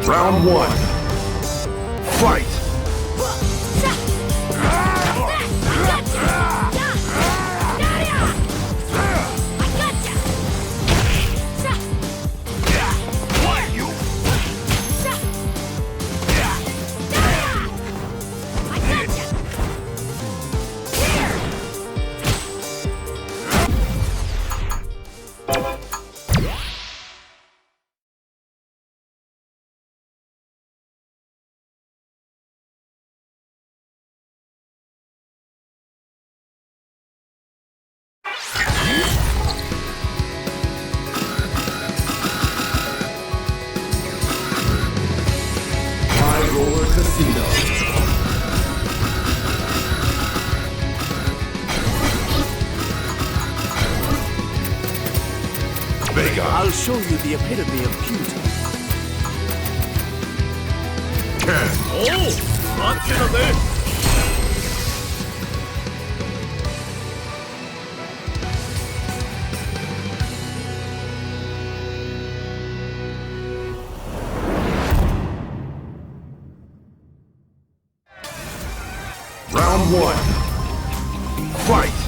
Round one. Fight! I'll show you the epitome of beauty. Round one. Fight!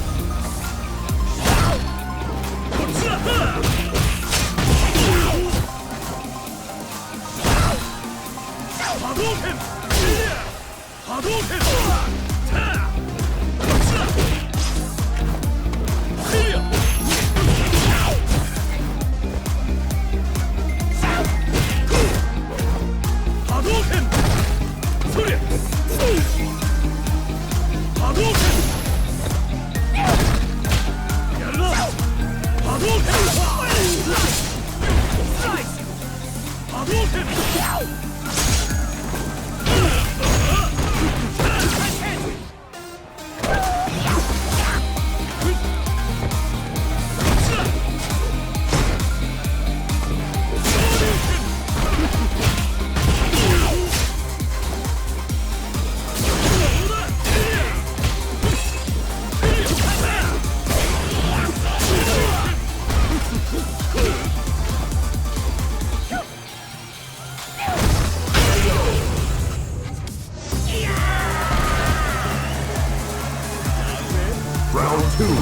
Round two.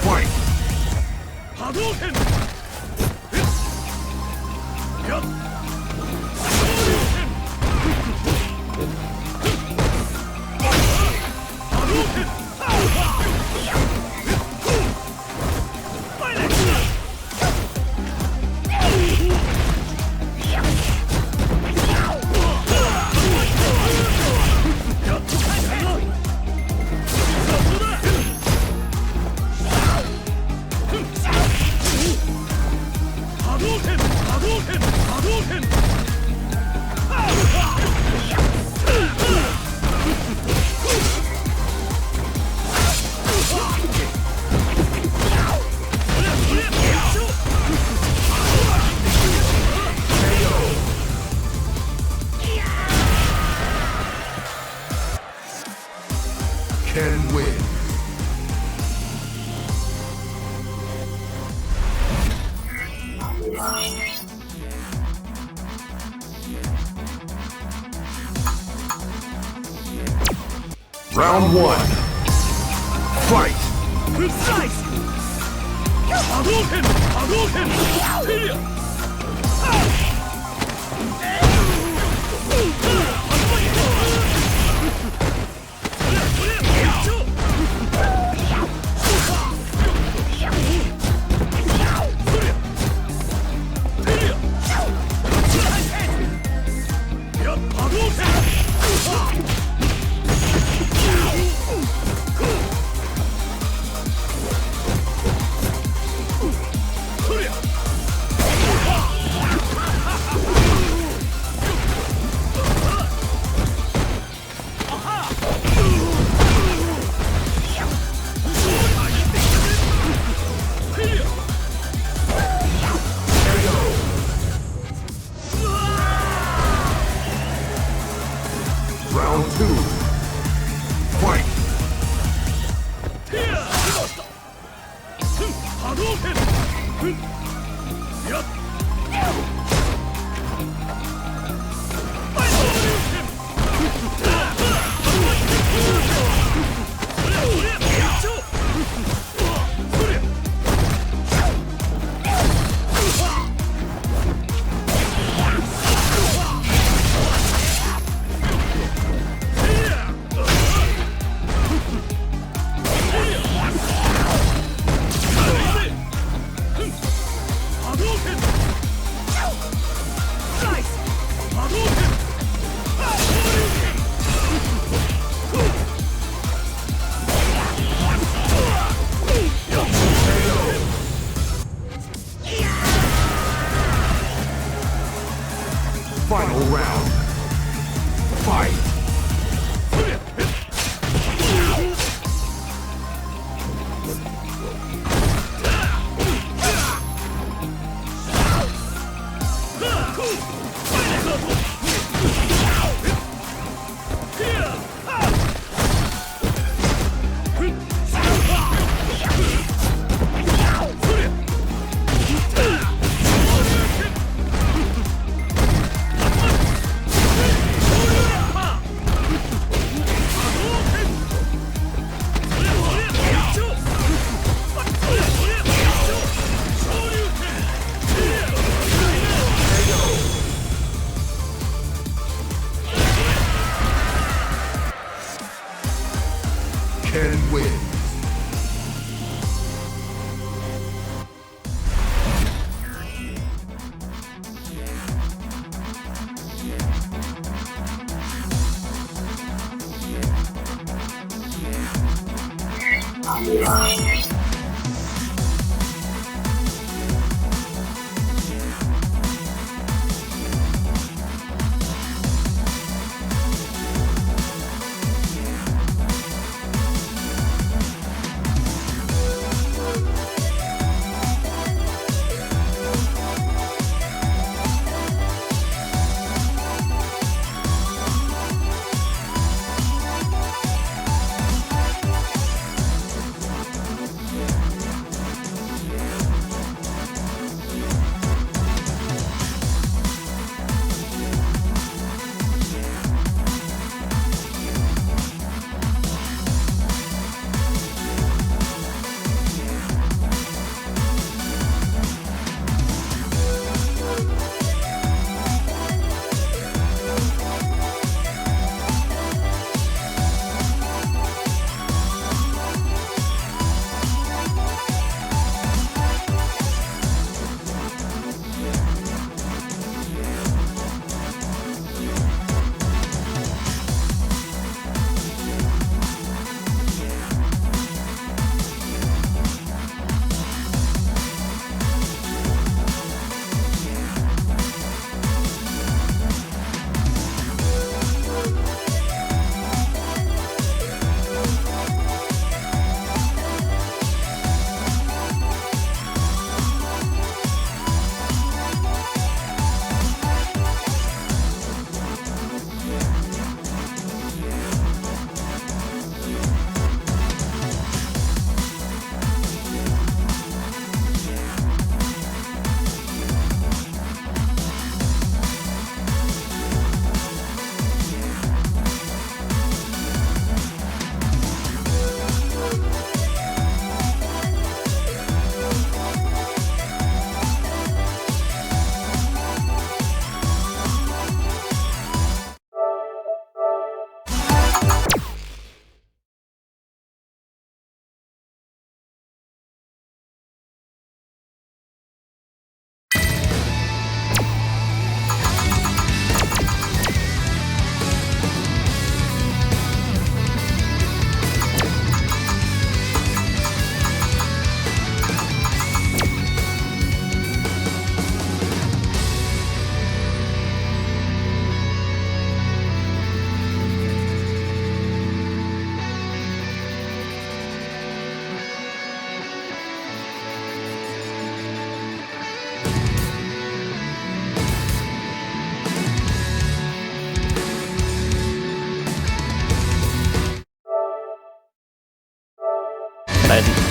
Fight! Hadouken! Can win. Round one. Fight! Precise! Hadouken! Hadouken! Hiya! Final round. Fight! Ken wins.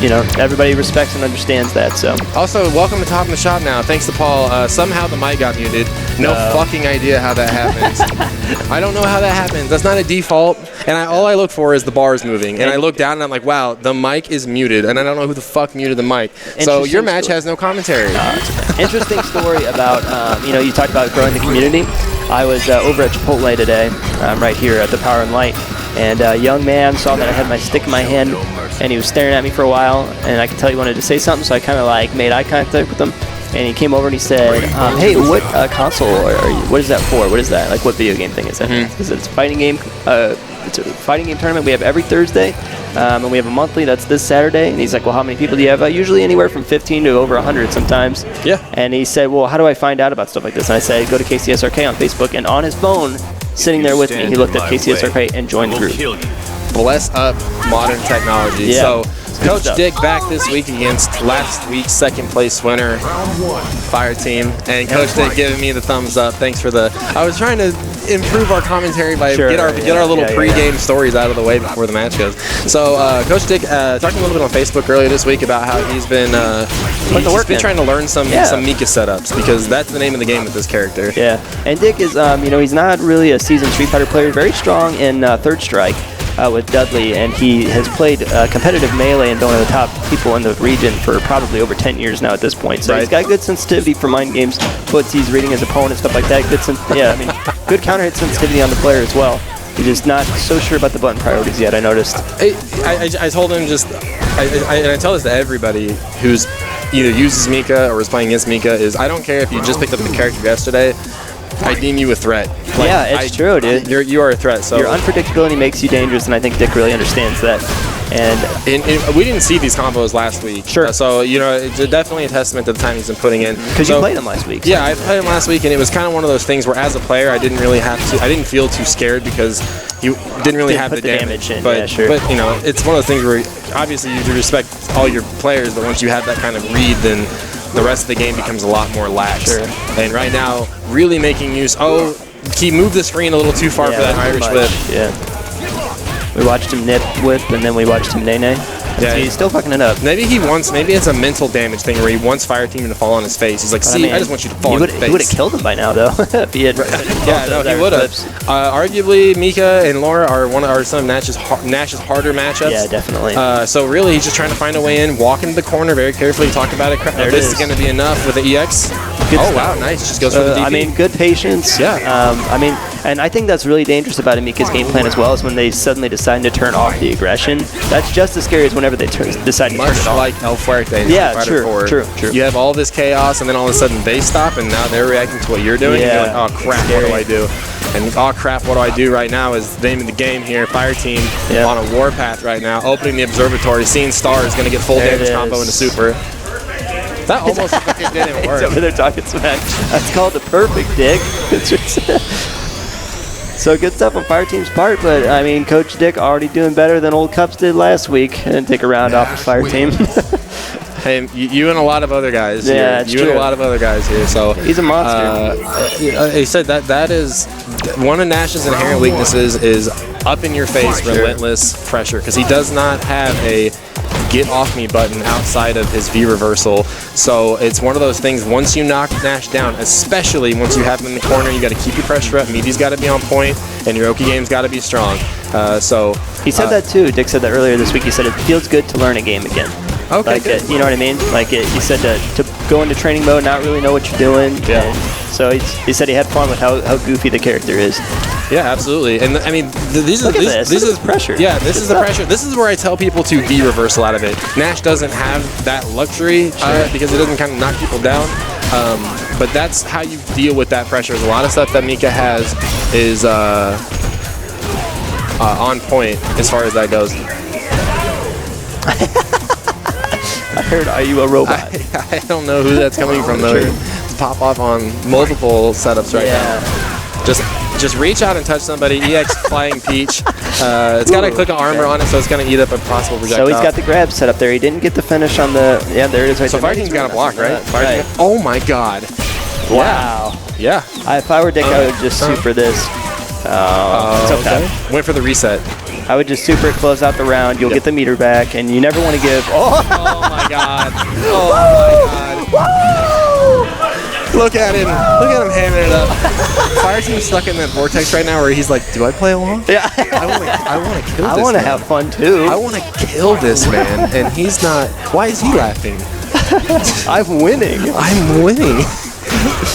you know, everybody respects and understands that. So also, welcome to Top in the Shop now. Thanks to Paul. Somehow the mic got muted. No fucking idea how that happens. I don't know how that happens. That's not a default. And all I look for is the bars moving. And I look down and I'm like, wow, the mic is muted. And I don't know who the fuck muted the mic. So your match has no commentary. Interesting story about, you know, you talked about growing the community. I was over at Chipotle today, right here at the Power and Light. And a young man saw that I had my stick in my hand, and he was staring at me for a while, and I could tell he wanted to say something, so I kind of like made eye contact with him, and he came over and he said, "Hey, what console are you? What is that for? What is that? Like, what video game thing is that?" Because it's a fighting game. It's a fighting game tournament we have every Thursday, and we have a monthly. That's this Saturday. And he's like, "Well, how many people do you have?" Usually anywhere from 15 to over 100 sometimes. Yeah. And he said, "Well, how do I find out about stuff like this?" And I said, "Go to KCSRK on Facebook." And on his phone, sitting there with me, he looked at KCSRK and joined the group. Bless up modern technology. Yeah. So, Good Coach stuff. Dick back this week against last week's second place winner, Fire Team, and Coach Dick giving me the thumbs up. Thanks for the. I was trying to improve our commentary by get our little pregame stories out of the way before the match goes. So, Coach Dick talking a little bit on Facebook earlier this week about how he's been trying to learn some Mika setups, because that's the name of the game with this character. Yeah, and Dick is he's not really a seasoned Street Fighter player. Very strong in Third Strike. With Dudley, and he has played competitive melee and been one of the top people in the region for probably over 10 years now at this point. So he's got good sensitivity for mind games, footsies, reading his opponent, stuff like that. Good counter hit sensitivity on the player as well. He's just not so sure about the button priorities yet, I noticed. I told him and I tell this to everybody who's either uses Mika or is playing against Mika, is I don't care if you just picked up the character yesterday, I deem you a threat. It's true, dude. You are a threat. So your unpredictability makes you dangerous, and I think Dick really understands that. And we didn't see these combos last week. Sure. So it's definitely a testament to the time he's been putting in. Because you played him last week. So. Yeah, I played him last week, and it was kind of one of those things where, as a player, I didn't feel too scared because you didn't really have the damage in. But, yeah, sure. But it's one of those things where obviously you respect all your players, but once you have that kind of read, then the rest of the game becomes a lot more lax. Sure. And right now, really making use. He moved the screen a little too far for that Irish whip. Yeah. We watched him nip whip, and then we watched him nay-nay. Yeah, he's still fucking it up. Maybe it's a mental damage thing where he wants Fire Team to fall on his face. He's like, I just want you to fall on his face. He would have killed him by now, though, if he had. He would have. Arguably, Mika and Laura are some of Nash's harder matchups. Yeah, definitely. So really, he's just trying to find a way in, walk into the corner very carefully, talk about it. This is going to be enough with the EX. Good stuff. Wow, nice. Just goes for the DP. Good patience. Yeah. And I think that's really dangerous about Amika's game plan as well, is when they suddenly decide to turn off the aggression. That's just as scary as whenever they decide to turn it off. Much like El Fuerte. Yeah, true. You have all this chaos, and then all of a sudden they stop, and now they're reacting to what you're doing. Yeah. And you're like, oh crap, what do I do? And oh crap, what do I do right now is the name of the game here. Fire Team on a warpath right now, opening the observatory, seeing stars, going to get full damage combo into super. That almost fucking didn't work. He's over there talking smack. That's called the perfect Dick. So good stuff on Fire Team's part, but Coach Dick already doing better than old Cups did last week, and take a round off of Fire Team. Hey, you and a lot of other guys. Yeah, you and a lot of other guys here. So he's a monster. He said that is one of Nash's inherent weaknesses is up in your face, relentless pressure, because he does not have a get off me button outside of his V reversal. So it's one of those things, once you knock Nash down, especially once you have him in the corner, you got to keep your pressure up. Meaty's got to be on point, and your Oki game's got to be strong. So he said that too. Dick said that earlier this week. He said it feels good to learn a game again. Okay, you know what I mean? He said to go into training mode, not really know what you're doing. Yeah. So he said he had fun with how goofy the character is. Yeah, absolutely. And these are the pressure. Yeah, this is the pressure. This is where I tell people to be reversal out of it. Nash doesn't have that luxury because it doesn't kind of knock people down. But that's how you deal with that pressure. There's a lot of stuff that Mika has is on point as far as that goes. I heard, "Are you a robot?" I don't know who that's coming from though. It's pop off on multiple setups right now. Just reach out and touch somebody. EX Flying Peach. It's got a click of armor on it, so it's going to eat up a possible projectile. So he's got the grab set up there. He didn't get the finish on the. Yeah, there it is. Right so there. Fire Team's got a block, right? Right. Oh my God! Wow. Yeah. If I were Dick, I would just super this. It's okay. Went for the reset. I would just super close out the round. You'll get the meter back, and you never want to give. Oh my God! Oh my God! Look at him! Look at him hamming it up. Fire Team's stuck in that vortex right now, where he's like, "Do I play along? Yeah. I want to kill this. I want to have fun too. I want to kill this man, and he's not. Why is he laughing? I'm winning. I'm winning.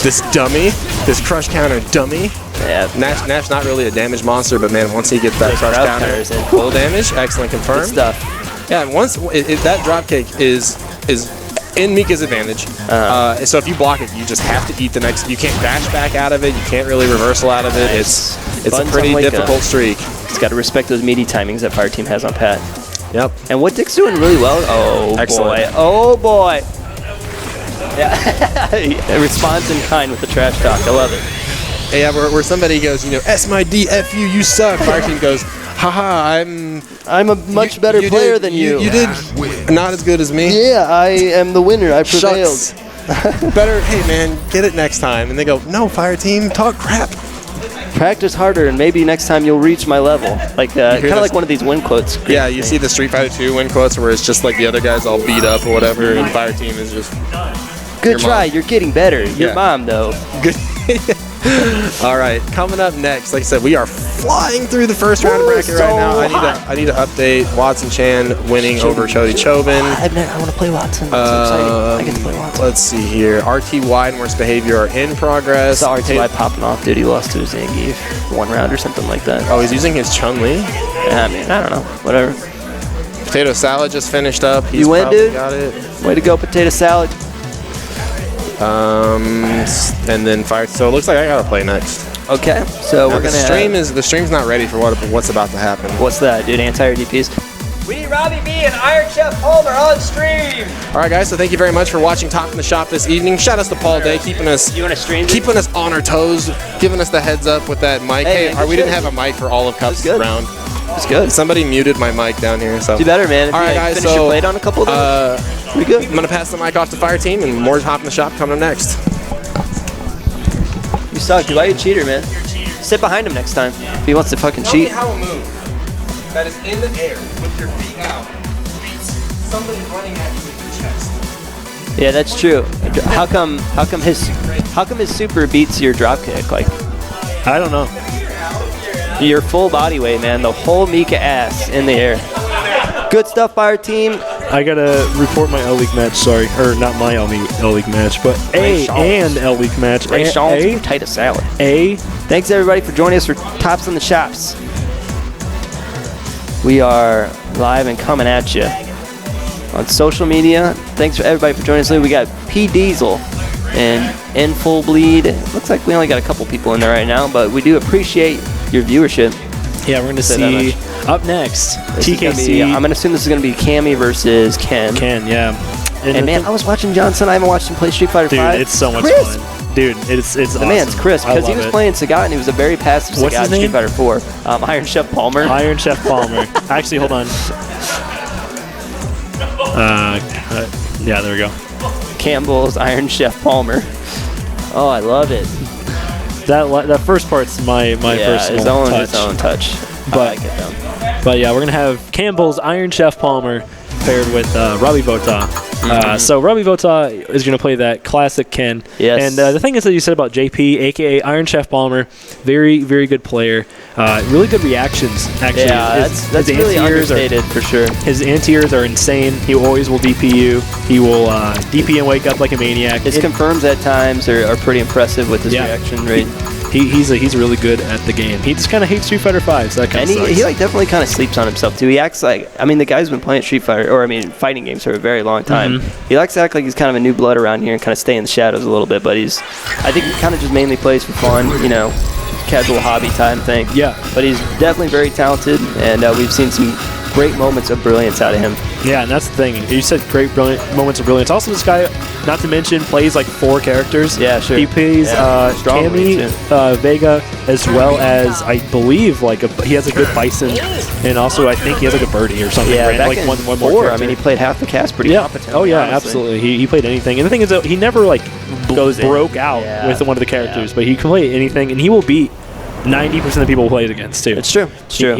This dummy, this crush counter dummy." Yeah. Nash not really a damage monster, but man, once he gets that crush counter, full damage, excellent confirmed. Good stuff. Yeah, once that drop kick is in Mika's advantage. So if you block it, you just have to eat the next. You can't dash back out of it. You can't really reversal out of it. It's a pretty difficult streak. It's got to respect those meaty timings that Fire Team has on Pat. Yep. And what Dick's doing really well. Oh Excellent. boy. Oh boy. Yeah. It responds in kind with the trash talk. I love it. Yeah, where somebody goes, S my D F you suck. Fire Team goes, haha, I'm a much better player than you. You did not as good as me. Yeah, I am the winner. I prevailed. Shucks. Better, hey man, get it next time. And they go, no, Fire Team, talk crap. Practice harder, and maybe next time you'll reach my level. Like kind of like one of these win quotes. Yeah, you see the Street Fighter 2 win quotes where it's just like the other guys all beat up or whatever, and Fire Team is just. Good try. You're getting better. Your mom, though. Good. All right, coming up next, like I said, we are flying through the first round bracket right now. I need to update Watson Chan winning over Chody Chobin. I want to play Watson. That's so exciting. I get to play Watson. Let's see here. RTY and Worst Behavior are in progress. I saw RTY popping off, dude. He lost to Zangief 1 round or something like that. Oh, he's using his Chun-Li? Yeah, I mean, I don't know. Whatever. Potato Salad just finished up. You win, dude? Got it. Way to go, Potato Salad. And then Fire. So it looks like I gotta play next. Okay, so Now we're gonna. The stream's not ready for what's about to happen. What's that, dude? Anti-air DPs. We need Robbie B and Iron Chef Palmer on stream. All right, guys. So thank you very much for watching Top in the Shop this evening. Shout out to Paul Day, keeping us on our toes, giving us the heads up with that mic. Hey, man, we didn't have a mic for all of Cups round. It's good. Somebody muted my mic down here. So do better, man. If all right, you guys. finish your plate on a couple of those. Pretty good. I'm gonna pass the mic off to Fire Team, and more Top in the Shop coming up next. You suck, dude. Why are you a cheater, man? Sit behind him next time if he wants to fucking cheat. How a move that is in the air with your feet out beats somebody running at you with your chest. Yeah, that's true. How come his super beats your drop kick? Like, I don't know. your full body weight, man. The whole Mika ass in the air. Good stuff, Fire Team. I gotta report my L League match. Sorry, or not my L League match, but and L League match. Potato salad. Thanks everybody for joining us for Tops in the Shops. We are live and coming at you on social media. Thanks for everybody for joining us. We got P Diesel and In Full Bleed. It looks like we only got a couple people in there right now, but we do appreciate your viewership. Yeah, we're going to see up next TKC. I'm going to assume this is going to be Cammy versus Ken. Yeah. And man, I was watching Johnson. I haven't watched him play Street Fighter 5. Dude, it's so much fun. Dude, it's awesome. The man's crisp because he was playing Sagat and he was a very passive Sagat in Street Fighter 4. Iron Chef Palmer. Iron Chef Palmer. Actually, hold on. Yeah, there we go. Campbell's Iron Chef Palmer. Oh, I love it. That first part's my personal touch. His own touch. But yeah, we're gonna have Campbell's Iron Chef Palmer paired with Robbie Vota. So Robbie Vota is going to play that classic Ken. Yes. And the thing is that you said about JP, a.k.a. Iron Chef Palmer, very, very good player. Really good reactions, actually. Yeah, that's really understated for sure. His anti-airs are insane. He always will DP you. He will DP and wake up like a maniac. His confirms at times are pretty impressive with his reaction rate. He's really good at the game. He just kind of hates Street Fighter 5, so that kind of sucks. He definitely kind of sleeps on himself too. He acts like, the guy's been playing Street Fighter, fighting games for a very long time. He likes to act like he's kind of a new blood around here and kind of stay in the shadows a little bit, but I think he kind of just mainly plays for fun, casual hobby time thing. Yeah. But he's definitely very talented, and we've seen some great moments of brilliance out of him. Yeah, and that's the thing. You said great moments of brilliance. Also, this guy, not to mention, plays like 4 characters. Yeah, sure. He plays Cammy, Vega, as well as, I believe, he has a good Bison, and also I think he has a birdie or something. Yeah, back like in one more character. he played half the cast pretty competent. Oh, yeah, absolutely. He played anything. And the thing is that he never, broke out with one of the characters, but he can play anything, and he will beat 90% of people who plays against too. It's true. It's true.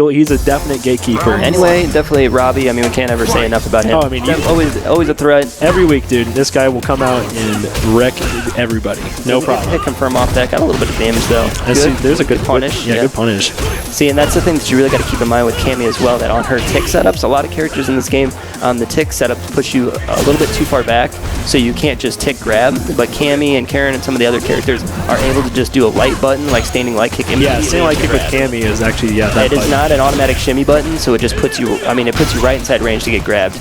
He's a definite gatekeeper. Anyway, definitely Robbie. We can't ever say enough about him. Oh, he's always a threat. Every week, dude. This guy will come out and wreck everybody. No problem. Hit confirm off that. Got a little bit of damage though. There's a good punish. Yeah, good punish. See, and that's the thing that you really got to keep in mind with Cammy as well. That on her tick setups, a lot of characters in this game, the tick setups push you a little bit too far back, so you can't just tick grab. But Cammy and Karen and some of the other characters are able to just do a light button, like standing light kick. Yeah, standing light kick with Cammy is actually, that It is button. not an automatic shimmy button, so it just puts you, it puts you right inside range to get grabbed.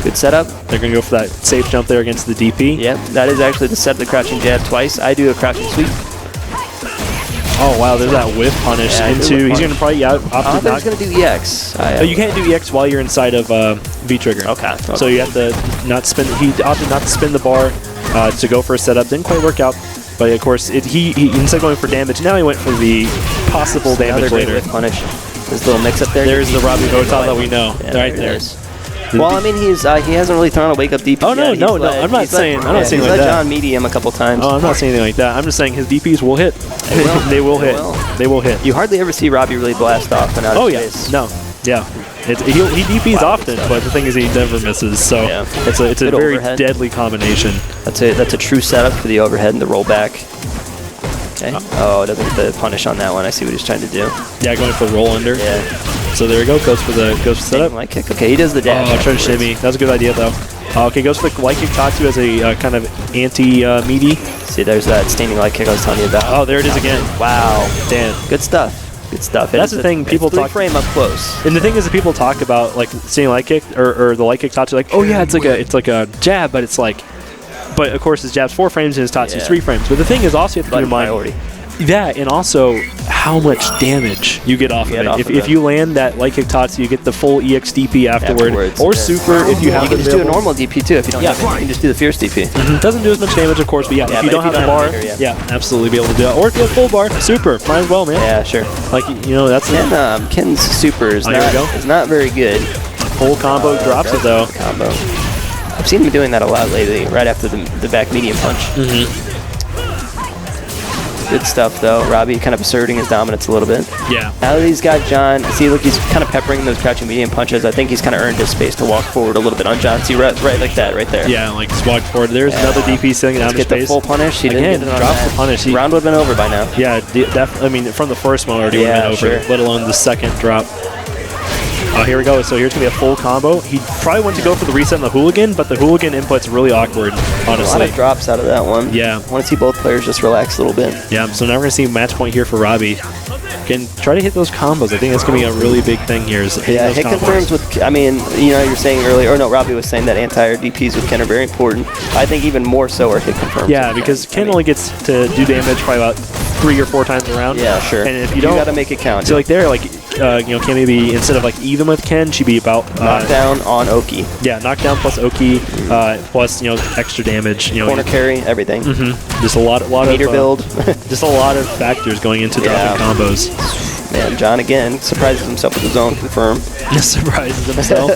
Good setup. They're going to go for that safe jump there against the DP. Yep, that is actually the set of the crouching jab twice. I do a crouching sweep. Oh, wow, there's that whiff punish into, he's going to probably, opt to He's going to do EX. Oh, you can't do EX while you're inside of V-trigger. Okay. So you have to not spin, he opted not to spin the bar to go for a setup. Didn't quite work out. But of course, he instead of going for damage, now he went for the possible damage later. Whiff punish. This little mix up there. There's the Robbie Votaw that we know. Right there. Well, I mean, he hasn't really thrown a wake up DP. Oh no, no, I'm not saying like he's that. let John medium a couple times. Oh, I'm not saying anything like that. I'm just saying his DPs will hit. They will hit. They will hit. You hardly ever see Robbie really blast off and out of space. No. Yeah. He DPs often, but the thing is he never misses. So it's a very deadly combination. That's a true setup for the overhead and the rollback. Okay. Oh, it doesn't get the punish on that one. I see what he's trying to do. Yeah, going for roll under. Yeah. So there we go. Goes for setup. Light kick. Okay, he does the dash. Oh, trying to shimmy. That was a good idea though. Okay, goes for the light kick Tatsu as a kind of anti-meaty. See, there's that standing light kick I was telling you about. Oh, there it is again. Wow. Damn. Good stuff. Good stuff. That's the thing. People talk frame up close. And the thing is that people talk about like standing light kick or the light kick Tatsu like, oh yeah, it's like a jab, but it's like, but of course his jab's 4 frames and his Tatsu's 3 frames. But the thing is also you have to keep in mind that, and also how much damage you get off of it. If you land that light kick Tatsu, you get the full EX DP afterwards. Or super if you have. You can just do a normal DP too if you don't have it. You can just do the fierce DP. Doesn't do as much damage, of course, but if you don't have the bar, absolutely be able to do that. Or if you have full bar, super, might as well, man. Yeah, sure. Like that's Ken's super is not very good. Full combo drops it though. Combo. I've seen him doing that a lot lately, right after the back medium punch. Good stuff, though. Robbie kind of asserting his dominance a little bit. Yeah. Now that he's got John, see, look, he's kind of peppering those crouching medium punches. I think he's kind of earned his space to walk forward a little bit on John. See, right like that, right there. Yeah, like just walk forward. There's another DP sitting down his space. Get the full punish. He didn't get it on drops the punish. The round would have been over by now. Yeah, I mean, from the first one already would have been over, let alone the second drop. Oh, here we go. So here's going to be a full combo. He probably went to go for the reset on the hooligan, but the hooligan input's really awkward, honestly. A lot of drops out of that one. Yeah. I want to see both players just relax a little bit. Yeah, so now we're going to see match point here for Robbie. Can try to hit those combos. I think that's going to be a really big thing here. Is hit confirms with, I mean, you're saying earlier, or no, Robbie was saying that anti-air DPs with Ken are very important. I think even more so are hit confirms. Yeah, because Ken only gets to do damage probably about 3 or 4 times around. Yeah, sure. And if you don't, got to make it count. So like there, like Ken maybe instead of like even with Ken, she'd be about knockdown on Oki. Yeah, knockdown plus Oki plus extra damage. Corner carry, everything. Just a lot meter of build. Just a lot of factors going into dropping combos. Man, John again surprises himself with his own confirm. Surprises himself.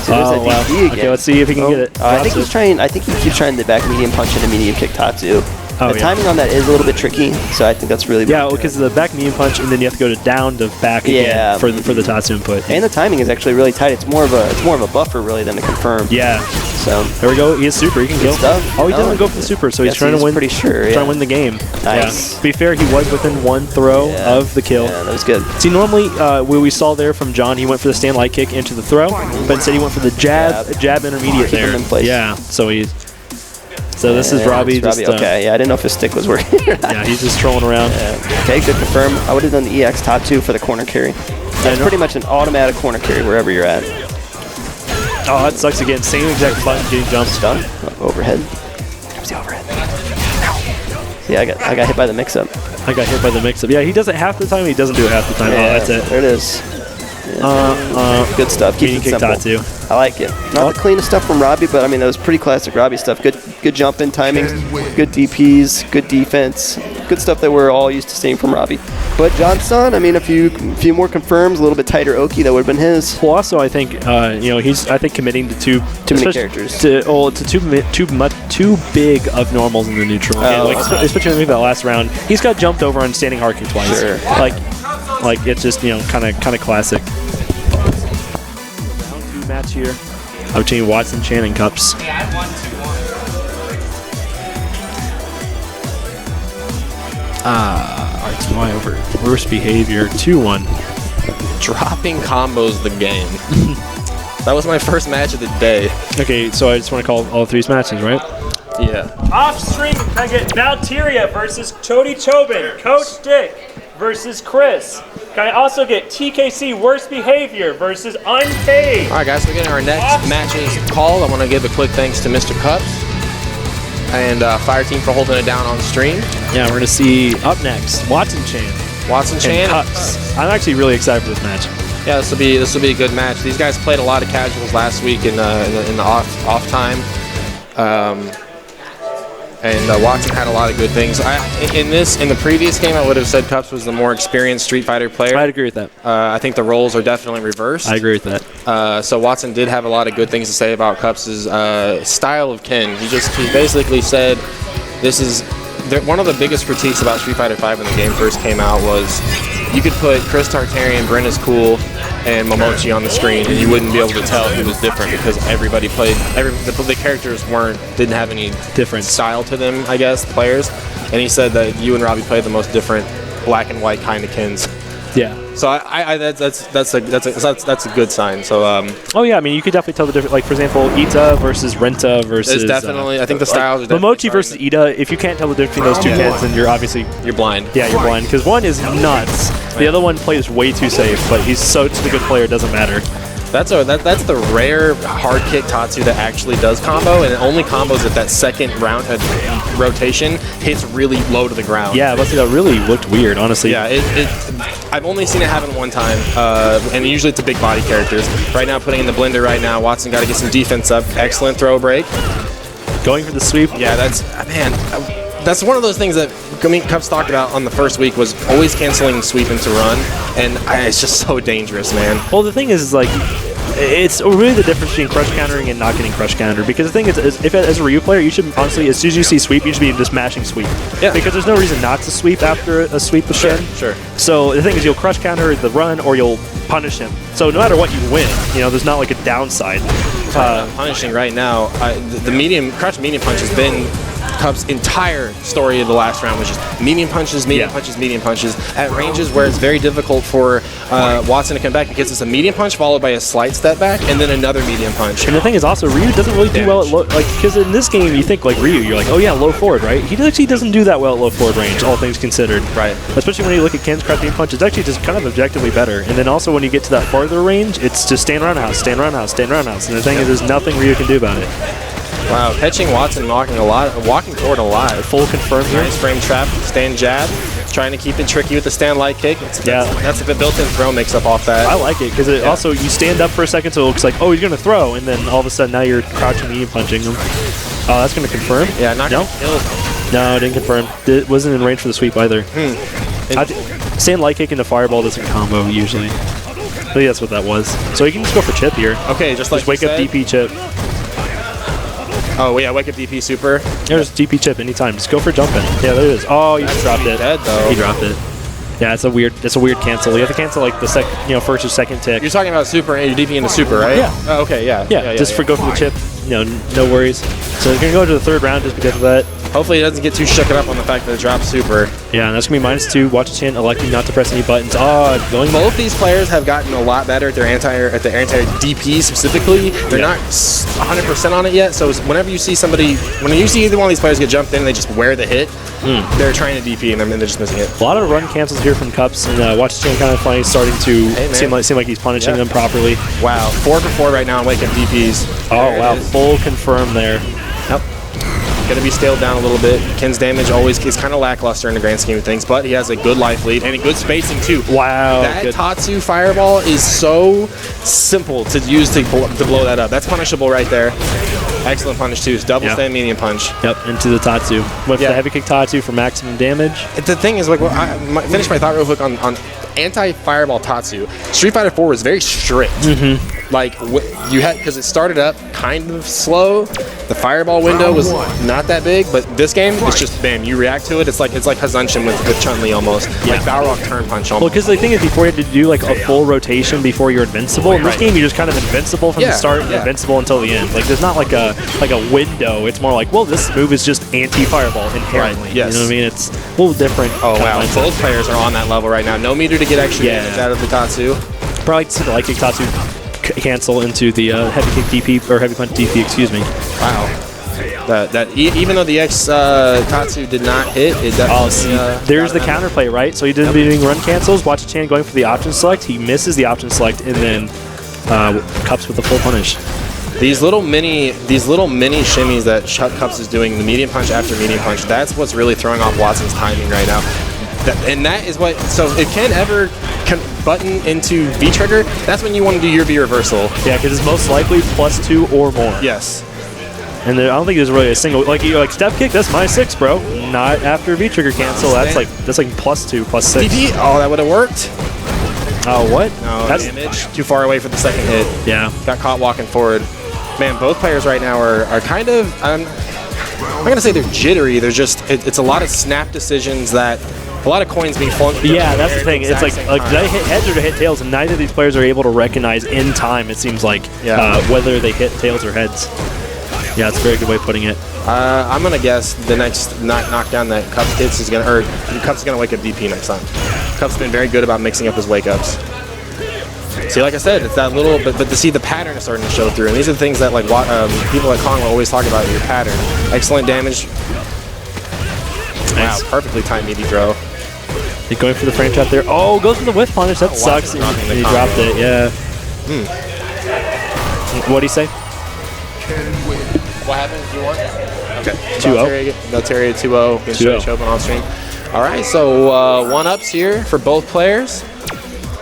Oh wow. Okay, let's see if he can get it. I think he's trying. I think he keeps trying the back medium punch and a medium kick Tatsu. The timing on that is a little bit tricky, so I think that's really because of the back medium punch, and then you have to go to down to back again for the Tatsu input. And the timing is actually really tight. It's more of a buffer really than a confirm. Yeah. So there we go. He has super. He can kill. Oh, he doesn't go for the super, so he's trying to win. Pretty sure. Trying to win the game. Nice. Yeah. To be fair, he was within 1 throw of the kill. Yeah, that was good. See, normally what we saw there from John, he went for the stand light kick into the throw, but instead he went for the jab intermediate there. Him in place. Yeah. So he's. So this is Robbie. Okay, yeah, I didn't know if his stick was working. Yeah, he's just trolling around. Okay, good confirm. I would have done the EX Tatsu for the corner carry. That's pretty much an automatic corner carry wherever you're at. Oh, that sucks again. Same exact button getting jumped. Done. Overhead. There's the overhead. See, I got hit by the mix-up. I got hit by the mix-up. Yeah, he does it half the time. He doesn't do it half the time. Yeah, oh, that's it. There it is. Good stuff. Keep it simple. Tatsu. I like it. Not the cleanest stuff from Robbie, but I mean that was pretty classic Robbie stuff. Good jump in timings, good DPs, good defense, good stuff that we're all used to seeing from Robbie. But Johnson, I mean a few more confirms, a little bit tighter Oki, that would have been his. Well, also I think he's committing to too many characters. To too big of normals in the neutral. Especially maybe that last round, he's got jumped over on standing hard kick twice. Sure. Like it's just kind of classic. Round 2 match here between Watson, Chan, and Cups. RTY over worst behavior 2-1. Dropping combos the game. That was my first match of the day. Okay, so I just want to call all 3 matches, right? Yeah. Off stream, can I get Valteria versus Chody Chobin, Coach Dick versus Chris. Can I also get TKC Worst Behavior versus Unpaid? All right, guys, we're getting our next matches called. I want to give a quick thanks to Mr. Cups and Fire Team for holding it down on stream. Yeah, we're going to see up next Watson Chan. Watson Chan. And Cups. I'm actually really excited for this match. Yeah, this will be a good match. These guys played a lot of casuals last week in the off time. And Watson had a lot of good things. In the previous game, I would have said Cups was the more experienced Street Fighter player. I'd agree with that. I think the roles are definitely reversed. I agree with that. So Watson did have a lot of good things to say about Cups' style of Ken. He basically said this is one of the biggest critiques about Street Fighter V when the game first came out was you could put Chris Tartarian, Brenda's Cool, and Momochi on the screen, and you wouldn't be able to tell who was different because everybody played. The characters didn't have any different style to them, I guess, the players. And he said that you and Robbie played the most different black and white kind of Kens. Yeah. So that's a good sign. So oh yeah, I mean you could definitely tell the difference. Like for example, Ita versus Renta versus. It's definitely. I think the styles are Momochi versus Ita. If you can't tell the difference between those two Kens, then you're blind. Yeah, you're blind because one is nuts. The other one plays way too safe, but he's such a good player. It doesn't matter. That's the rare hard kick Tatsu that actually does combo, and it only combos if that second round rotation hits really low to the ground. Yeah, but that really looked weird, honestly. Yeah, I've only seen it happen one time, and usually it's a big body characters. Right now, putting in the blender right now, Watson got to get some defense up. Excellent throw break. Going for the sweep. Yeah, that's one of those things that Cups talked about on the first week was always canceling sweep into run, and it's just so dangerous, man. Well, the thing is like, it's really the difference between crush countering and not getting crush countered. Because the thing is if as a Ryu player, you should honestly, as soon as you see sweep, you should be just mashing sweep. Yeah. Because there's no reason not to sweep after a sweep with Shen. Sure. So the thing is, you'll crush counter the run or you'll punish him. So no matter what, you win. There's not like a downside. Punishing right now, the crush medium punch has been Cubs' entire story of the last round was just medium punches, medium punches at ranges where it's very difficult for Watson to come back because it's a medium punch followed by a slight step back and then another medium punch. And the thing is also, Ryu doesn't really do well at low, because in this game you think like Ryu, you're like, oh yeah, low forward, right? He actually doesn't do that well at low forward range, all things considered. Right. Especially when you look at Ken's crush medium punch, it's actually just kind of objectively better. And then also when you get to that farther range, it's just stand roundhouse, stand roundhouse, stand roundhouse. And the thing is, there's nothing Ryu can do about it. Wow, catching Watson walking forward a lot. Full confirm here. Nice frame trap, stand jab, trying to keep it tricky with the stand light kick. That's the built-in throw mix up off that. I like it because also you stand up for a second, so it looks like, oh, he's gonna throw, and then all of a sudden now you're crouching medium punching him. Oh, that's gonna confirm. Yeah, not gonna kill. No, it didn't confirm. It wasn't in range for the sweep either. Stand light kick into fireball doesn't combo usually. I think that's what that was. So you can just go for chip here. Okay, just wake up DP chip. Oh, yeah, wake up DP super. There's DP chip anytime. Just go for jumping. Yeah, there it is. Oh, you just dropped it. Dead, though. He dropped it. Yeah, it's a weird cancel. You have to cancel like the first or second tick. You're talking about super and you're DP into super, right? Yeah. Oh, okay, yeah. Go for the chip. No worries. So you're gonna go to the third round just because of that. Hopefully, it doesn't get too shooken up on the fact that it drops super. Yeah, and that's going to be -2. Watch Chan electing not to press any buttons. Both these players have gotten a lot better at their anti DP specifically. They're not 100% on it yet. So whenever you see either one of these players get jumped in and they just wear the hit, they're trying to DP and they're just missing it. A lot of run cancels here from Cups, and Watch Chan kind of finally starting to seem like he's punishing them properly. Wow, 4 for 4 right now on wake up DPs. Oh wow, full confirm there. Yep. Going to be scaled down a little bit. Ken's damage always is kind of lackluster in the grand scheme of things, but he has a good life lead and a good spacing too. Wow. That Tatsu fireball is so simple to use to blow that up. That's punishable right there. Excellent punish too. Double stand medium punch. Yep, into the Tatsu. With the heavy kick Tatsu for maximum damage. The thing is, finish my thought real quick on anti-fireball Tatsu. Street Fighter 4 was very strict. Like you had, because it started up kind of slow. The fireball window was not that big, but this game it's just bam. You react to it. It's like Hazunshin with Chun-Li almost. Like Balrog turn punch almost. Well, because the thing is, before you had to do like a full rotation before you're invincible. In this game, you're just kind of invincible from the start, and invincible until the end. Like there's not like a window. It's more like, well, this move is just anti-fireball inherently. Right. Yes. You know what I mean? It's a little different. Oh wow, both players are on that level right now. No meter to get extra damage out of the Tatsu. Probably to see the light kick Tatsu cancel into the heavy kick DP or heavy punch DP. Excuse me. Wow. Even though the X Katsu did not hit, it definitely. There's the counterplay, right? So he didn't be doing run cancels. Watch Chan going for the option select. He misses the option select, and then Cups with the full punish. These little mini shimmies that Cups is doing, the medium punch after medium punch, that's what's really throwing off Watson's timing right now. And that is what, so if Ken ever button into V trigger, that's when you want to do your V reversal. Yeah, because it's most likely +2 or more. Yes. And I don't think there's really a single, like step kick, that's -6, bro. Not after V trigger cancel. That's like +2, +6. DP, oh, that would have worked. Oh, what? No, that's damage. Too far away for the second hit. Yeah. Got caught walking forward. Man, both players right now are kind of, I'm not going to say they're jittery. They're just, it's a lot of snap decisions that, a lot of coins being flown. Yeah, that's the thing. It's like did I hit heads or did I hit tails? And neither of these players are able to recognize in time, it seems like, whether they hit tails or heads. Yeah, it's a very good way of putting it. I'm going to guess the next knockdown that Cups hits is going to, or Cups is going to wake up DP next time. Cups has been very good about mixing up his wake-ups. See, like I said, it's that little, but to see the pattern is starting to show through. And these are the things that like people like Kong will always talk about, your pattern. Excellent damage. Nice. Wow, perfectly timed meaty throw. He's going for the frame trap there. Oh, goes for the whiff punish. That sucks. He dropped it, yeah. What'd he say? What happened? You won? Okay. 2-0. Belteria 2-0. 2-0. Open on stream. All right, so one-ups here for both players.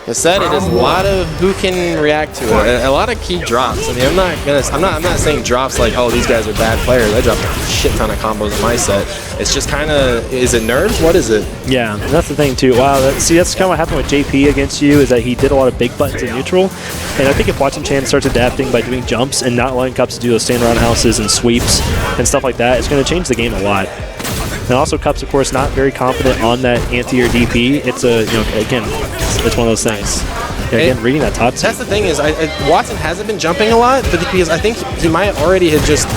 I said it is a lot of who can react to it. A lot of key drops. I mean, I'm not saying drops like, oh, these guys are bad players. I dropped a shit ton of combos in my set. It's just kind of, is it nerves? What is it? Yeah, that's the thing too. Wow, that's kind of what happened with JP against you, is that he did a lot of big buttons in neutral. And I think if Watson Chan starts adapting by doing jumps and not letting Cups do those stand around houses and sweeps and stuff like that, it's going to change the game a lot. And also, Cups, of course, not very confident on that anti or DP. It's again, it's one of those things. Yeah, again, reading that top. That's the thing is, Watson hasn't been jumping a lot, but because I think he might already have just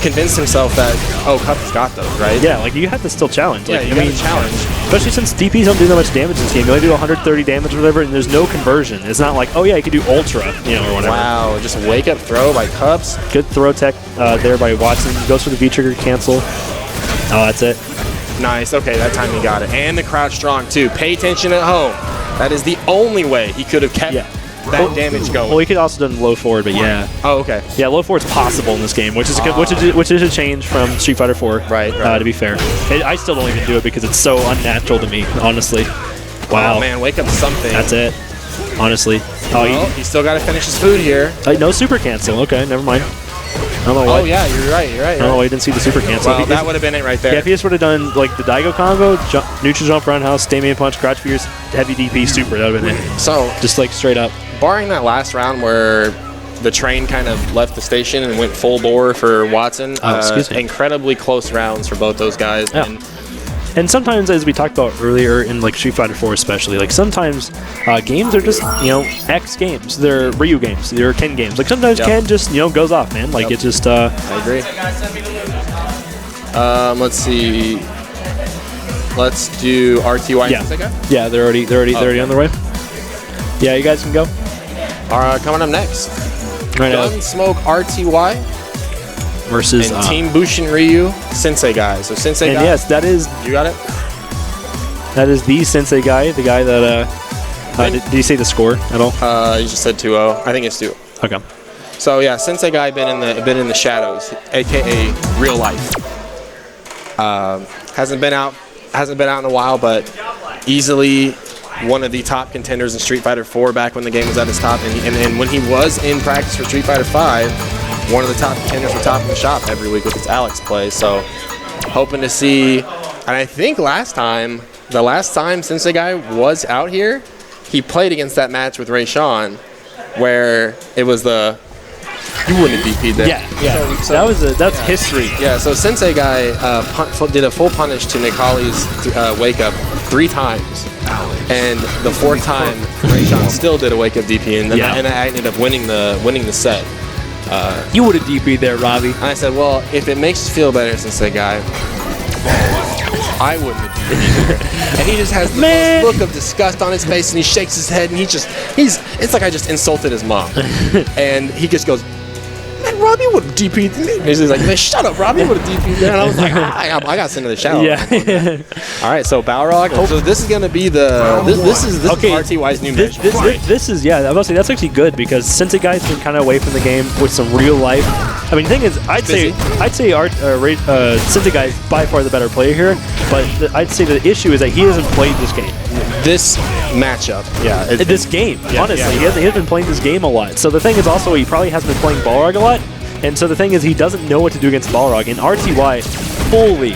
convinced himself that, oh, Cups got those, right? Yeah, like you have to still challenge. Yeah, like, you gotta challenge. Especially since DPs don't do that much damage in this game. You only do 130 damage or whatever, and there's no conversion. It's not like, oh yeah, you can do ultra, or whatever. Wow, just a wake up throw by Cups. Good throw tech there by Watson. Goes for the V trigger cancel. Oh, that's it. Nice. Okay, that time he got it. And the crowd strong, too. Pay attention at home. That is the only way he could have kept that damage going. Well, he could also done low forward, but yeah. Oh, okay. Yeah, low forward's possible in this game, which is a change from Street Fighter 4. Right. To be fair, I still don't even do it because it's so unnatural to me, honestly. Wow. Oh man, wake up something. That's it. Honestly. He's still got to finish his food here. No super cancel. Okay, never mind. I don't know why. Oh yeah, you're right. I don't know why you didn't see the super cancel. Well, that would have been it right there. Yeah, if he just would have done like the Daigo combo, neutral jump roundhouse, stay main punch, crouch fierce, heavy DP, super, that would have been it. So just like straight up. Barring that last round where the train kind of left the station and went full bore for Watson, incredibly close rounds for both those guys. Yeah. And sometimes, as we talked about earlier in like Street Fighter 4 especially, like sometimes games are just, X games. They're Ryu games. They're Ken games. Like sometimes Ken just, goes off, man. Like it just... I agree. Let's see. Let's do RTY. Yeah, they're already on their way. Yeah, you guys can go. Coming up next. Gunsmoke RTY. Versus and Team Bushin Ryu Sensei guy. So Sensei guy. Yes, that is. You got it. That is the Sensei guy. The guy that. Did you say the score at all? You just said 2-0. I think it's 2. Okay. So yeah, Sensei guy been in the shadows, aka real life. Hasn't been out in a while, but easily one of the top contenders in Street Fighter 4 back when the game was at its top, and when he was in practice for Street Fighter 5. One of the top contenders for top of the shop every week with his Alex play. So hoping to see, and I think the last time Sensei guy was out here, he played against that match with Ray Sean, where it was you wouldn't have DP'd there. Yeah. So that's history. Yeah. So Sensei guy did a full punish to Nikali's wake up 3 times, and the 4th time Ray Sean still did a wake up DP, and I ended up winning the set. You would have DP'd there, Robbie. And I said, well, if it makes you feel better, Sensei guy, I wouldn't have DP'd there. And he just has the most look of disgust on his face, and he shakes his head, and it's like I just insulted his mom. And he just goes, man, Robbie would have DP'd me. He's like, man, shut up, Robbie would have DP'd me. And I was like, I got sent to the shower. Yeah. All right, so Balrog. So this is going to be the this is RTY's new measure. This is, yeah, I was about to say, that's actually good because since the guy's been kind of away from the game with some real life. I mean, the thing is, I'd say Sensei Guy is by far the better player here, but I'd say the issue is that he hasn't played this game. This matchup. Yeah. This game, honestly. Yeah. He hasn't been playing this game a lot. So the thing is also, he probably hasn't been playing Balrog a lot. And so the thing is, he doesn't know what to do against Balrog. And RTY fully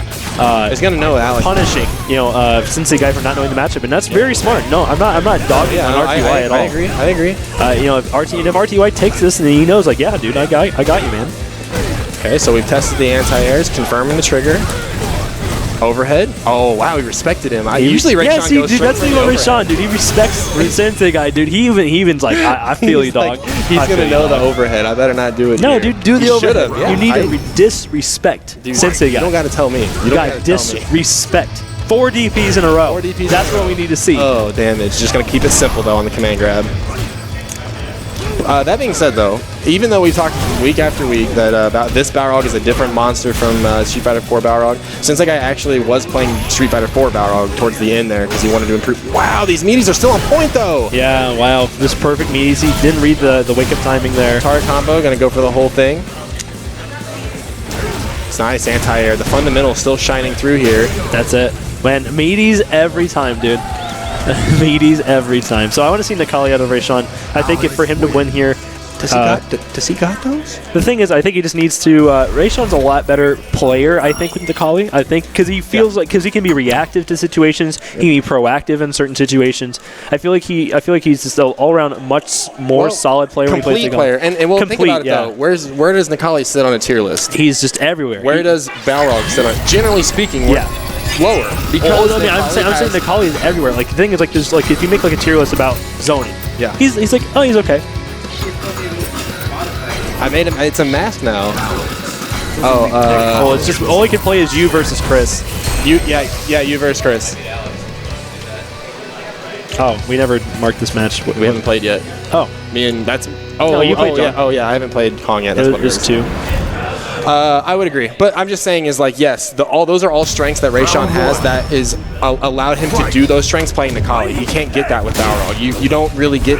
is going to know Alex. punishing, Sensei Guy for not knowing the matchup. And that's very smart. No, I'm not dogging on RTY at all. I agree. If RTY takes this and he knows, like, yeah, dude, I got you, man. Okay, so we've tested the anti-airs, confirming the trigger. Overhead. Oh, wow, he respected him. Usually Rayshawn goes dude, straight that's the thing about Rayshawn, dude. He respects the Sensei Guy, dude. He even's like, I feel you, dog. Like, he's going to know the overhead. I better not do it. No, here. dude, do the overhead. Yeah, you need to disrespect Sensei Guy. You don't got to tell me. You got to disrespect. 4 DPs in a row. 4 DPs. That's what we need to see. Oh, damage. Just going to keep it simple, though, on the command grab. That being said, though, even though we talked week after week that about this Balrog is a different monster from Street Fighter 4 Balrog, since like I actually was playing Street Fighter 4 Balrog towards the end there because he wanted to improve. Wow, these meaties are still on point, though. Yeah, wow. This perfect meaties. He didn't read the wake-up timing there. Target combo, going to go for the whole thing. It's nice, anti-air. The fundamental still shining through here. That's it. Man, meaties every time, dude. Meaties every time. So I want to see Nikali out of Rayshawn. I think for him to win here, Does he got those? The thing is, I think he just needs to. Rayshawn's a lot better player, I think, with Nikali. I think because he feels like he can be reactive to situations, he can be proactive in certain situations. I feel like he's just an all-around much more solid player when he plays Nikali. Player, and we'll think about it though. Where does Nikali sit on a tier list? He's just everywhere. Where does Balrog sit on? Generally speaking, lower. Because I'm saying Nikali is everywhere. Like the thing is, like there's like if you make like a tier list about zoning, he's like, oh, he's okay. I made him. It's a mask now. Well, it's just all he can play is you versus Chris. You versus Chris. Oh, we never marked this match. We haven't played yet. Oh, me and that's. You played John. I haven't played Kong yet. That's what it is. There's 2. I would agree, but I'm just saying is like yes, all those are all strengths that Rayshawn has that is allowed him to do those strengths playing Nikali. You can't get that with Balrog. You don't really get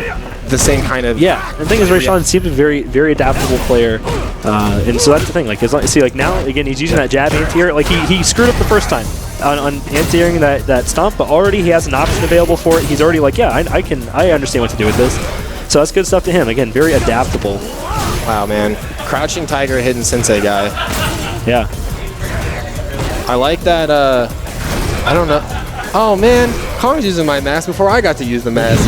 the same kind of the thing is Rayshawn seems a very, very adaptable player, and so that's the thing. Like, see, now again he's using that jab anti-air. Like he screwed up the first time on anti-airing that stomp, but already he has an option available for it. He's already like, I understand what to do with this. So that's good stuff to him. Again, very adaptable. Wow, man. Crouching Tiger, hidden Sensei Guy. Yeah. I like that, I don't know. Oh, man. Kong's using my mask before I got to use the mask.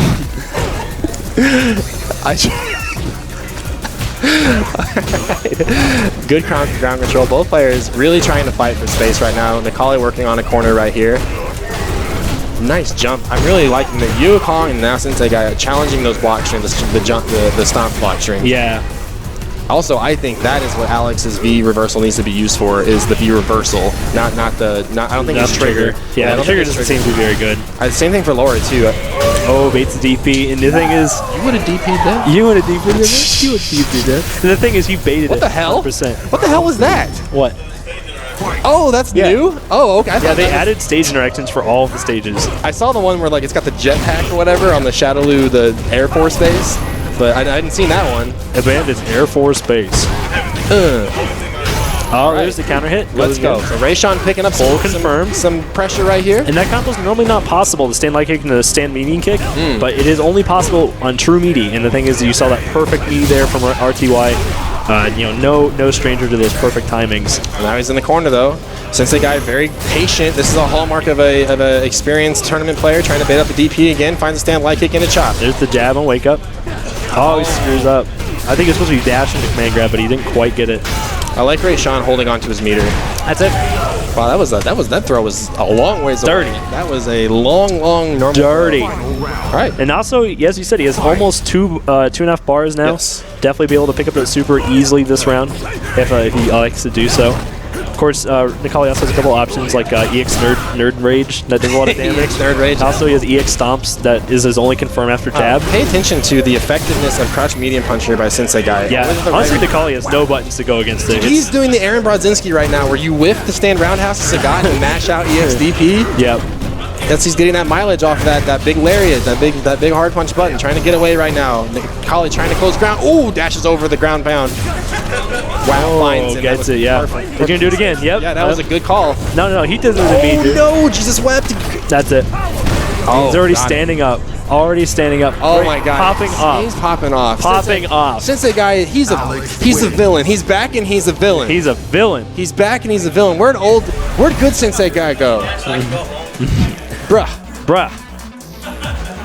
Good ground control. Both players really trying to fight for space right now. Nikali working on a corner right here. Nice jump. I'm really liking the Kong and now Sensei Guy challenging those block strings, the stomp block strings. Yeah. Also, I think that is what Alex's V reversal needs to be used for, is the V reversal, not I don't think it's trigger. Yeah, the trigger doesn't seem to be very good. Same thing for Laura, too. Oh, baits the DP, and the thing is... You would have DP'd that? You would have DP'd that? You would have DP'd that. And the thing is, he baited it. What the hell? 100%. What the hell was that? What? Oh, that's new? Oh, okay. Yeah, they added stage interactions for all of the stages. I saw the one where like it's got the jetpack or whatever on the Shadowloo, the Air Force base, but I hadn't seen that one. And it's Air Force Base. Oh, there's the counter hit. Let's go. So Rayshawn picking up some pressure right here. And that combo's normally not possible, the stand light kick and the stand median kick, but it is only possible on true meaty. And the thing is, you saw that perfect meaty there from RTY. No stranger to those perfect timings. And now he's in the corner though. Sensei Guy very patient. This is a hallmark of a experienced tournament player trying to bait up the DP again. Finds a stand light kick and a chop. There's the jab on wake up. Oh, he screws up. I think it's supposed to be dashing to command grab, but he didn't quite get it. I like Rayshawn holding on to his meter. That's it. Wow, that throw was a long ways away. Dirty. That was a long normal dirty. All right. And also, as you said, he has almost 2.5 bars now. Yes. Definitely be able to pick up that super easily this round if he likes to do so. course, Nikali also has a couple options like EX Nerd Rage that does a lot of damage. EX Nerd Rage. Also, he has EX Stomps that is his only confirm after jab. Pay attention to the effectiveness of crouch medium punch here by Sensei Guy. Yeah, honestly, Nikali has no buttons to go against it. He's doing the Aaron Brodzinski right now, where you whiff the stand roundhouse to Sagat and mash out EXDP. Yep. He's getting that mileage off of that big lariat, that big hard punch button, trying to get away right now. Nikali trying to close ground. Ooh, dashes over the ground pound. Wow, finds him. Gets it, yeah. Perfect. He's gonna do it again, yep. Yeah, that was a good call. No, he does it to me, dude. No, Jesus wept. That's it. He's already standing up. Already standing up. Oh my God. Popping off. He's popping off. Popping off. Sensei Guy, he's a villain. He's back and he's a villain. He's a villain. He's back and he's a villain. Where'd good Sensei Guy go? Bruh.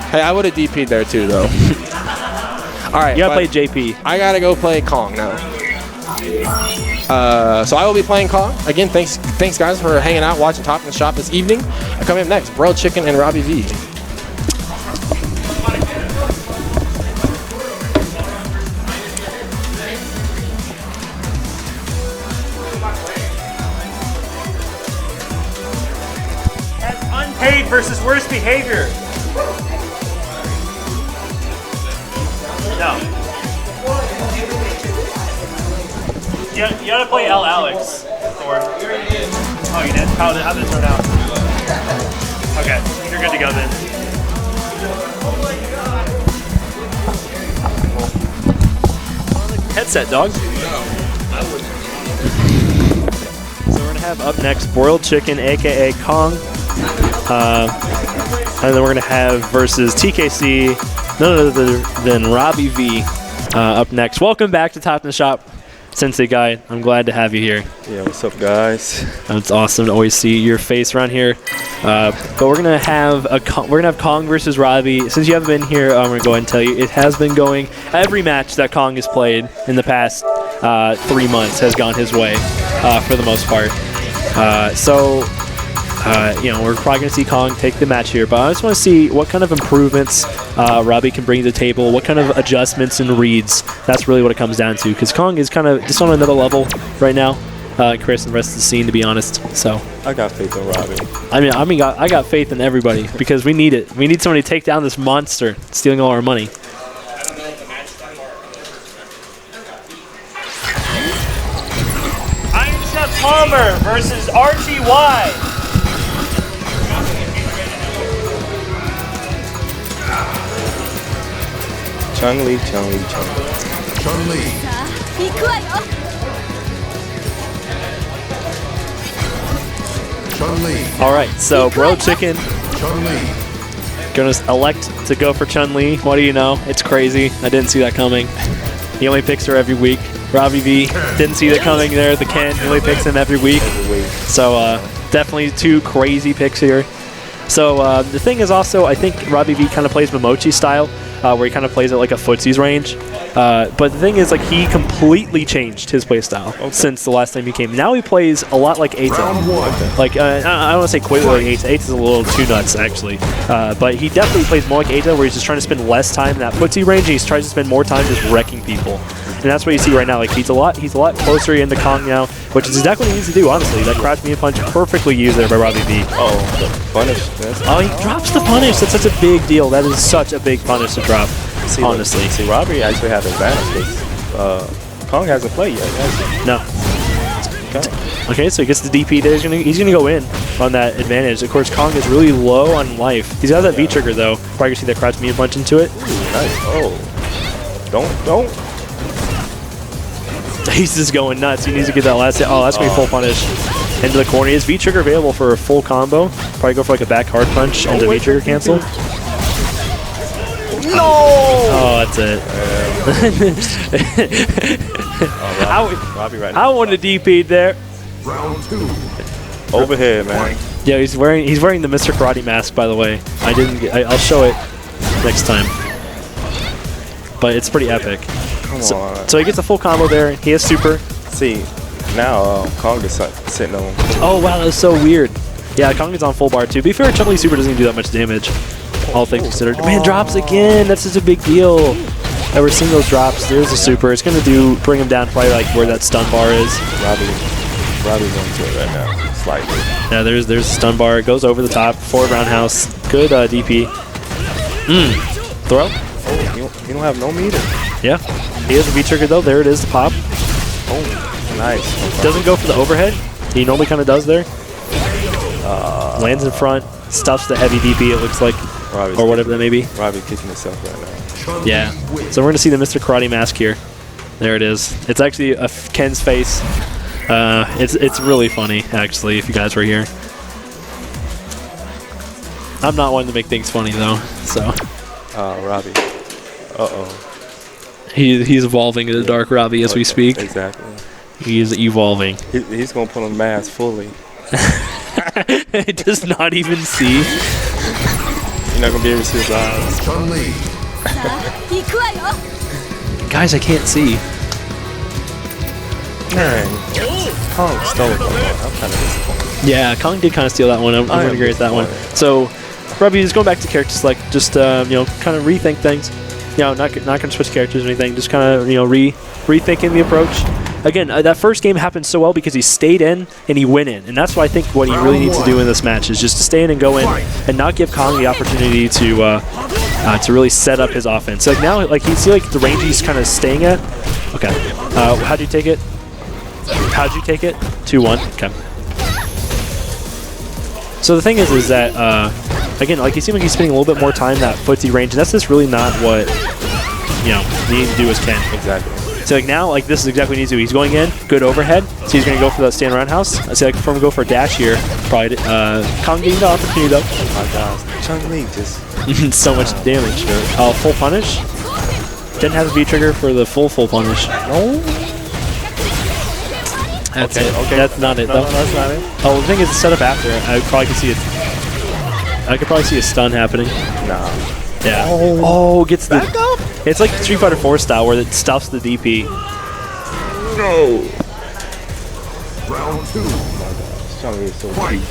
Hey, I would have DP'd there too, though. All right. You gotta play JP. I gotta go play Kong now. So I will be playing Kong again. Thanks guys for hanging out, watching Top in the Shop this evening. Coming up next, Broiled Chicken and Robbie V. Unpaid versus worst behavior. No. You gotta play L Alex. Thor. Oh, you did? How did it turn out? Okay, you're good to go then. Headset, dog. So we're gonna have up next Broiled Chicken, aka Kong. And then we're gonna have versus TKC, none other than Robbie V. Up next. Welcome back to Top in the Shop, Sensei Guy. I'm glad to have you here. Yeah, what's up, guys? It's awesome to always see your face around here. But we're gonna have Kong versus Robbie. Since you haven't been here, I'm gonna go ahead and tell you it has been going. Every match that Kong has played in the past 3 months has gone his way for the most part. We're probably going to see Kong take the match here, but I just want to see what kind of improvements Robbie can bring to the table, what kind of adjustments and reads. That's really what it comes down to, because Kong is kind of just on another level right now. Chris and the rest of the scene, to be honest. So I got faith in Robbie. I got faith in everybody because we need it. We need somebody to take down this monster stealing all our money. Iron Chef Palmer versus RTY. Chun-Li. Chun-Li. Chun-Li. All right, so Broiled Chicken Chun-Li. gonna elect to go for Chun-Li. What do you know? It's crazy. I didn't see that coming. He only picks her every week. Robbie V didn't see that coming there. The Ken, he only picks him every week. So definitely two crazy picks here. So the thing is also, I think Robbie V kind of plays Momochi style, where he kind of plays at like a footsie's range. But the thing is, like, he completely changed his play style since the last time he came. Now he plays a lot like Eita. Like, I don't want to say quite like Eita. Eita's a little too nuts, actually. But he definitely plays more like Eita, where he's just trying to spend less time in that footsie range, and he's trying to spend more time just wrecking people. And that's what you see right now. Like, he's a lot closer into Kong now, which is exactly what he needs to do, honestly. That crouch medium punch perfectly used there by Robbie V. Oh, the punish. Oh, he drops the punish. That's such a big deal. That is such a big punish to drop, honestly. See, Robbie actually has an advantage because Kong hasn't played yet, has he? No. Okay, so he gets the DP there. He's gonna go in on that advantage. Of course, Kong is really low on life. He's got that V trigger though. Probably gonna see that crouch medium punch into it. Ooh, nice. Oh, don't. He's just going nuts. He needs to get that last hit. Oh, that's gonna be full punish into the corner. Is V trigger available for a full combo? Probably go for like a back hard punch and the V trigger cancel. No! Oh, that's it. Robbie right I now. wanted a DP there. Round 2. Overhead, man. Yeah, he's wearing the Mr. Karate mask, by the way. I'll show it next time. But it's pretty epic. Come on. So he gets a full combo there. He has super. See, now Kong is sitting on. Oh wow, that's so weird. Yeah, Kong is on full bar too. To be fair, Chun-Li super doesn't even do that much damage, all things considered. Man, drops again. That's such a big deal. Ever seen those drops? There's a super. It's gonna bring him down probably like where that stun bar is. Robbie. Robbie's into it right now, slightly. Yeah, there's a stun bar. Goes over the top. Forward roundhouse. Good DP. Throw. You don't have no meter. Yeah. He has a V-trigger, though. There it is, the pop. Oh, nice. Doesn't go for the overhead. He normally kind of does there. Lands in front. Stuffs the heavy DP, it looks like. Robbie's Or whatever that may be. Robbie kicking himself right now. Yeah. So we're going to see the Mr. Karate mask here. There it is. It's actually Ken's face. It's really funny, actually, if you guys were here. I'm not one to make things funny, though. So Robbie. Uh-oh. he's evolving into Dark Robbie as we speak. Exactly. He's evolving. He's going to put on the mask fully. It does not even see. You're not going to be able to see his eyes. Chun-Li. Guys, I can't see. Dang. Kong stole it from me. I'm kind of disappointed. Yeah, Kong did kind of steal that one. I'm going to agree with that one. So, Robbie, just going back to character select, just kind of rethink things. Not going to switch characters or anything. Just kind of rethinking the approach. Again, that first game happened so well because he stayed in and he went in, and that's what I think what he really needs to do in this match is just to stay in and go in, and not give Kong the opportunity to really set up his offense. Like now, like you see, like the range he's kind of staying at. Okay, how'd you take it? How'd you take it? 2-1. Okay. So the thing is that again, like you seem like he's spending a little bit more time that footsie range, and that's just really not what you need to do as Ken. Exactly. So like now, like this is exactly what he needs to do. He's going in, good overhead. So he's going to go for that stand roundhouse. I see like before him go for a dash here. Probably Kong getting the opportunity though. Oh my gosh. Chun-Li just... so much damage. Full punish. Didn't have the V trigger for the full punish. No. That's Okay, it. okay. That's not it No, though. that's not it. Oh, the thing is the setup after. I probably could see it. I could probably see a stun happening. Nah. Yeah. Oh, gets the. It's like Street Fighter 4 style where it stuffs the DP. No. Round 2. Chun-Li is so cheap.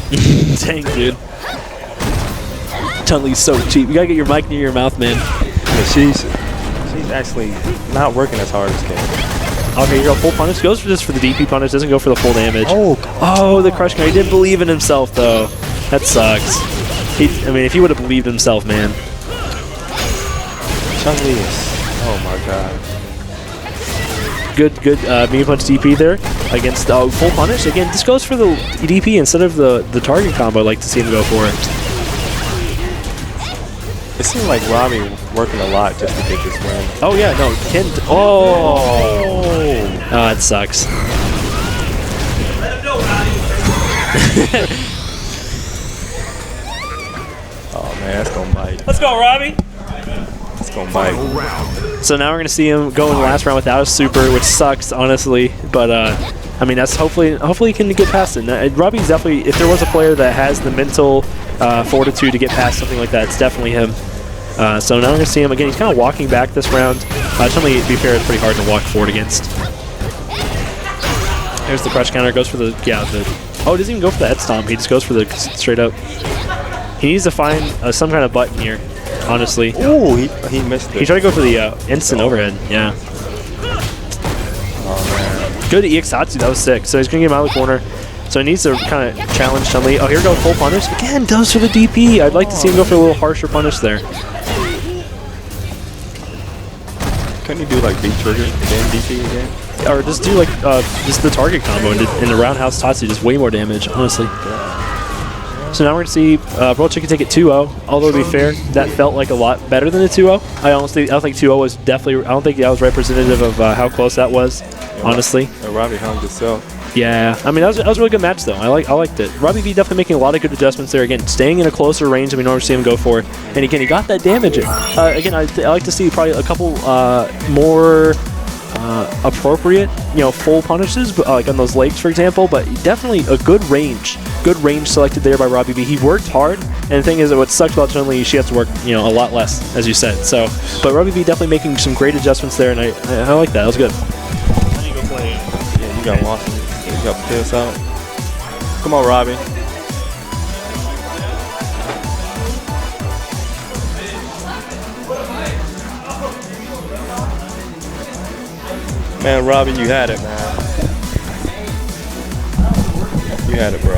Dang, dude. Chun-Li's so cheap. You gotta get your mic near your mouth, man. Yeah, she's actually not working as hard as Ken. Okay, here go full punish. Goes for just for the DP punish. Doesn't go for the full damage. Oh, The crush guy. He didn't believe in himself though. That sucks. I mean, if he would have believed himself, man. Chun-Li is... Oh my god. Good mini punch DP there against full punish. Again, this goes for the DP instead of the target combo. I'd like to see him go for it. It seemed like Robbie working a lot just to get this win. Oh yeah, no, Ken. Oh, that sucks. Oh man, that's gonna bite. Let's go, Robbie. It's gonna bite. Final round. So now we're gonna see him go in the last round without a super, which sucks, honestly. But I mean, that's hopefully he can get past it. Robbie's definitely, if there was a player that has the mental fortitude to get past something like that, it's definitely him. So now we're gonna see him again. He's kind of walking back this round. Chun-Li, to be fair, it's pretty hard to walk forward against. There's the crush counter. Goes for the oh, it doesn't even go for the head stomp. He just goes for the straight up. He needs to find some kind of button here, honestly. Ooh, he missed it. He tried to go for the instant overhead. Yeah. Oh man. Good EX-Satsu. That was sick. So he's going to get him out of the corner. So he needs to kind of challenge Chun-Li. Oh, here we go. Full punish. Again, does for the DP. I'd like to see him go for a little harsher punish there. Couldn't he do like B trigger and then DP again? Or just do like just the target combo and the roundhouse Tatsu. Just way more damage, honestly. So now we're going to see Bro Chicken take it 2-0. Although to be fair, that felt like a lot better than a 2-0. I don't think 2-0 was definitely. I don't think that was representative of how close that was. Honestly. And Robbie hung himself. Yeah, I mean that was a really good match though. I liked it. Robbie V definitely making a lot of good adjustments there. Again, staying in a closer range than we normally see him go for. And again, he got that damage in. Again, I like to see probably a couple more appropriate, full punishes, but like on those legs, for example. But definitely a good range selected there by Robbie V. He worked hard, and the thing is, that what sucks about Chun-Li, she has to work, a lot less, as you said. So, but Robbie V definitely making some great adjustments there, and I like that. That was good. Yeah, you got lost. You got this out. Come on, Robbie. Man, Robbie, you had it, man. You had it, bro.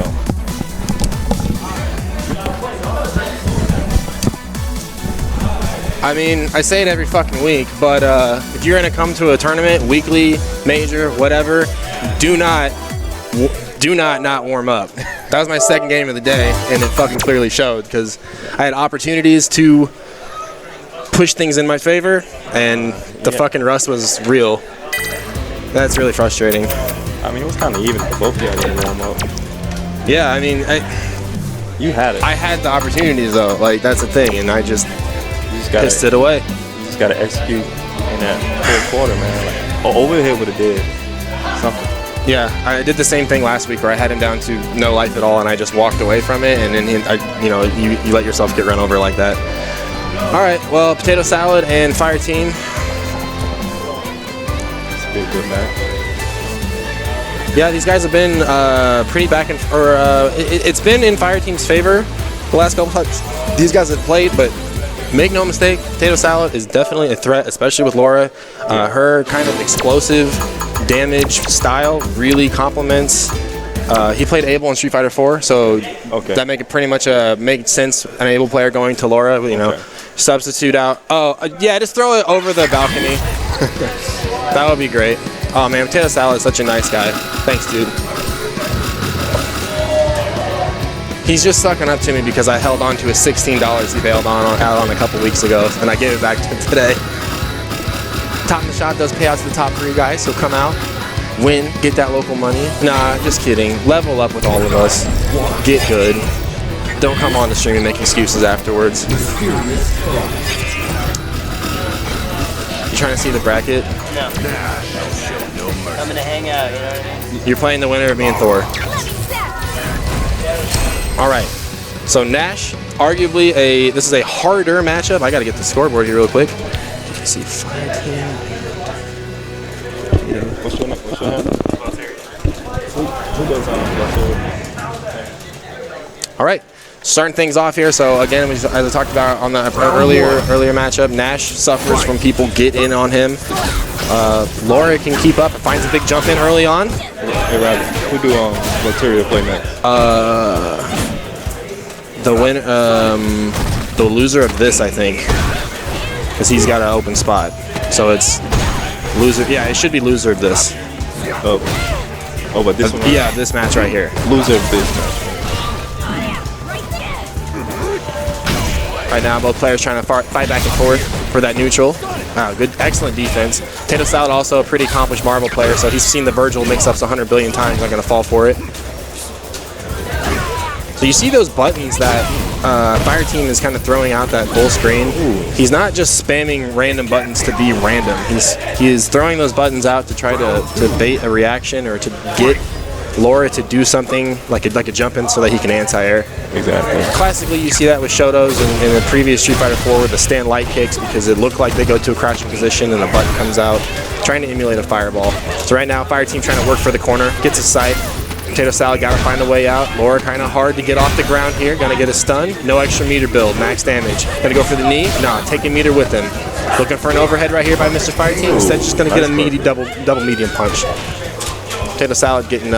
I mean, I say it every fucking week, but if you're gonna come to a tournament, weekly, major, whatever, do not warm up. That was my second game of the day, and it fucking clearly showed because I had opportunities to push things in my favor, and the fucking rust was real. That's really frustrating. I mean, it was kind of even for both of y'all to warm up. Yeah, I mean, You had it. I had the opportunities though. Like that's the thing, and I just You just gotta, pissed it away. You just gotta execute in that fourth quarter, man. Like, overhead would have did something. Yeah, I did the same thing last week where I had him down to no life at all, and I just walked away from it, and then you let yourself get run over like that. All right, well, potato salad and fire team. It's a good match. Yeah, these guys have been pretty back and it's been in fire team's favor the last couple times these guys have played, but make no mistake, potato salad is definitely a threat, especially with Laura. Her kind of explosive damage style really complements. He played Abel in Street Fighter 4, so that make it pretty much make sense. An Abel player going to Laura, substitute out. Yeah, just throw it over the balcony. That would be great. Oh man, potato salad is such a nice guy. Thanks, dude. He's just sucking up to me because I held on to his $16 he bailed out on a couple weeks ago, and I gave it back to him today. Top in the Shot does pay out to the top 3 guys, so come out, win, get that local money. Nah, just kidding. Level up with all of us. Get good. Don't come on the stream and make excuses afterwards. You trying to see the bracket? No. I'm gonna hang out, you know what I mean? You're playing the winner of me and Thor. All right. So Nash, arguably this is a harder matchup. I got to get the scoreboard here real quick. You can see fire team. What's your name? Who does All right. Starting things off here. So again, as I talked about on the earlier matchup, Nash suffers from people get in on him. Laura can keep up and finds a big jump in early on. Hey, Robbie, who do Materia play next? The loser of this, I think, because he's got an open spot. So it's loser. Yeah, it should be loser of this. Oh, but this one? Yeah, this match right here. Loser of this match. Right now, both players trying to fight back and forth for that neutral. Good, excellent defense. Potato Salad also a pretty accomplished Marvel player, so he's seen the Virgil mix-ups 100 billion times. Not going to fall for it. So you see those buttons that Fire Team is kind of throwing out that full screen. He's not just spamming random buttons to be random. He is throwing those buttons out to try to bait a reaction or to get Laura to do something like a jump in so that he can anti-air. Exactly. Classically, you see that with Shotos in the previous Street Fighter 4 with the stand light kicks because it looked like they go to a crouching position and the button comes out, trying to emulate a fireball. So right now, Fire Team trying to work for the corner, gets a sight. Potato Salad got to find a way out. Laura kind of hard to get off the ground here. Gonna get a stun. No extra meter build. Max damage. Gonna go for the knee. Nah, taking meter with him. Looking for an overhead right here by Mr. Fire Team. Instead, just gonna get a meaty double medium punch. Potato Salad getting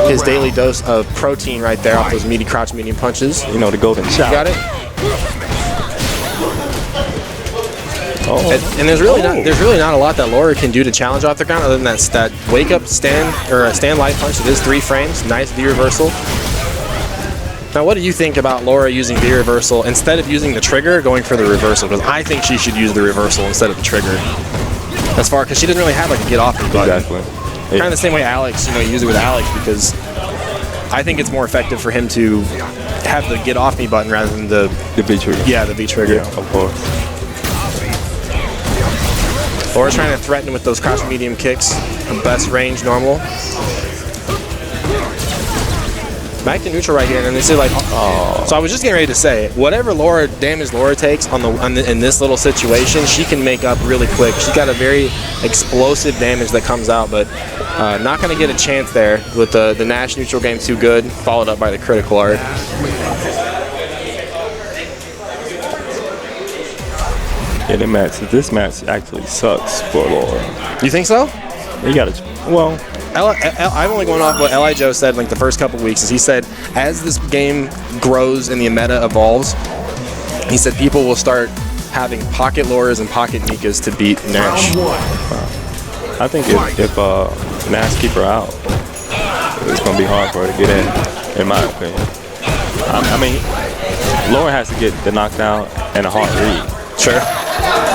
his daily dose of protein right there off those meaty crouch medium punches. You know, the golden shot. Got it. And there's really not a lot that Laura can do to challenge off the ground other than that wake up stand or a stand light punch. It is 3 frames. Nice V reversal. Now, what do you think about Laura using V reversal instead of using the trigger, going for the reversal? Because I think she should use the reversal instead of the trigger. As far because she doesn't really have like a get off button. Exactly. Kind of the same way Alex, use it with Alex because I think it's more effective for him to have the get off me button rather than the V trigger. Yeah, the V trigger. Yeah, of course. Laura's trying to threaten with those crouch medium kicks. Best range normal. Back to neutral right here, and then they say like, oh. So I was just getting ready to say, whatever damage Laura takes in this little situation, she can make up really quick. She's got a very explosive damage that comes out, but not going to get a chance there with the Nash neutral game too good, followed up by the critical art. Yeah, this match actually sucks for Laura. You think so? You gotta, well, I'm only going off what Li Joe said like the first couple weeks. Is he said as this game grows and the meta evolves, he said people will start having pocket Lauras and pocket Nikas to beat Nash. I think if Nash keep her out, it's going to be hard for her to get in my opinion. I mean, Laura has to get the knockdown and a hard read. Sure.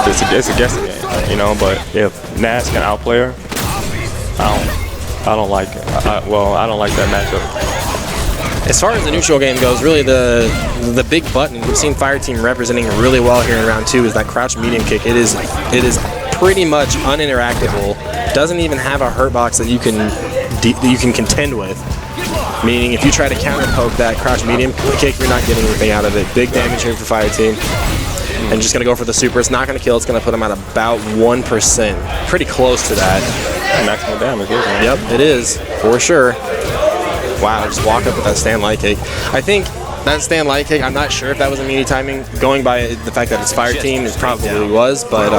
It's a guessing game, you know, but if Nash can outplay her, I don't like it. I don't like that matchup. As far as the neutral game goes, really the big button we've seen Fireteam representing really well here in round 2 is that crouch medium kick. It is pretty much uninteractable. Doesn't even have a hurt box that you can contend with. Meaning if you try to counter poke that crouch medium kick, you're not getting anything out of it. Big damage here for Fireteam. And just gonna go for the super. It's not gonna kill. It's gonna put him at about 1%. Pretty close to that. Maximum damage, isn't it? Yep, it is for sure. Wow, just walk up with that stand light kick. I think that stand light kick, I'm not sure if that was immediate timing. Going by the fact that it's Fireteam, it probably was, but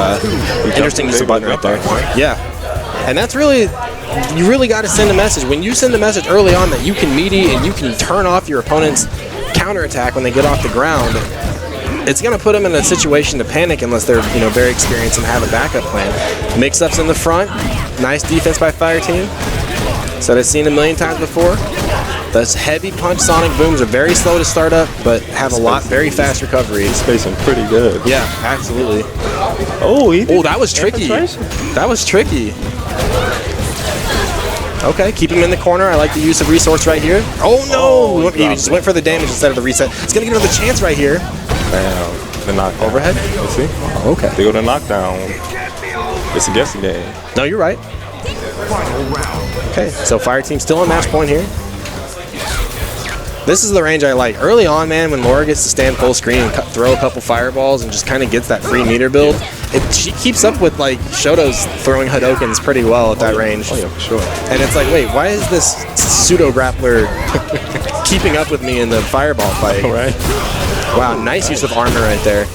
interesting use of button right there. Yeah, and that's really, you really got to send a message. When you send a message early on that you can meaty and you can turn off your opponent's counterattack when they get off the ground, it's going to put them in a situation to panic unless they're very experienced and have a backup plan. Mix-ups in the front. Nice defense by Fireteam. So I've seen a million times before. Those heavy punch sonic booms are very slow to start up, but have very fast recoveries. Spacing pretty good. Yeah, absolutely. Oh, that was tricky. That was tricky. Okay, keep him in the corner. I like the use of resource right here. Oh no! He just went for the damage instead of the reset. It's gonna get another chance right here. Bam. The knockdown. Overhead? Let's see. Okay. They go to knockdown. It's a guessing game. No, you're right. Okay, so Fireteam still on match point here. This is the range I like. Early on, man, when Laura gets to stand full screen and throw a couple fireballs and just kind of gets that free meter build, she keeps up with like Shoto's throwing Hadokens pretty well at that range. Oh yeah, for sure. And it's like, wait, why is this pseudo grappler keeping up with me in the fireball fight? Right. Wow, nice use of armor right there.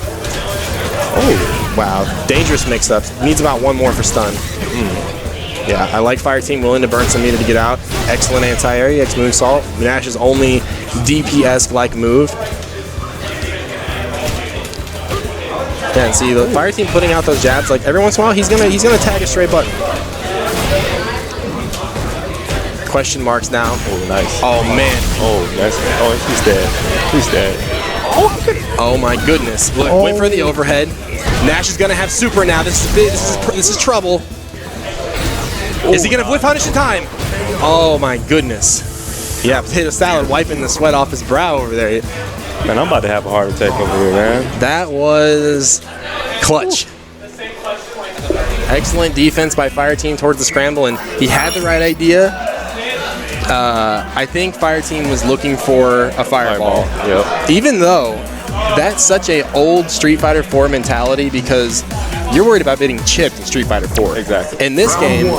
Oh, wow, dangerous mix-ups. Needs about one more for stun. Yeah, I like Fireteam willing to burn some meter to get out. Excellent anti-air, EX moonsault. Nash's only DPS-like move. Yeah, and see the Fireteam putting out those jabs. Like every once in a while, he's gonna tag a straight button. Question marks now. Oh, nice. Oh man. Oh, nice. Oh, he's dead. He's dead. Oh my goodness! Look, went for the overhead. Nash is gonna have super now. This is trouble. Is he gonna whip punish in time? Oh my goodness! Yeah, potato salad wiping the sweat off his brow over there. Man, I'm about to have a heart attack over here, man. That was clutch. Excellent defense by Fireteam towards the scramble, and he had the right idea. I think Fireteam was looking for a fireball. Yep. Even though that's such a old Street Fighter 4 mentality, because you're worried about getting chipped in Street Fighter 4. Exactly. In this game,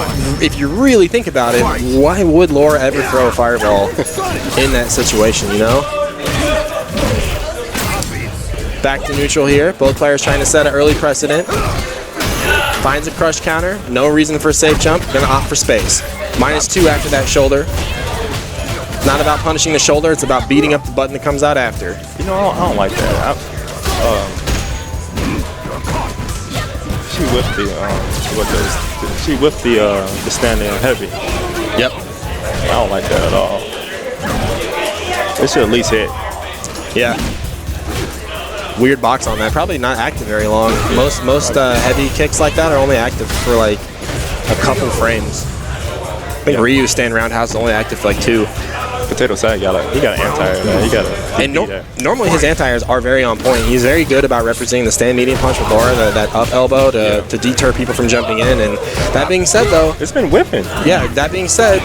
if you really think about it, why would Laura ever throw a fireball in that situation, you know? Back to neutral here. Both players trying to set an early precedent. Finds a crush counter. No reason for a safe jump. Gonna opt for space. -2 after that shoulder. Not about punishing the shoulder. It's about beating up the button that comes out after. You know, I don't like that. She whipped the standing heavy. Yep. I don't like that at all. It should at least hit. Yeah. Weird box on that. Probably not active very long. Most heavy kicks like that are only active for like a couple frames. I think Ryu's stand roundhouse is only active for like 2. Potato salad, he got an anti-air there. He got a normally his anti-airs are very on point. He's very good about representing the stand medium punch with Laura, that up elbow to deter people from jumping in. And that being said, though, it's been whipping. Yeah, that being said,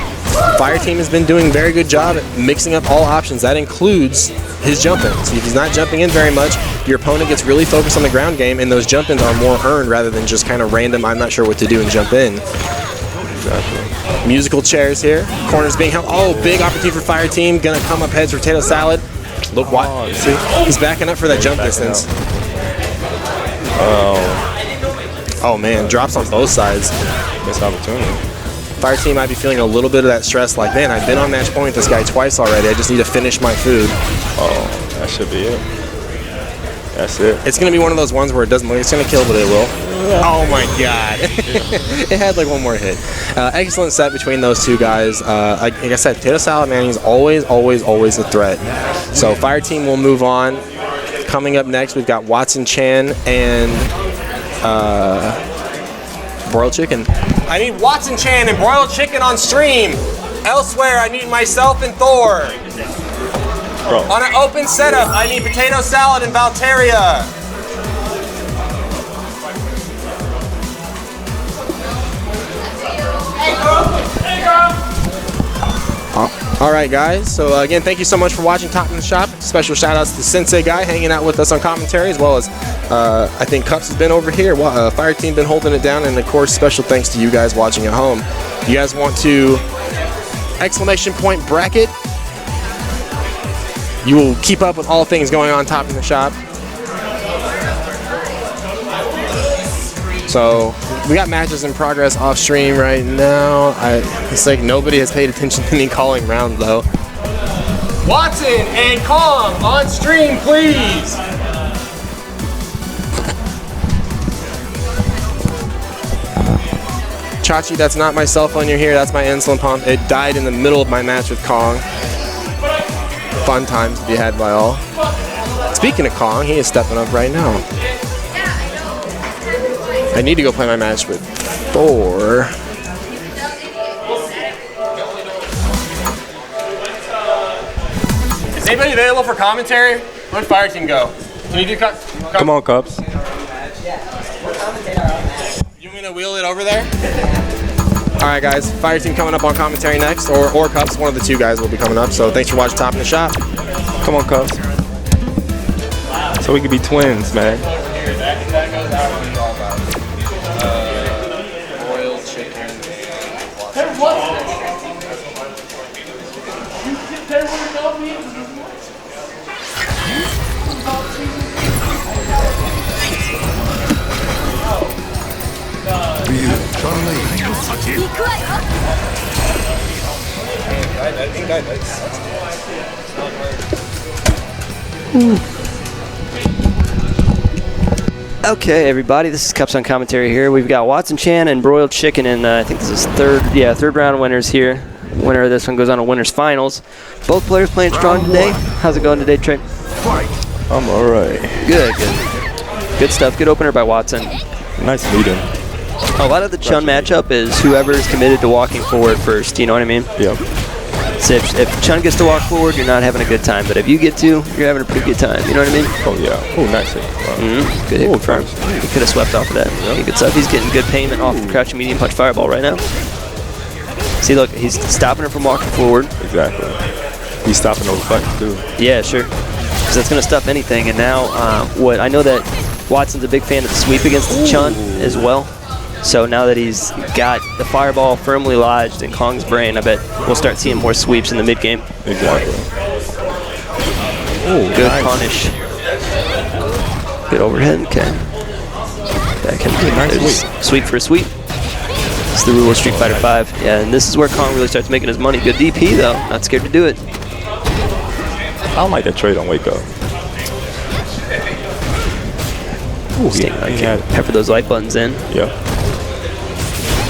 Fireteam has been doing a very good job at mixing up all options. That includes his jump-ins. If he's not jumping in very much, your opponent gets really focused on the ground game, and those jump-ins are more earned rather than just kind of random, I'm not sure what to do and jump in. Exactly. Musical chairs here. Corners being held. Oh, big opportunity for Fireteam. Gonna come up heads for Potato Salad. Look what. See, he's backing up for that jump distance. Oh man, drops on both sides. Missed opportunity. Fire team might be feeling a little bit of that stress, like, man, I've been on match point with this guy twice already. I just need to finish my food. Oh, that should be it. That's it. It's going to be one of those ones where it doesn't look it's going to kill, but it will. Oh my god. It had like one more hit. Excellent set between those two guys. Like I said, Potato Salad Man is always a threat. So Fire Team will move on. Coming up next, we've got Watson Chan and Broiled Chicken. I need Watson Chan and Broiled Chicken on stream. Elsewhere, I need myself and Thor. Bro. On an open setup, I need Potato Salad and Valteria. All right, guys. So again, thank you so much for watching Top in the Shop. Special shout outs to Sensei Guy hanging out with us on commentary, as well as I think Cups has been over here. Fire Team been holding it down, and of course, special thanks to you guys watching at home. You guys want to exclamation point bracket? You will keep up with all things going on Top in the Shop. So we got matches in progress off stream right now. It's like nobody has paid attention to me calling round though. Watson and Kong on stream, please. Chachi, that's not my cell phone you're here. That's my insulin pump. It died in the middle of my match with Kong. Fun times to be had by all. Speaking of Kong, he is stepping up right now. I need to go play my match with Thor. Is anybody available for commentary? Where'd Fire Team go? Can you do Come on, Cups. You want me to wheel it over there? All right, guys. Fire Team coming up on commentary next, or Cups. One of the two guys will be coming up. So thanks for watching Top in the Shop. Come on, Cups. So we could be twins, man. That goes out and all about broiled chicken. Okay, everybody, this is Cups on Commentary here. We've got Watson Chan and Broiled Chicken, and I think this is third round winners here. Winner of this one goes on to winners finals. Both players playing strong today. How's it going today, Trey? I'm all right. Good stuff. Good opener by Watson. Nice meeting. A lot of the Chun matchup is whoever is committed to walking forward first. You know what I mean? Yep. So if Chun gets to walk forward, you're not having a good time. But if you get to, you're having a pretty good time. You know what I mean? Oh, yeah. Oh, nice hit. Wow. Good hit confirmed. He could have swept off of that. Yeah. Good stuff. He's getting good payment off the crouching medium punch fireball right now. See, look, he's stopping her from walking forward. Exactly. He's stopping those buttons, too. Yeah, sure. Because that's going to stop anything. And now, I know that Watson's a big fan of the sweep against the Chun as well. So now that he's got the fireball firmly lodged in Kong's brain, I bet we'll start seeing more sweeps in the mid-game. Exactly. Ooh, good punish. Good overhead, okay. Backhand, nice sweep for a sweep. It's the rule of Street Fighter V. Yeah, and this is where Kong really starts making his money. Good DP, though. Not scared to do it. I don't like that trade on Wake Up. Ooh, pepper those like buttons in. Yeah.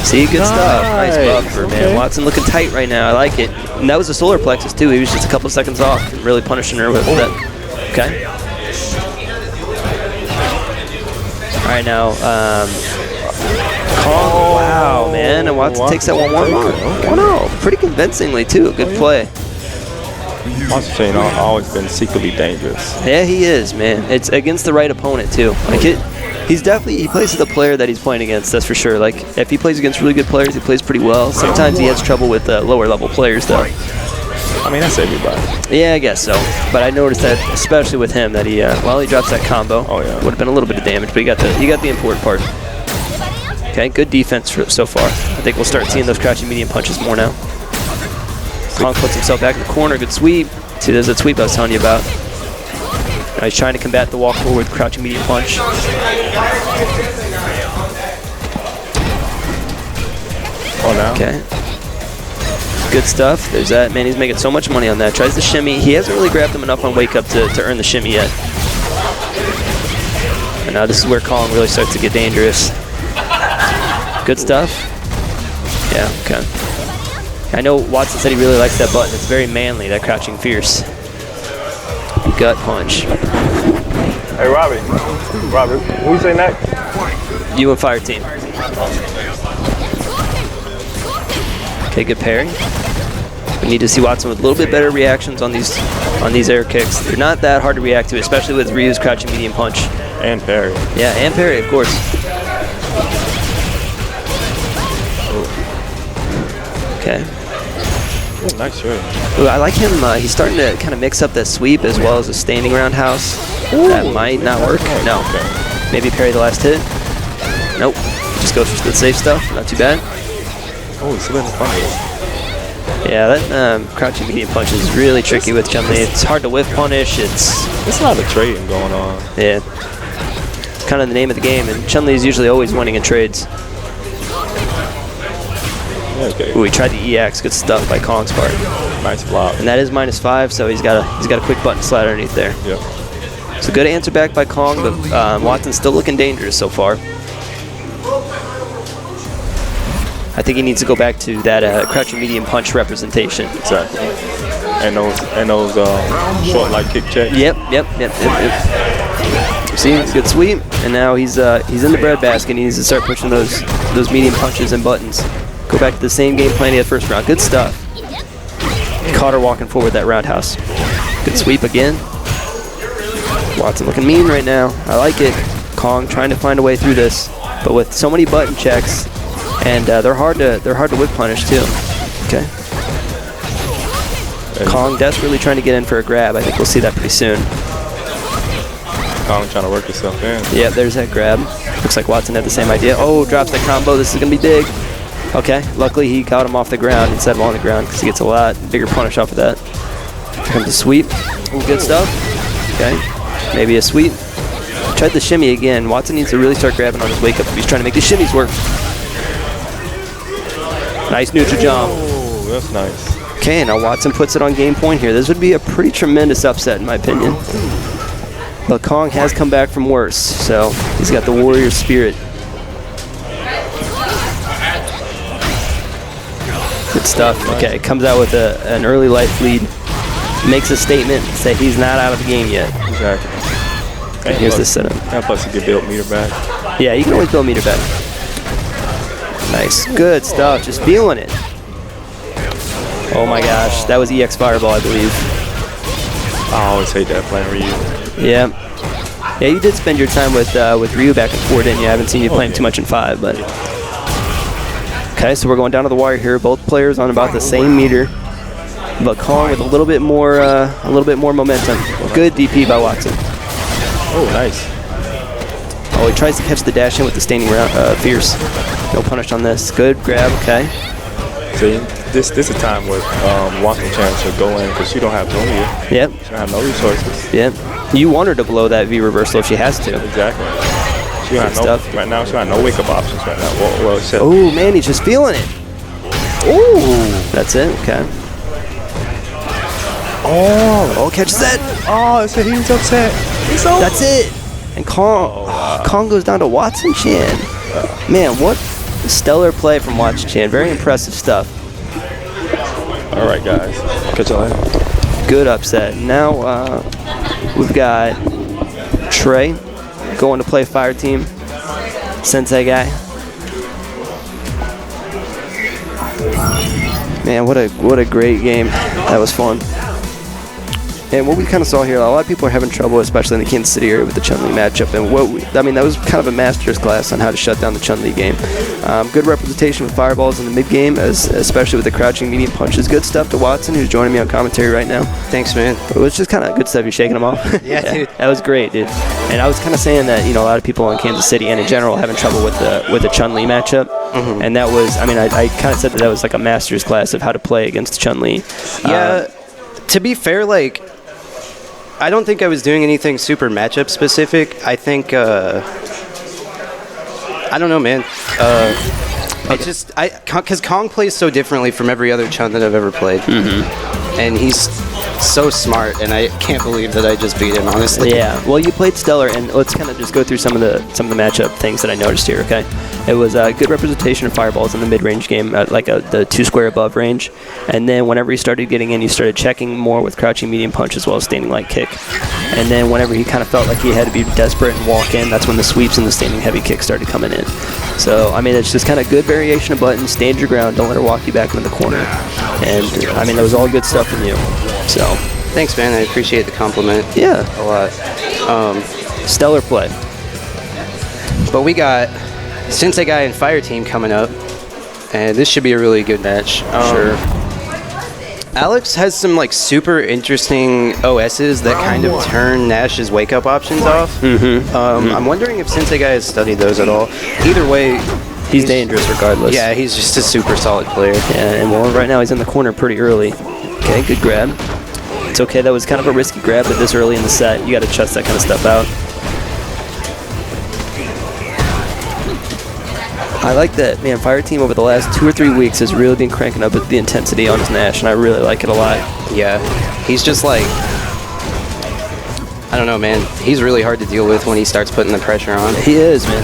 See, good stuff. Nice buffer, man. Watson looking tight right now. I like it. And that was a solar plexus, too. He was just a couple seconds off and really punishing her with that. Okay. All right, now, Kong. Wow, man. And Watson takes that 1-1. Pretty convincingly, too. Good play. Watson Chain always been secretly dangerous. Yeah, he is, man. It's against the right opponent, too. Like he plays with the player that he's playing against, that's for sure. Like, if he plays against really good players, he plays pretty well. Sometimes he has trouble with lower level players, though. I mean, that's everybody. Yeah, I guess so. But I noticed that, especially with him, that he drops that combo. Oh, yeah. Would have been a little bit of damage, but he got the important part. Okay, good defense so far. I think we'll start seeing those crouching medium punches more now. Kong puts himself back in the corner. Good sweep. See, there's that sweep I was telling you about. Now he's trying to combat the walk forward crouching medium punch. Oh, now? Okay. Good stuff. There's that. Man, he's making so much money on that. Tries the shimmy. He hasn't really grabbed him enough on wake up to earn the shimmy yet. And now this is where Kong really starts to get dangerous. Good stuff. Yeah, okay. I know Watson said he really likes that button. It's very manly, that crouching fierce. Gut punch. Hey, Robert, who you say next? You and Fire Team. Okay, good pairing. We need to see Watson with a little bit better reactions on these air kicks. They're not that hard to react to, especially with Ryu's crouching medium punch. And parry. Yeah, and parry, of course. Okay. Ooh, nice shot. Ooh, I like him. He's starting to kind of mix up that sweep as well as a standing roundhouse. That might not work. No. Maybe parry the last hit. Nope. Just goes for the safe stuff. Not too bad. Oh, he's still in the front. Yeah, that crouching medium punch is really tricky with Chun-Li. It's hard to whiff punish. There's a lot of trading going on. Yeah. It's kind of the name of the game, and Chun-Li is usually always winning in trades. Okay. Ooh, he tried the EX. Good stuff by Kong's part. Nice block. And that is -5, so he's got a quick button slide underneath there. Yep. So good answer back by Kong, but Watson's still looking dangerous so far. I think he needs to go back to that crouching medium punch representation. Exactly. And those short light kick checks. Yep. See, it's a good sweep, and now he's in the breadbasket. He needs to start pushing those medium punches and buttons. Go back to the same game plan he had first round. Good stuff. Caught her walking forward that roundhouse. Good sweep again. Watson looking mean right now. I like it. Kong trying to find a way through this, but with so many button checks, and they're hard to whip punish too. Okay. Kong desperately trying to get in for a grab. I think we'll see that pretty soon. Kong trying to work himself in. Yeah, there's that grab. Looks like Watson had the same idea. Oh, drops the combo. This is gonna be big. Okay, luckily he got him off the ground instead of on the ground because he gets a lot bigger punish off of that. Here comes the sweep. Ooh, good stuff. Okay, maybe a sweep. Tried the shimmy again. Watson needs to really start grabbing on his wake up if he's trying to make the shimmies work. Nice neutral jump. Oh, that's nice. Okay, now Watson puts it on game point here. This would be a pretty tremendous upset in my opinion. But Kong has come back from worse, so he's got the warrior spirit. Good stuff. Okay, comes out with an early life lead. Makes a statement, say he's not out of the game yet. Exactly. And here's the setup. And plus he can build meter back. Yeah, you can always build meter back. Nice. Good stuff. Just feeling it. Oh my gosh. That was EX Fireball, I believe. I always hate that playing Ryu. Yeah. Yeah, you did spend your time with Ryu back in 4, didn't you? I haven't seen you playing too much in 5, but... Okay, so we're going down to the wire here. Both players on about the same meter, but Kong with a little bit more momentum. Good DP by Watson. Oh, nice. Oh, he tries to catch the dash in with the standing round, fierce. No punish on this. Good grab. Okay. See, this is a time where Watson chance to go in because she don't have no Yep. She don't have no resources. Yep. You want her to blow that V reversal if she has to. Exactly. She don't have no, stuff. right now she don't have no wake up options right now. Well oh man, he's just feeling it. Ooh, that's it. Okay. Oh, catches that. Oh, so he was upset. He's so. That's it. And Kong, Kong goes down to Watson Chan. Man, what stellar play from Watson Chan. Very impressive stuff. All right, guys. Catch you later. Good upset. Now we've got Trey going to play Fire Team. Sensei guy. Man, what a great game. That was fun. And what we kind of saw here, a lot of people are having trouble, especially in the Kansas City area, with the Chun-Li matchup. And that was kind of a master's class on how to shut down the Chun-Li game. Good representation with fireballs in the mid-game, especially with the crouching medium punches. Good stuff to Watson, who's joining me on commentary right now. Thanks, man. It was just kind of good stuff. You're shaking them off. Yeah, dude. That was great, dude. And I was kind of saying that, a lot of people in Kansas City and in general having trouble with the Chun-Li matchup. Mm-hmm. And that was, I kind of said that was like a master's class of how to play against Chun-Li. Yeah, to be fair, I don't think I was doing anything super matchup specific. I think, I don't know, man. It's just because Kong plays so differently from every other Chun that I've ever played, and he's so smart, and I can't believe that I just beat him. Honestly. Yeah. Well, you played Stellar, and let's kind of just go through some of the matchup things that I noticed here. Okay, it was a good representation of fireballs in the mid-range game, at like the 2 square above range, and then whenever he started getting in, you started checking more with crouching medium punch as well as standing light kick, and then whenever he kind of felt like he had to be desperate and walk in, that's when the sweeps and the standing heavy kick started coming in. So I mean, it's just kind of good variation of buttons. Stand your ground. Don't let her walk you back into the corner. And I mean, that was all good stuff from you. So. Thanks, man. I appreciate the compliment. Yeah. A lot. Stellar play. But we got Sensei Guy and Fire Team coming up, and this should be a really good match. Sure. Alex has some like super interesting OSs that kind of turn Nash's wake up options off. I'm wondering if Sensei Guy has studied those at all. Either way, he's dangerous regardless. Yeah, he's just a super solid player. Yeah, and well, right now he's in the corner pretty early. Okay, good grab. It's okay, that was kind of a risky grab, but this early in the set, you got to chest that kind of stuff out. I like that, man. Fire Team over the last 2 or 3 weeks has really been cranking up the intensity on his Nash, and I really like it a lot. Yeah, he's just like, I don't know, man. He's really hard to deal with when he starts putting the pressure on. He is, man.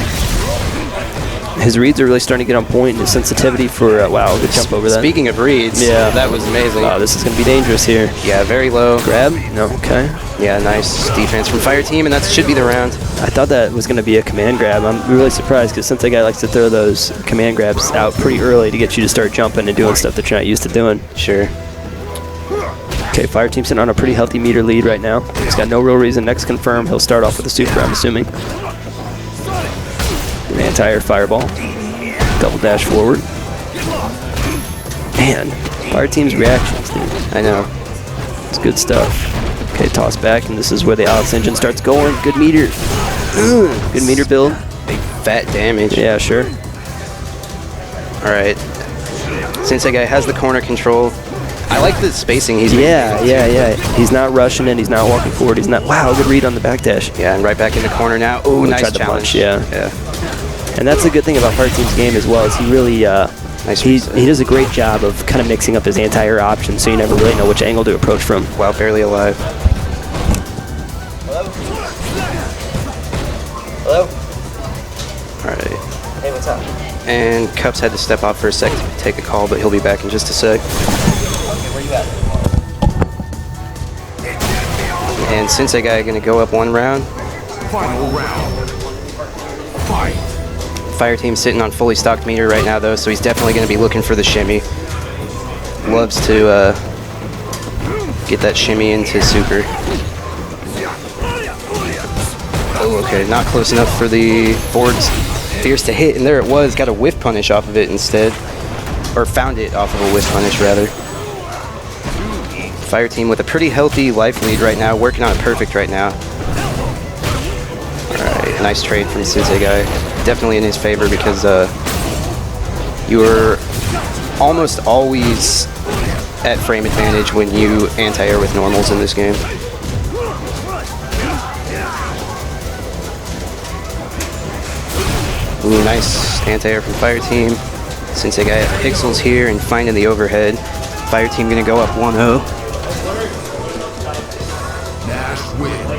His reads are really starting to get on point. His sensitivity for, wow, good jump over that. Speaking of reads, yeah, that was amazing. Wow, this is going to be dangerous here. Yeah, very low. Grab? No, okay. Yeah, nice defense from Fire Team, and that should be the round. I thought that was going to be a command grab. I'm really surprised because Sensei Guy likes to throw those command grabs out pretty early to get you to start jumping and doing stuff that you're not used to doing. Sure. Okay, Fire Team's sitting on a pretty healthy meter lead right now. He's got no real reason. Next confirm, he'll start off with a super, I'm assuming. An anti-air fireball. Double dash forward. Man, Fire Team's reactions, dude. I know. It's good stuff. Okay, toss back, and this is where the Alex engine starts going. Good meter. Good meter build. Big fat damage. Yeah, sure. Alright. Sensei Guy has the corner control. I like the spacing he's making. Yeah. He's not rushing it. He's not walking forward. He's not. Wow, good read on the back dash. Yeah, and right back in the corner now. Ooh, nice tried to challenge. punch, yeah. And that's the good thing about Fire Team's game as well, is he really he does a great job of kind of mixing up his anti-air options, so you never really know which angle to approach from. Wow, barely alive. Hello? Alright. Hey, what's up? And Cups had to step off for a sec to take a call, but he'll be back in just a sec. Okay, where you at? And Sensei Guy gonna go up one round. Final round. Fight. Fire Team sitting on fully stocked meter right now, though, so he's definitely going to be looking for the shimmy. Loves to get that shimmy into super. Oh, okay, not close enough for the forward's fierce to hit, and there it was. Got a whiff punish off of it instead. Or found it off of a whiff punish, rather. Fire Team with a pretty healthy life lead right now, working on it perfect right now. Alright, nice trade from Sensei Guy. Definitely in his favor because you were almost always at frame advantage when you anti-air with normals in this game. Ooh, nice anti-air from Fire Team. Sensei Guy at pixels here and finding the overhead. Fire Team gonna go up 1-0. Nash wins.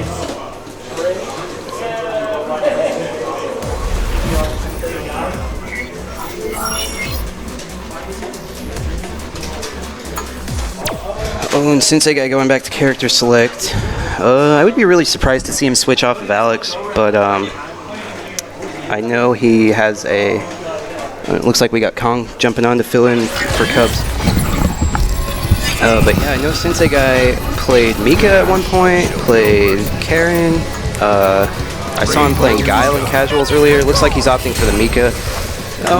Oh, and Sensei Guy going back to character select. I would be really surprised to see him switch off of Alex, but I know he has a... it looks like we got Kong jumping on to fill in for Cubs. But yeah, I know Sensei Guy played Mika at one point, played Karen. I saw him playing Guile in casuals earlier. Looks like he's opting for the Mika.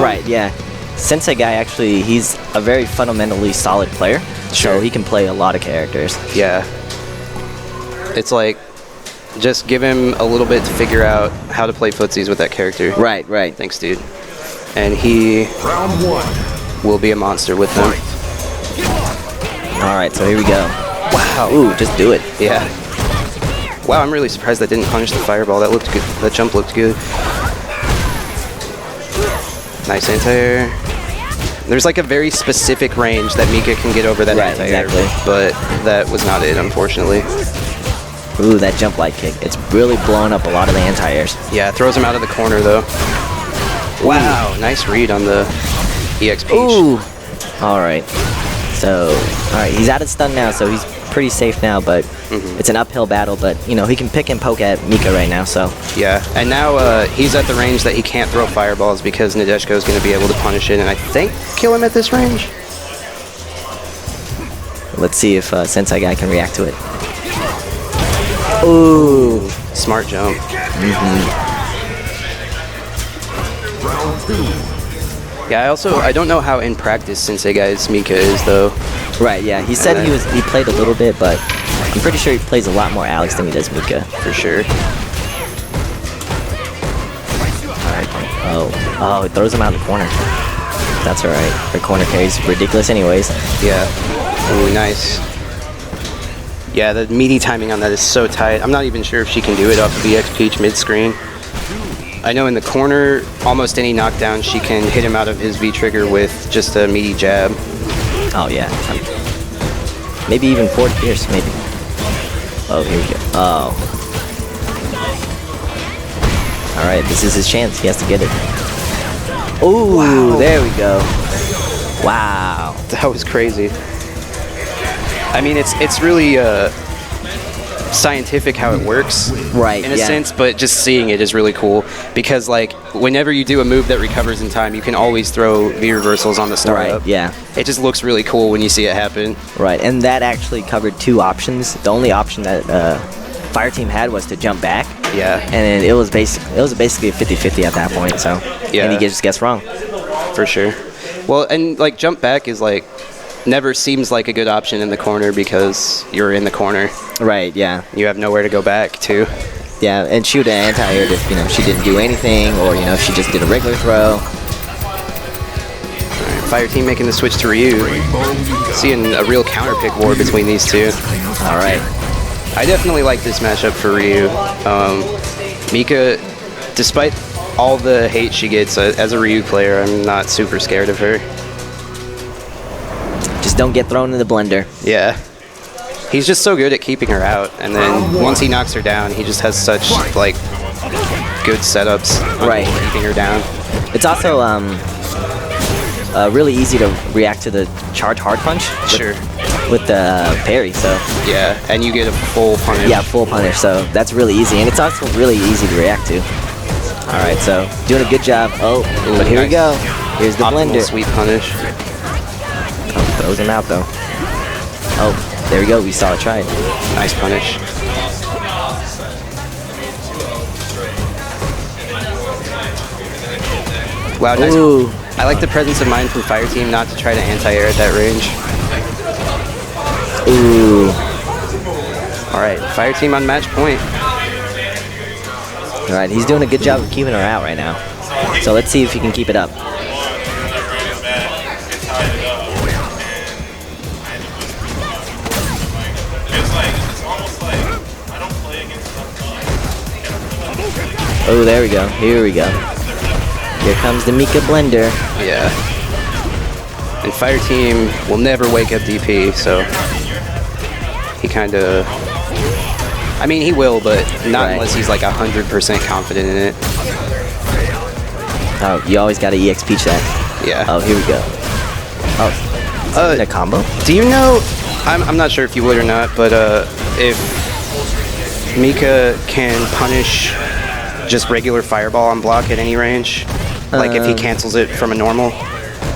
Right, yeah. Sensei Guy, actually, he's a very fundamentally solid player. Sure. So he can play a lot of characters. Yeah. It's like, just give him a little bit to figure out how to play footsies with that character. Right, right. Thanks, dude. And he Round one. will be a monster with them. Alright, so here we go. Wow. Ooh, just do it. Yeah. Wow, I'm really surprised that didn't punish the fireball. That looked good. That jump looked good. Nice anti-air. There's like a very specific range that Mika can get over that Right, anti-air, exactly. but that was not it, unfortunately. Ooh, that jump light kick. It's really blowing up a lot of the anti-airs. Yeah, throws him out of the corner though. Wow, nice read on the EX Peach. Ooh. All right. So, all right, he's out of stun now, so he's pretty safe now, but it's an uphill battle, but, you know, he can pick and poke at Mika right now, so. Yeah, and now he's at the range that he can't throw fireballs because Nadeshko is going to be able to punish it and I think kill him at this range. Let's see if Sensei Guy can react to it. Ooh. Smart jump. Round 2. Yeah, I don't know how in practice Sensei Guy's Mika is though. Right, yeah. He said he played a little bit, but I'm pretty sure he plays a lot more Alex than he does Mika. For sure. Alright. Oh, it throws him out of the corner. That's alright. Her corner carry's ridiculous anyways. Yeah. Ooh, nice. Yeah, the meaty timing on that is so tight. I'm not even sure if she can do it off of the EX Peach mid-screen. I know in the corner, almost any knockdown, she can hit him out of his V-trigger with just a meaty jab. Oh, yeah. Maybe even forward pierce, maybe. Oh, here we go. Oh. Alright, this is his chance. He has to get it. Ooh, Wow. There we go. Wow. That was crazy. I mean, it's really scientific how it works, Right, in a yeah. sense, but just seeing it is really cool because, like, whenever you do a move that recovers in time, you can always throw V reversals on the startup. Right, yeah. It just looks really cool when you see it happen. Right, and that actually covered two options. The only option that Fire Team had was to jump back. Yeah. And it was basically a 50-50 at that point, so. Yeah. And he just gets wrong. For sure. Well, and like jump back is like never seems like a good option in the corner because you're in the corner. Right, yeah. You have nowhere to go back to. Yeah, and she would have anti-aired if, you know, she didn't do anything, or, you know, if she just did a regular throw. Fire Team making the switch to Ryu. Seeing a real counter pick war between these two. All right. I definitely like this matchup for Ryu. Mika, despite all the hate she gets as a Ryu player, I'm not super scared of her. Just don't get thrown in the blender. Yeah. He's just so good at keeping her out, and then once he knocks her down, he just has such like good setups on Right. keeping her down. It's also really easy to react to the charge hard punch. Sure. With the parry, so. Yeah, and you get a full punish. Yeah, full punish, so that's really easy, and it's also really easy to react to. All right, so doing a good job. Oh, but here we go. Here's the Optimal blender. sweep punish. Oh, throws him out though. Oh, there we go. We saw it tried. Nice punish. Wow, nice. Ooh. I like the presence of mind from Fire Team not to try to anti-air at that range. Ooh. All right, Fire Team on match point. All right, he's doing a good job of keeping her out right now. So let's see if he can keep it up. Oh, there we go. Here we go. Here comes the Mika blender. Yeah. And Fire Team will never wake up DP, so he kind of... I mean, he will, but not Right. unless he's like 100% confident in it. Oh, you always got to EX Peach that. Yeah. Oh, here we go. Oh, is that a combo? Do you know, I'm not sure if you would or not, but if Mika can punish just regular fireball on block at any range, like if he cancels it from a normal?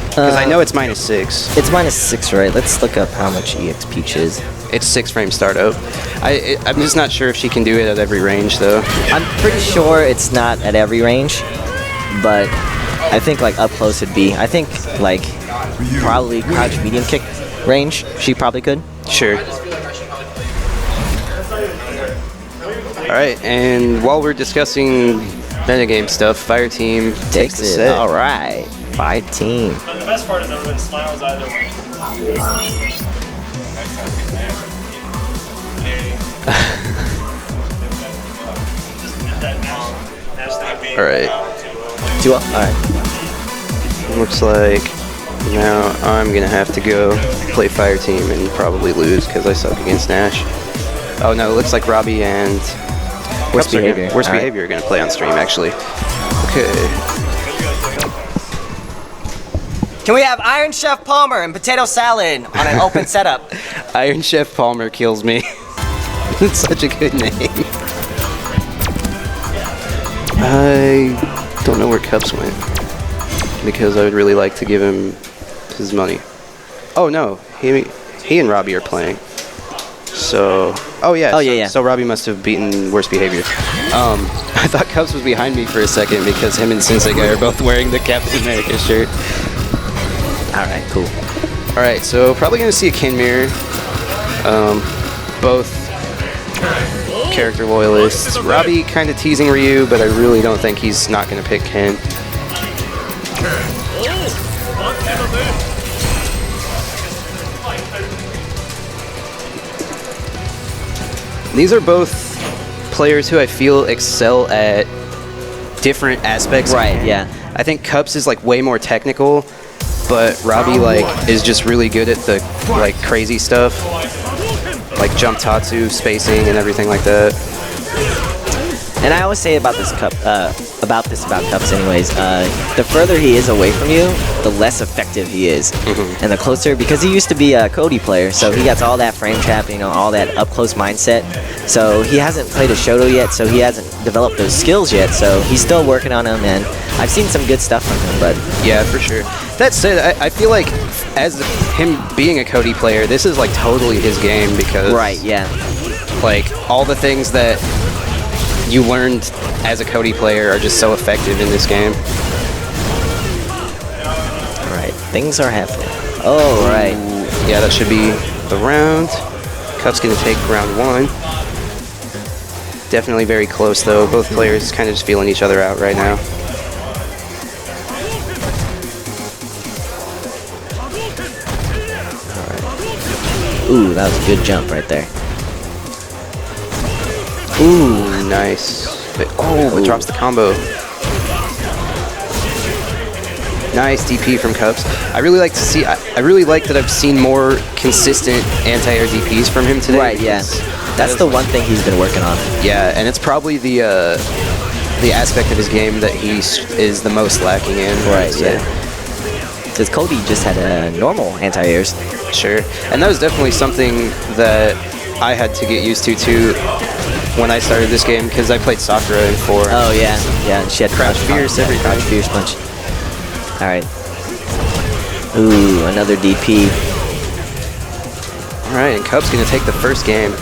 Because I know it's -6. It's -6, right? Let's look up how much EX Peach is. It's 6-frame startup. I'm just not sure if she can do it at every range, though. I'm pretty sure it's not at every range, but I think like up close would be. I think like probably crouch medium kick range. She probably could. Sure. All right, and while we're discussing metagame stuff, Fire Team takes the set. All right, Fire Team. The best part is everyone smiles either way. All right. 2-up. All right. Looks like Now I'm gonna have to go play Fire Team and probably lose because I suck against Nash. Oh no, it looks like Robbie and Worst Behavior. Worst All right. Behavior are gonna play on stream actually. Okay. Can we have Iron Chef Palmer and potato salad on an open setup? Iron Chef Palmer kills me. It's such a good name. I don't know where Cups went because I would really like to give him his money. Oh no, he and Robbie are playing. So, oh yeah. yeah. So Robbie must have beaten Worst Behavior. I thought Cups was behind me for a second because him and Sensei Guy are both wearing the Captain America shirt. All right, cool. All right, so probably gonna see a Ken mirror. Both character loyalists. Robbie kind of teasing Ryu, but I really don't think he's not gonna pick Ken. These are both players who I feel excel at different aspects. Right, yeah. I think Cups is like way more technical, but Robbie like is just really good at the like crazy stuff, like jump tatsu, spacing, and everything like that. And I always say about this about Cups anyways, the further he is away from you, the less effective he is. And the closer, because he used to be a Cody player, so he got all that frame trap, you know, all that up-close mindset. So he hasn't played a Shoto yet, so he hasn't developed those skills yet, so he's still working on them, and I've seen some good stuff from him, but... Yeah, for sure. That said, I feel like as him being a Cody player, this is like totally his game because... Right, yeah. Like, all the things that you learned as a Cody player are just so effective in this game. Alright, things are happening. Oh, right. Yeah, that should be the round. Cup's gonna take round one. Definitely very close though. Both players kind of just feeling each other out right now. Ooh, that was a good jump right there. Ooh, nice. But, it drops the combo. Nice DP from Cups. I really like to see. I really like that I've seen more consistent anti-air DPs from him today. Right, yeah. That's the one thing he's been working on. Yeah, and it's probably the aspect of his game that he is the most lacking in. Right, yeah. Because Cody just had a normal anti-airs. Sure, and that was definitely something that I had to get used to too when I started this game because I played Sakura in 4. Oh yeah, yeah. She had Crouch Fierce every time. Crouch Fierce punch. All right. Ooh, another DP. All right, and Cup's gonna take the first game.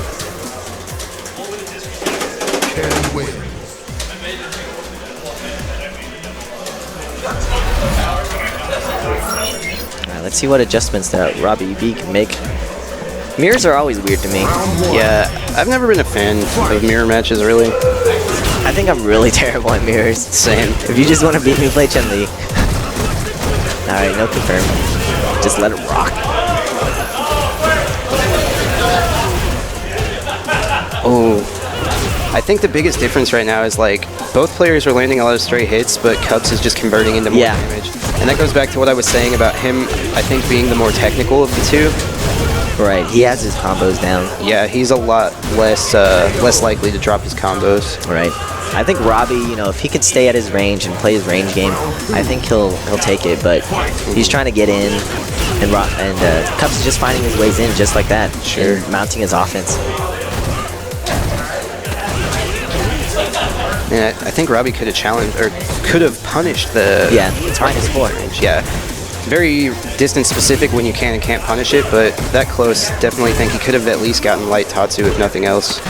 Let's see what adjustments that Robbie V can make. Mirrors are always weird to me. Yeah, I've never been a fan of mirror matches, really. I think I'm really terrible at mirrors. Same. If you just want to beat me, play Chun-Li. Alright, no confirm. Just let it rock. Oh. I think the biggest difference right now is like both players are landing a lot of stray hits, but Cups is just converting into more damage. And that goes back to what I was saying about him, I think, being the more technical of the two. Right, he has his combos down. Yeah, he's a lot less likely to drop his combos. Right. I think Robbie, you know, if he can stay at his range and play his range game, I think he'll take it. But he's trying to get in, and Cups is just finding his ways in just like that. Sure. And mounting his offense. And I think Robbie could have challenged, or could have punished the... Yeah, it's -4. Range. Yeah. Very distance specific when you can and can't punish it, but that close, definitely think he could have at least gotten light Tatsu if nothing else.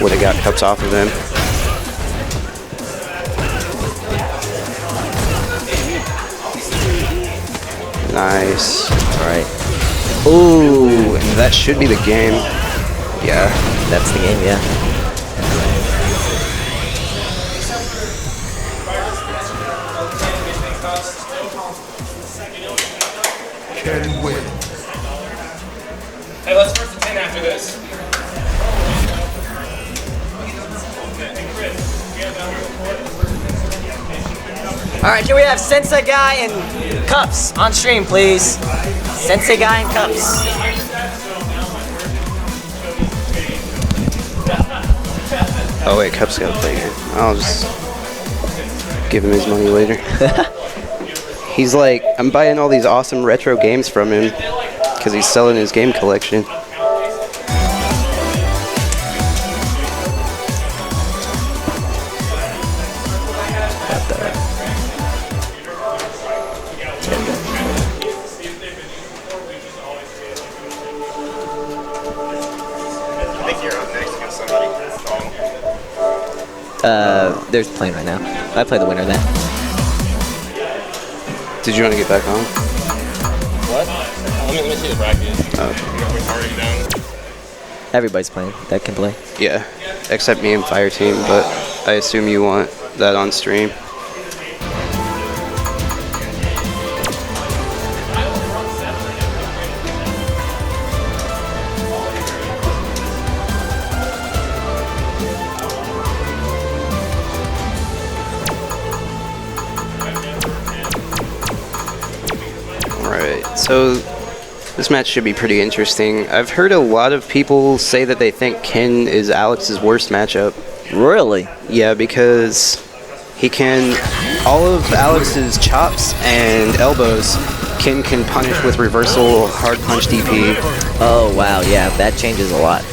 Would have got Cups off of him. Nice. Alright. Ooh, and that should be the game. Yeah. That's the game, yeah. Hey, let's first to 10 after this. Alright, here we have Sensei Guy and Cups on stream, please. Sensei guy and Cups. Oh wait, Cup's got to play here. I'll just give him his money later. He's like, I'm buying all these awesome retro games from him because he's selling his game collection. There's playing right now. I play the winner then. Did you want to get back on? What? Let me see the bracket. Oh. Everybody's playing. That can play. Yeah, except me and Fire Team, but I assume you want that on stream. So this match should be pretty interesting. I've heard a lot of people say that they think Ken is Alex's worst matchup. Really? Yeah, because he can all of Alex's chops and elbows. Ken can punish with reversal, hard punch DP. Oh wow, yeah, that changes a lot.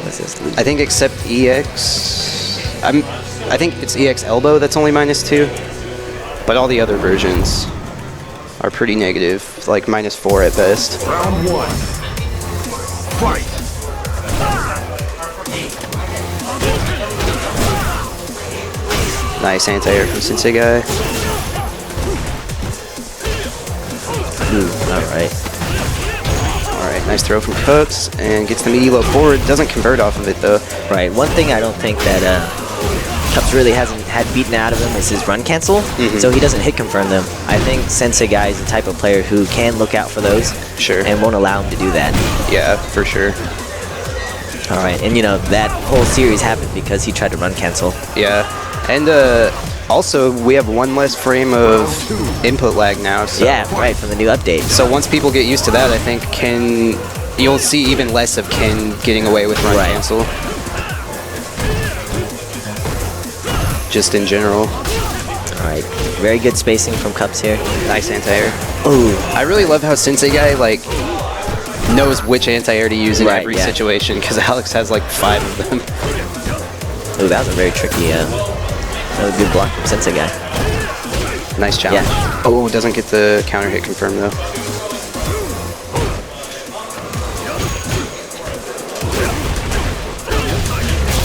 What's this? I think except EX. I think it's EX elbow that's only -2, but all the other versions are pretty negative, like -4 at best. Round 1. Fight. Nice anti-air from Sensei guy. Alright. Alright, nice throw from Cooks, and gets the meaty low forward. Doesn't convert off of it though. Right. One thing I don't think that Cups really hasn't had beaten out of him is his run cancel, so he doesn't hit confirm them. I think Sensei guy is the type of player who can look out for those, Sure. and won't allow him to do that. Yeah, for sure. All right, and you know that whole series happened because he tried to run cancel. Yeah, and also we have one less frame of input lag now. So. Yeah, right, from the new update. So once people get used to that, I think you'll see even less of Ken getting away with run cancel. Just in general. Alright, very good spacing from Cups here. Nice anti-air. Ooh. I really love how Sensei guy like knows which anti-air to use in every situation, because Alex has like 5 of them. Ooh, that was a very tricky, that was a good block from Sensei guy. Nice challenge. Yeah. Oh, doesn't get the counter hit confirmed though.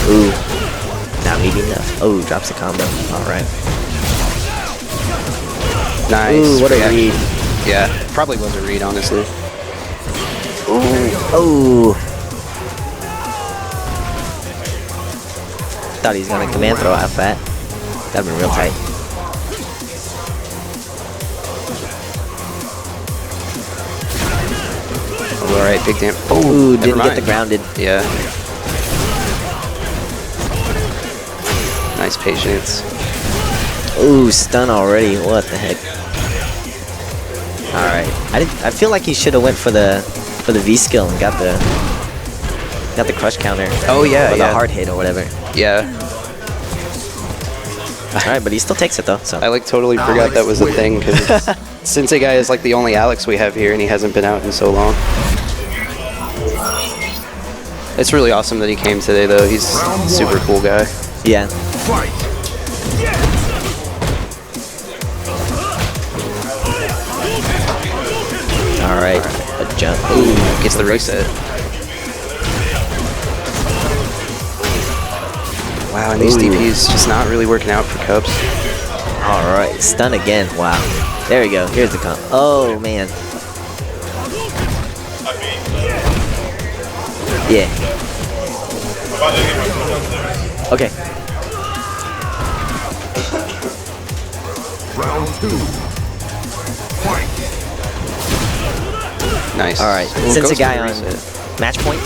Ooh. Not meaty enough. Oh, drops a combo. Alright. Nice. Ooh, what a read. Yeah, probably was a read, honestly. Ooh. Thought he was gonna command throw out that. That'd been real tight. Alright, big damn. Ooh, didn't get the grounded. Yeah. Nice patience. Ooh, stun already. What the heck? All right. I feel like he should have went for the V skill and got the crush counter. Oh yeah, or the hard hit or whatever. Yeah. All right, but he still takes it though. So I like totally forgot that was a thing because Sensei guy is like the only Alex we have here, and he hasn't been out in so long. It's really awesome that he came today, though. He's a super cool guy. yeah. Fight. All right. A jump. Ooh, gets the reset. Wow, and these DPs just not really working out for Cubs. All right. Stun again. Wow. There we go. Here's the comp. Oh man. Yeah. Okay. Round 2. Fight. Nice. All right. Well, Since goes a guy for on the reset. match point.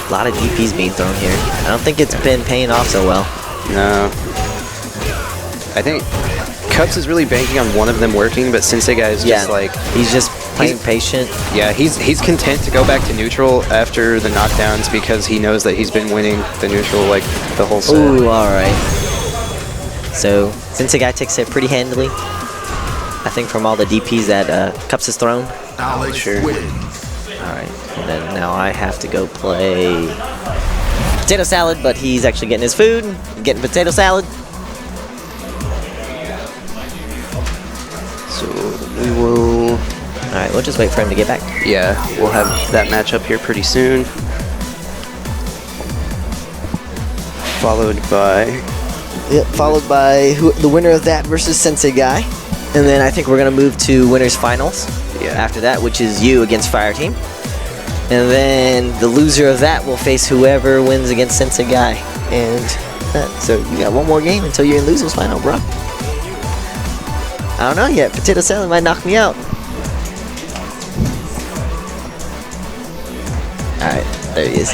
A lot of DPs being thrown here. I don't think it's been paying off so well. No. I think Cups is really banking on one of them working, but Sensei Guy is just like... He's just playing patient. Yeah, he's content to go back to neutral after the knockdowns because he knows that he's been winning the neutral like the whole set. Ooh, alright. So, Sensei Guy takes it pretty handily. I think from all the DPs that Cups has thrown. Alex wins. Alright, and then now I have to go play potato salad, but he's actually getting his food, getting potato salad. So we will... Alright, we'll just wait for him to get back. Yeah, we'll have that matchup here pretty soon. Followed by... Yep, followed by the winner of that versus Sensei Guy. And then I think we're going to move to winners finals. Yeah. After that, which is you against Fire Team. And then the loser of that will face whoever wins against Sensei Guy. And so you got one more game until you're in losers final, bro. I don't know yet. Potato salad might knock me out. Alright, there he is.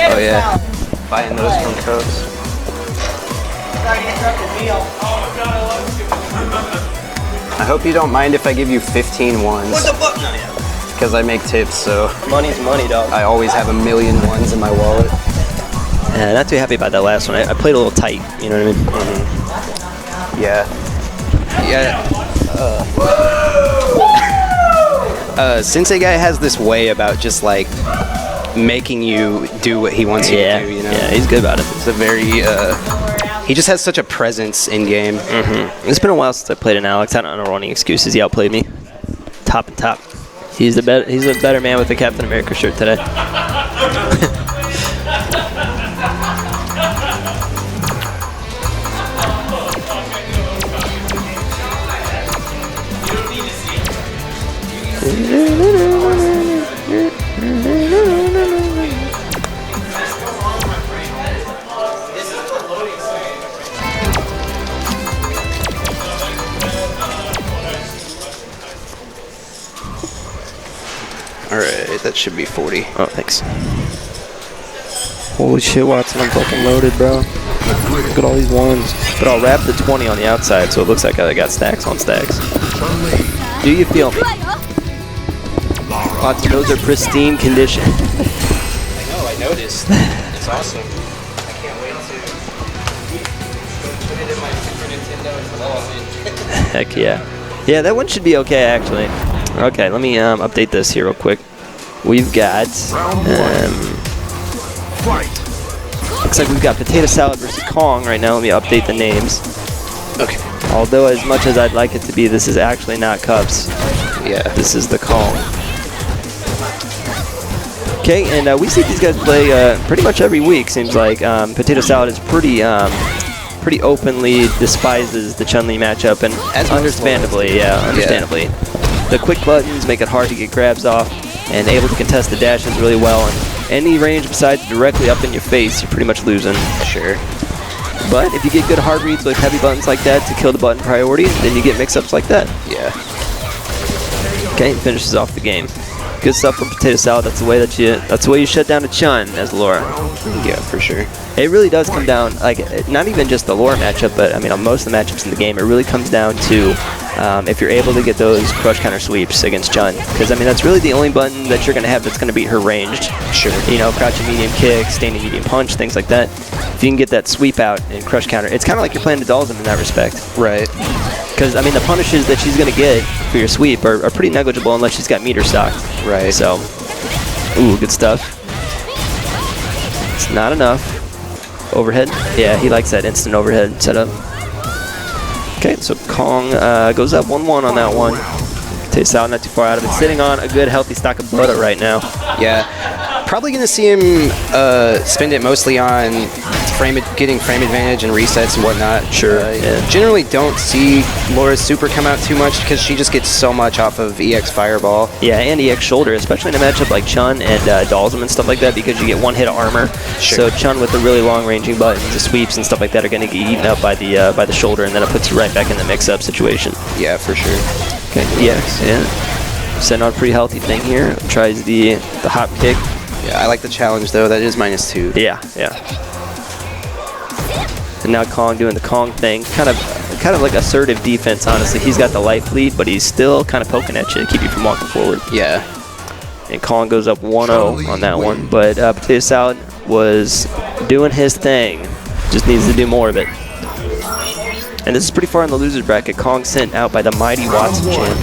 Oh yeah, buying those from Cubs. I hope you don't mind if I give you 15 ones. What the fuck? Because I make tips, so Money's money, dog. I always have 1,000,000 ones in my wallet. Not too happy about that last one. I played a little tight, you know what I mean? Yeah. Sensei Guy has this way about just like making you do what he wants you to do, you know? Yeah, he's good about it. It's a very, he just has such a presence in game. It's been a while since I played an Alex. I don't know any excuses. He outplayed me. Top and top. He's a better man with the Captain America shirt today. Alright, that should be 40. Oh, thanks. Holy shit, Watson, I'm fucking loaded, bro. Look at all these ones. But I'll wrap the 20 on the outside so it looks like I got stacks on stacks. Do you feel me? Watson, those are pristine condition. I know, I noticed. It's awesome. I can't wait to put it in my Super Nintendo and Heck yeah. Yeah, that one should be okay, actually. Okay, let me update this here real quick. We've got... looks like we've got Potato Salad versus Kong right now. Let me update the names. Okay. Although as much as I'd like it to be, this is actually not Cups. Yeah. This is the Kong. Okay, and we see these guys play pretty much every week, seems like. Potato Salad is pretty openly despises the Chun-Li matchup, and understandably. The quick buttons make it hard to get grabs off, and able to contest the dashes really well, and any range besides directly up in your face, you're pretty much losing. Sure. But if you get good hard reads with heavy buttons like that to kill the button priority, then you get mix-ups like that. Yeah. Okay, finishes off the game. Good stuff from Potato Salad. That's the way you shut down a Chun as Laura. Yeah, for sure. It really does come down, like, not even just the Laura matchup, but I mean on most of the matchups in the game, it really comes down to if you're able to get those crush counter sweeps against Chun. Because I mean that's really the only button that you're gonna have that's gonna beat her ranged. Sure. You know, crouching medium kick, standing medium punch, things like that. If you can get that sweep out and crush counter, it's kind of like you're playing Nadalzim in that respect. Right. Because I mean the punishes that she's gonna get for your sweep are pretty negligible unless she's got meter stocked. Right. So, ooh, good stuff. It's not enough. Overhead? Yeah, he likes that instant overhead setup. Okay, so Kong goes up 1-1 on that one. Tastes out, not too far out of it. Sitting on a good, healthy stock of butter right now. Yeah. Probably going to see him spend it mostly on getting frame advantage and resets and whatnot. Sure. Generally don't see Laura's super come out too much because she just gets so much off of EX Fireball. Yeah, and EX Shoulder, especially in a matchup like Chun and Dalsum and stuff like that, because you get one hit of armor. Sure. So Chun with the really long ranging buttons, the sweeps and stuff like that are going to get eaten up by the shoulder, and then it puts you right back in the mix-up situation. Yeah, for sure. Okay, EX, yeah. Setting on a pretty healthy thing here. Tries the hop kick. Yeah, I like the challenge though. That is -2. Yeah. And now Kong doing the Kong thing. Kind of like assertive defense, honestly. He's got the life lead, but he's still kind of poking at you to keep you from walking forward. Yeah. And Kong goes up 1-0 on that one. But Potato Salad was doing his thing. Just needs to do more of it. And this is pretty far in the loser's bracket. Kong sent out by the mighty Watson Chan.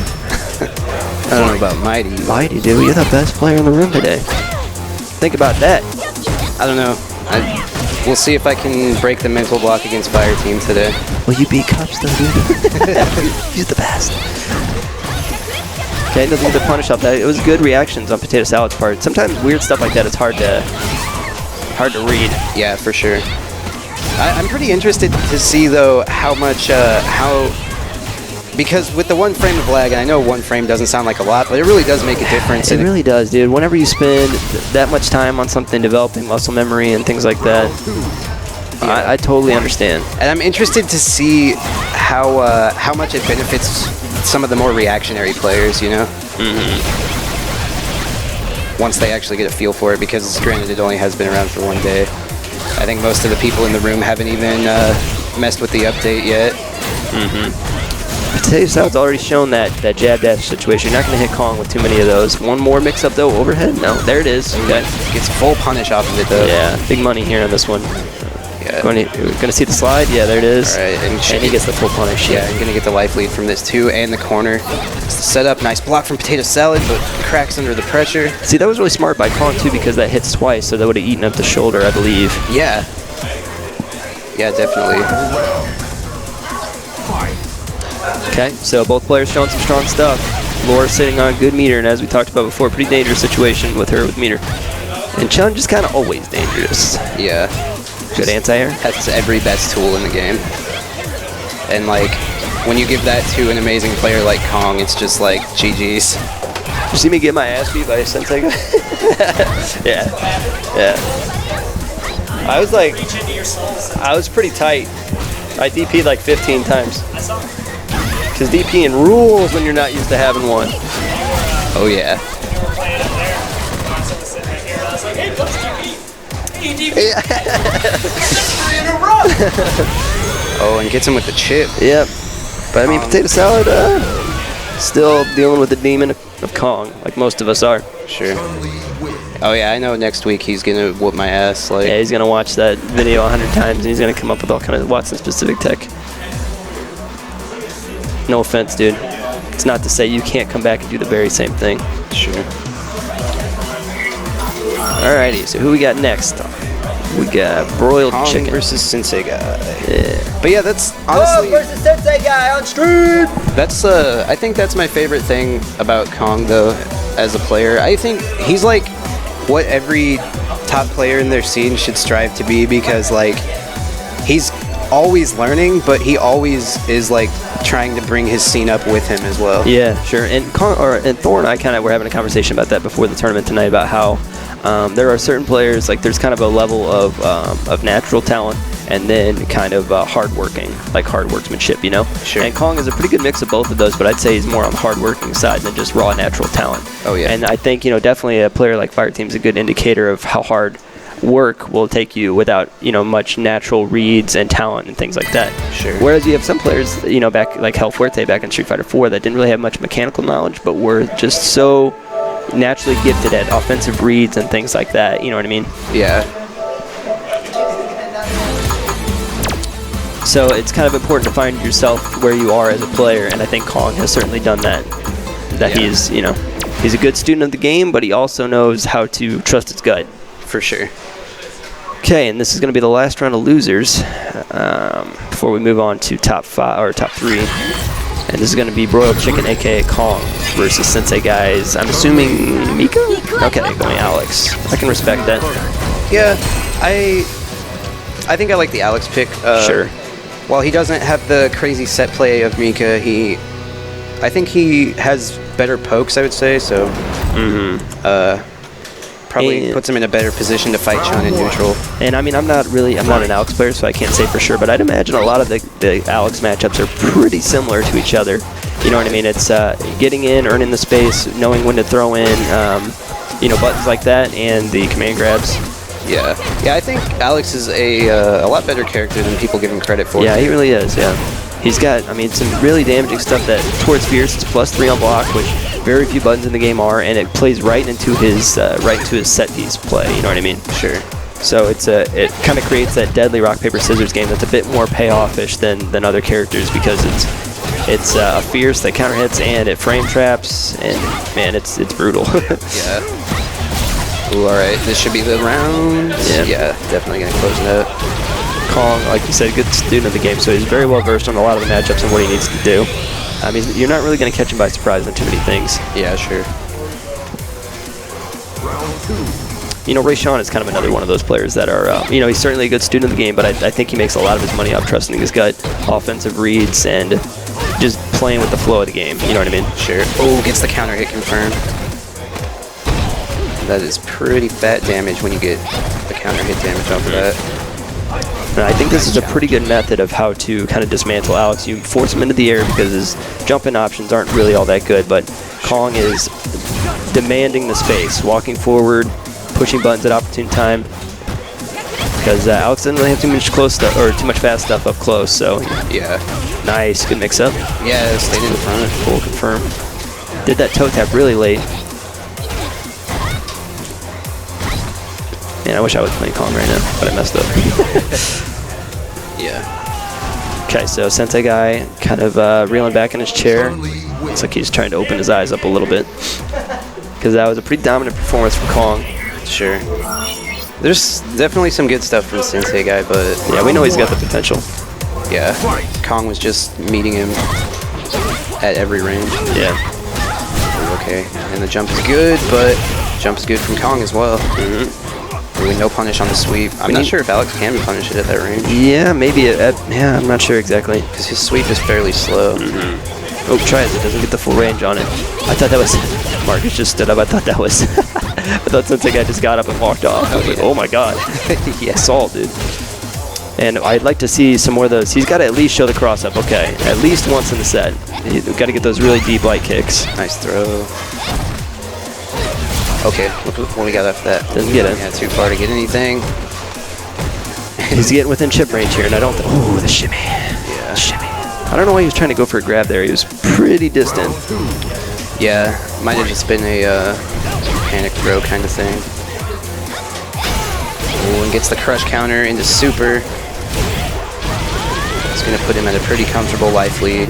I don't know about Mighty. Mighty, dude. You're the best player in the room today. Think about that. I don't know. We'll see if I can break the mental block against Fire Team today. Well, you beat Cups though, dude. He's the best. Okay, doesn't get the punish off that. It was good reactions on Potato Salad's part. Sometimes weird stuff like that is hard to read. Yeah, for sure. I'm pretty interested to see though how much because with the 1 frame of lag, and I know 1 frame doesn't sound like a lot, but it really does make a difference. It really does, dude. Whenever you spend that much time on something, developing muscle memory and things like that, I totally understand. And I'm interested to see how much it benefits some of the more reactionary players, you know? Once they actually get a feel for it, because granted it only has been around for 1 day. I think most of the people in the room haven't even messed with the update yet. Potato Salad's already shown that jab dash situation. You're not going to hit Kong with too many of those. One more mix up though, overhead. No, there it is. Okay. Gets full punish off of it though. Yeah, big money here on this one. Yeah. Going to see the slide. Yeah, there it is. All right, and he gets the full punish. Yeah, I'm going to get the life lead from this too, and the corner. It's the setup. Nice block from Potato Salad, but cracks under the pressure. See, that was really smart by Kong too, because that hits twice, so that would have eaten up the shoulder, I believe. Yeah. Yeah, definitely. Okay, so both players showing some strong stuff. Laura sitting on a good meter, and as we talked about before, pretty dangerous situation with her with meter. And Chun just kind of always dangerous. Yeah. Good anti-air. That's every best tool in the game. And like, when you give that to an amazing player like Kong, it's just like GG's. You see me get my ass beat by a Sensei? Yeah. I was pretty tight. I DP'd like 15 times. Because DPing rules when you're not used to having one. Oh yeah. Oh, and gets him with the chip. Yep. But I mean, Potato Salad, still dealing with the demon of Kong, like most of us are. Sure. Oh yeah, I know next week he's gonna whoop my ass. Like. Yeah, he's gonna watch that video 100 times, and he's gonna come up with all kind of Watson-specific tech. No offense, dude. It's not to say you can't come back and do the very same thing. Sure. Alrighty, so who we got next? We got broiled Kong chicken versus Sensei Guy. Yeah. But yeah, that's honestly. Kong versus Sensei Guy on stream. That's I think that's my favorite thing about Kong though, as a player. I think he's like what every top player in their scene should strive to be, because like he's always learning, but he always is like trying to bring his scene up with him as well. Yeah, sure. And Thor and I kind of were having a conversation about that before the tournament tonight, about how there are certain players, like there's kind of a level of natural talent and then kind of hard workmanship, you know? Sure. And Kong is a pretty good mix of both of those, but I'd say he's more on the hard working side than just raw natural talent. Oh yeah. And I think, definitely a player like Fireteam is a good indicator of how hard work will take you without, much natural reads and talent and things like that. Sure. Whereas you have some players, back like Hell Fuerte back in Street Fighter 4 that didn't really have much mechanical knowledge, but were just so naturally gifted at offensive reads and things like that. You know what I mean? Yeah. So it's kind of important to find yourself where you are as a player, and I think Kong has certainly done that. That Yeah. he's a good student of the game, but he also knows how to trust his gut. For sure. Okay, and this is going to be the last round of losers before we move on to top 5 or top 3. And this is going to be Broiled Chicken, aka Kong, versus Sensei Guys. I'm assuming Mika? Okay, going Alex. I can respect that. Yeah, I think I like the Alex pick. Sure. While he doesn't have the crazy set play of Mika, I think he has better pokes, I would say, so probably puts him in a better position to fight Chun in neutral. And I mean, I'm not an Alex player, so I can't say for sure, but I'd imagine a lot of the Alex matchups are pretty similar to each other. You know what I mean? It's getting in, earning the space, knowing when to throw in, buttons like that, and the command grabs. Yeah, I think Alex is a lot better character than people give him credit for. Yeah, he really is, yeah. He's got, some really damaging stuff that towards Fierce is +3 on block, which very few buttons in the game are, and it plays right into his set piece play. You know what I mean? Sure. So it kind of creates that deadly rock paper scissors game that's a bit more payoff-ish than other characters, because it's a Fierce that counter hits and it frame traps, and man, it's brutal. Yeah. Ooh, all right, this should be the round. Yeah, definitely gonna close it up. Kong, like you said, good student of the game, so he's very well versed on a lot of the matchups and what he needs to do. I mean, you're not really going to catch him by surprise on too many things. Yeah, sure. Ray Sean is kind of another one of those players that are, he's certainly a good student of the game, but I think he makes a lot of his money off trusting his gut, offensive reads, and just playing with the flow of the game. You know what I mean? Sure. Oh, gets the counter hit confirmed. That is pretty fat damage when you get the counter hit damage off of that. And I think this is a pretty good method of how to kind of dismantle Alex. You force him into the air because his jump-in options aren't really all that good, but Kong is demanding the space, walking forward, pushing buttons at opportune time. Because Alex doesn't really have too much too much fast stuff up close. So yeah, nice, good mix-up. Yeah, stayed in front. Full confirm. Did that toe tap really late. Man, I wish I was playing Kong right now, but I messed up. Yeah. Okay, so Sensei Guy kind of reeling back in his chair. Looks like he's trying to open his eyes up a little bit. Because that was a pretty dominant performance from Kong. Sure. There's definitely some good stuff from Sensei Guy, but... yeah, we know he's got the potential. Yeah. Kong was just meeting him at every range. Yeah. Okay, and the jump is good, but jump is good from Kong as well. With no punish on the sweep. I'm not sure if Alex can punish it at that range. Yeah, maybe. Yeah, I'm not sure exactly. Because his sweep is fairly slow. Oh, tries it. Doesn't get the full range on it. I thought that was... Marcus just stood up. I thought that was... I thought Sensei Guy just got up and walked off. I was like, oh my god. Yeah. Assault, dude. And I'd like to see some more of those. He's got to at least show the cross-up. Okay, at least once in the set. You've got to get those really deep light kicks. Nice throw. Okay, what we got after that? Doesn't get it. Yeah, too far to get anything. He's getting within chip range here, and I don't think... oh, the shimmy. Yeah. Shimmy. I don't know why he was trying to go for a grab there. He was pretty distant. Yeah, might have just been a panic throw kind of thing. Ooh, and gets the crush counter into super. It's going to put him at a pretty comfortable life lead.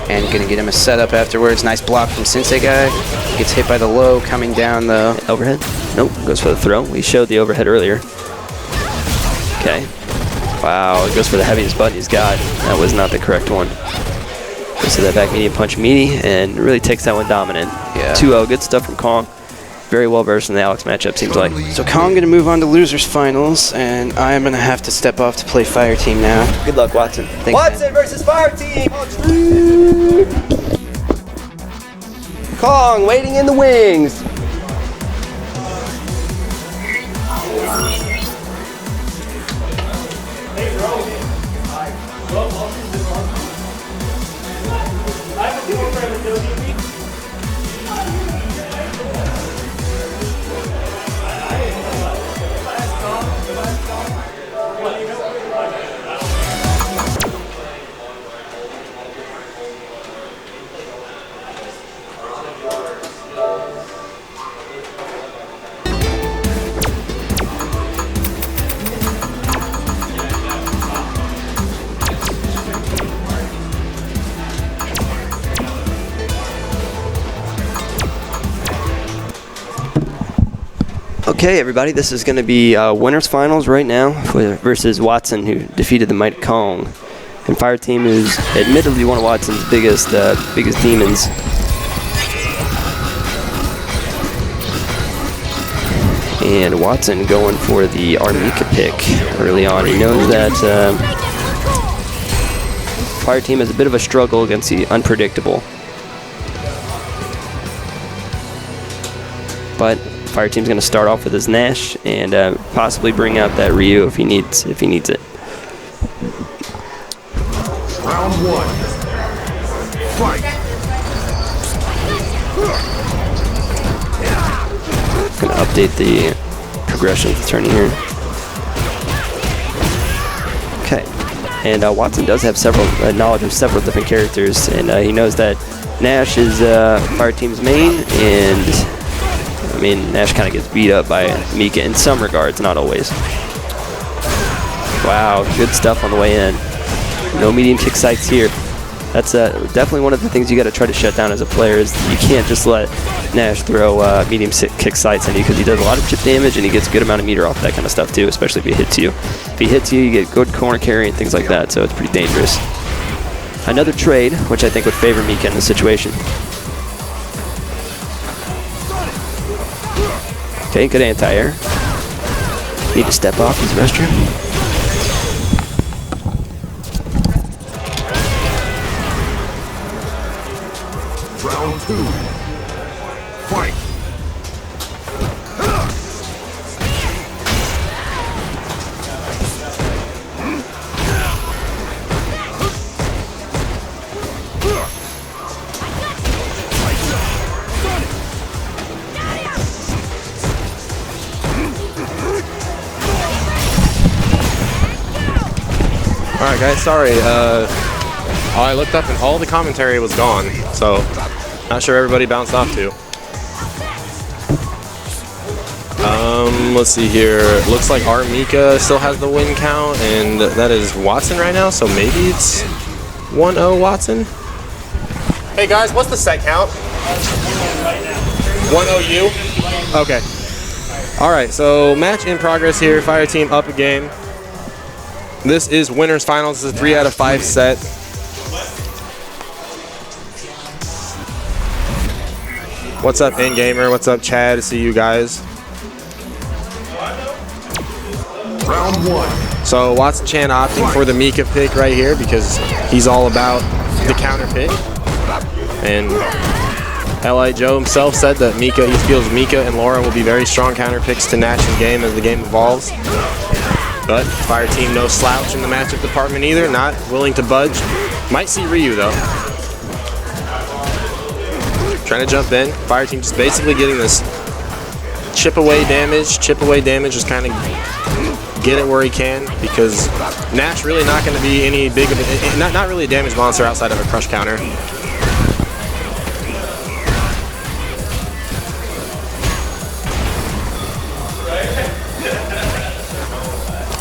And going to get him a setup afterwards. Nice block from Sensei Guy. Gets hit by the low, coming down the... overhead? Nope, goes for the throw. We showed the overhead earlier. Okay. Wow, it goes for the heaviest button he's got. That was not the correct one. Goes to that back medium punch meaty and really takes that one dominant. Yeah. 2-0, good stuff from Kong. Very well versed in the Alex matchup, seems like. So Kong going to move on to losers finals, and I'm going to have to step off to play Fire Team now. Good luck, Watson. Thanks, Watson versus Fire Team! Kong waiting in the wings. Okay, everybody, this is going to be winners finals right now versus Watson, who defeated the Mighty Kong. And Fire Team is admittedly one of Watson's biggest demons. And Watson going for the Armika pick early on. He knows that Fire Team has a bit of a struggle against the unpredictable. But Fire Team's going to start off with his Nash and possibly bring out that Ryu if he needs it. Round 1. Fight. Going to update the progression of the turning here. Okay, and Watson does have knowledge of several different characters, and he knows that Nash is Fire Team's main, and I mean Nash kind of gets beat up by Mika in some regards, not always. Wow, good stuff on the way in. No medium kick sights here. That's definitely one of the things you got to try to shut down as a player. Is you can't just let Nash throw medium kick sights at you, because he does a lot of chip damage and he gets a good amount of meter off that kind of stuff too, especially if he hits you. If he hits you, you get good corner carry and things like that, so it's pretty dangerous. Another trade, which I think would favor Mika in this situation. Okay, good anti-air. Need to step off his restroom. Round 2. Fight. Alright guys, sorry. I looked up and all the commentary was gone, so not sure everybody bounced off to. Let's see here. Looks like Armika still has the win count, and that is Watson right now, so maybe it's 1-0 Watson. Hey guys, what's the set count? 1-0 you? Okay. Alright, so match in progress here. Fire Team up a game. This is winners finals. This is a 3 out of 5 set. What's up, Gamer? What's up, Chad? To see you guys. Round 1. So Watson Chan opting for the Mika pick right here because he's all about the counter pick. And L.I. Joe himself said that he feels Mika and Laura will be very strong counter picks to Nash in game as the game evolves. But Fire Team no slouch in the matchup department either, not willing to budge. Might see Ryu though. Trying to jump in. Fire Team just basically getting this chip away damage, just kind of get it where he can, because Nash really not going to be any big of a, not really a damage monster outside of a crush counter.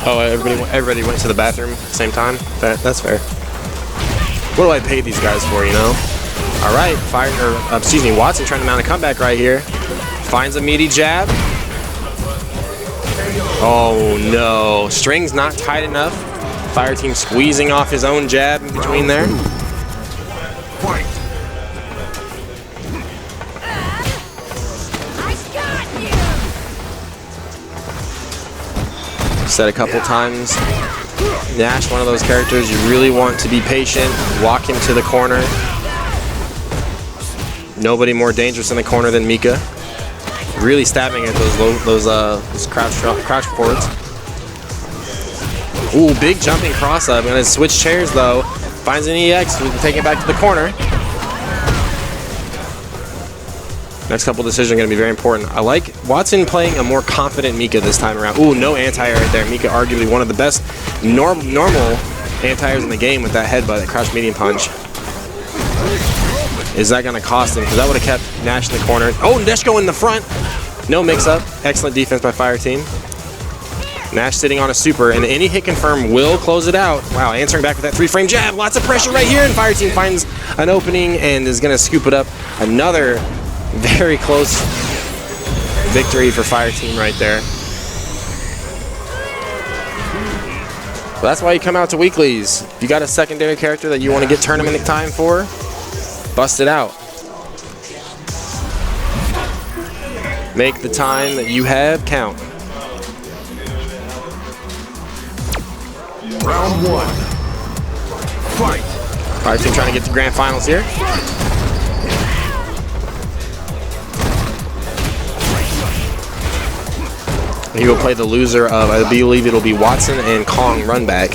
Oh, everybody went to the bathroom at the same time? That's fair. What do I pay these guys for, you know? All right, Watson trying to mount a comeback right here. Finds a meaty jab. Oh no, string's not tight enough. Fire Team squeezing off his own jab in between there. Fight. Said a couple times, Nash, one of those characters you really want to be patient, walk him to the corner. Nobody more dangerous in the corner than Mika. Really stabbing at those crouch forwards. Ooh, big jumping cross up. Gonna switch chairs though. Finds an EX, we can take it back to the corner. Next couple decisions are going to be very important. I like Watson playing a more confident Mika this time around. Ooh, no anti-air right there. Mika arguably one of the best normal anti-airs in the game with that headbutt, that crouch medium punch. Is that going to cost him? Because that would have kept Nash in the corner. Oh, Neshko in the front. No mix-up. Excellent defense by Fire Team. Nash sitting on a super, and any hit confirm will close it out. Wow, answering back with that 3-frame jab. Lots of pressure right here, and Fire Team finds an opening and is going to scoop it up. Another very close victory for Fire Team right there. Well, that's why you come out to weeklies. If you got a secondary character that you want to get tournament time for, bust it out. Make the time that you have count. Round 1. Fight. Fire team trying to get to grand finals here. He will play the loser of, I believe it'll be Watson and Kong run back.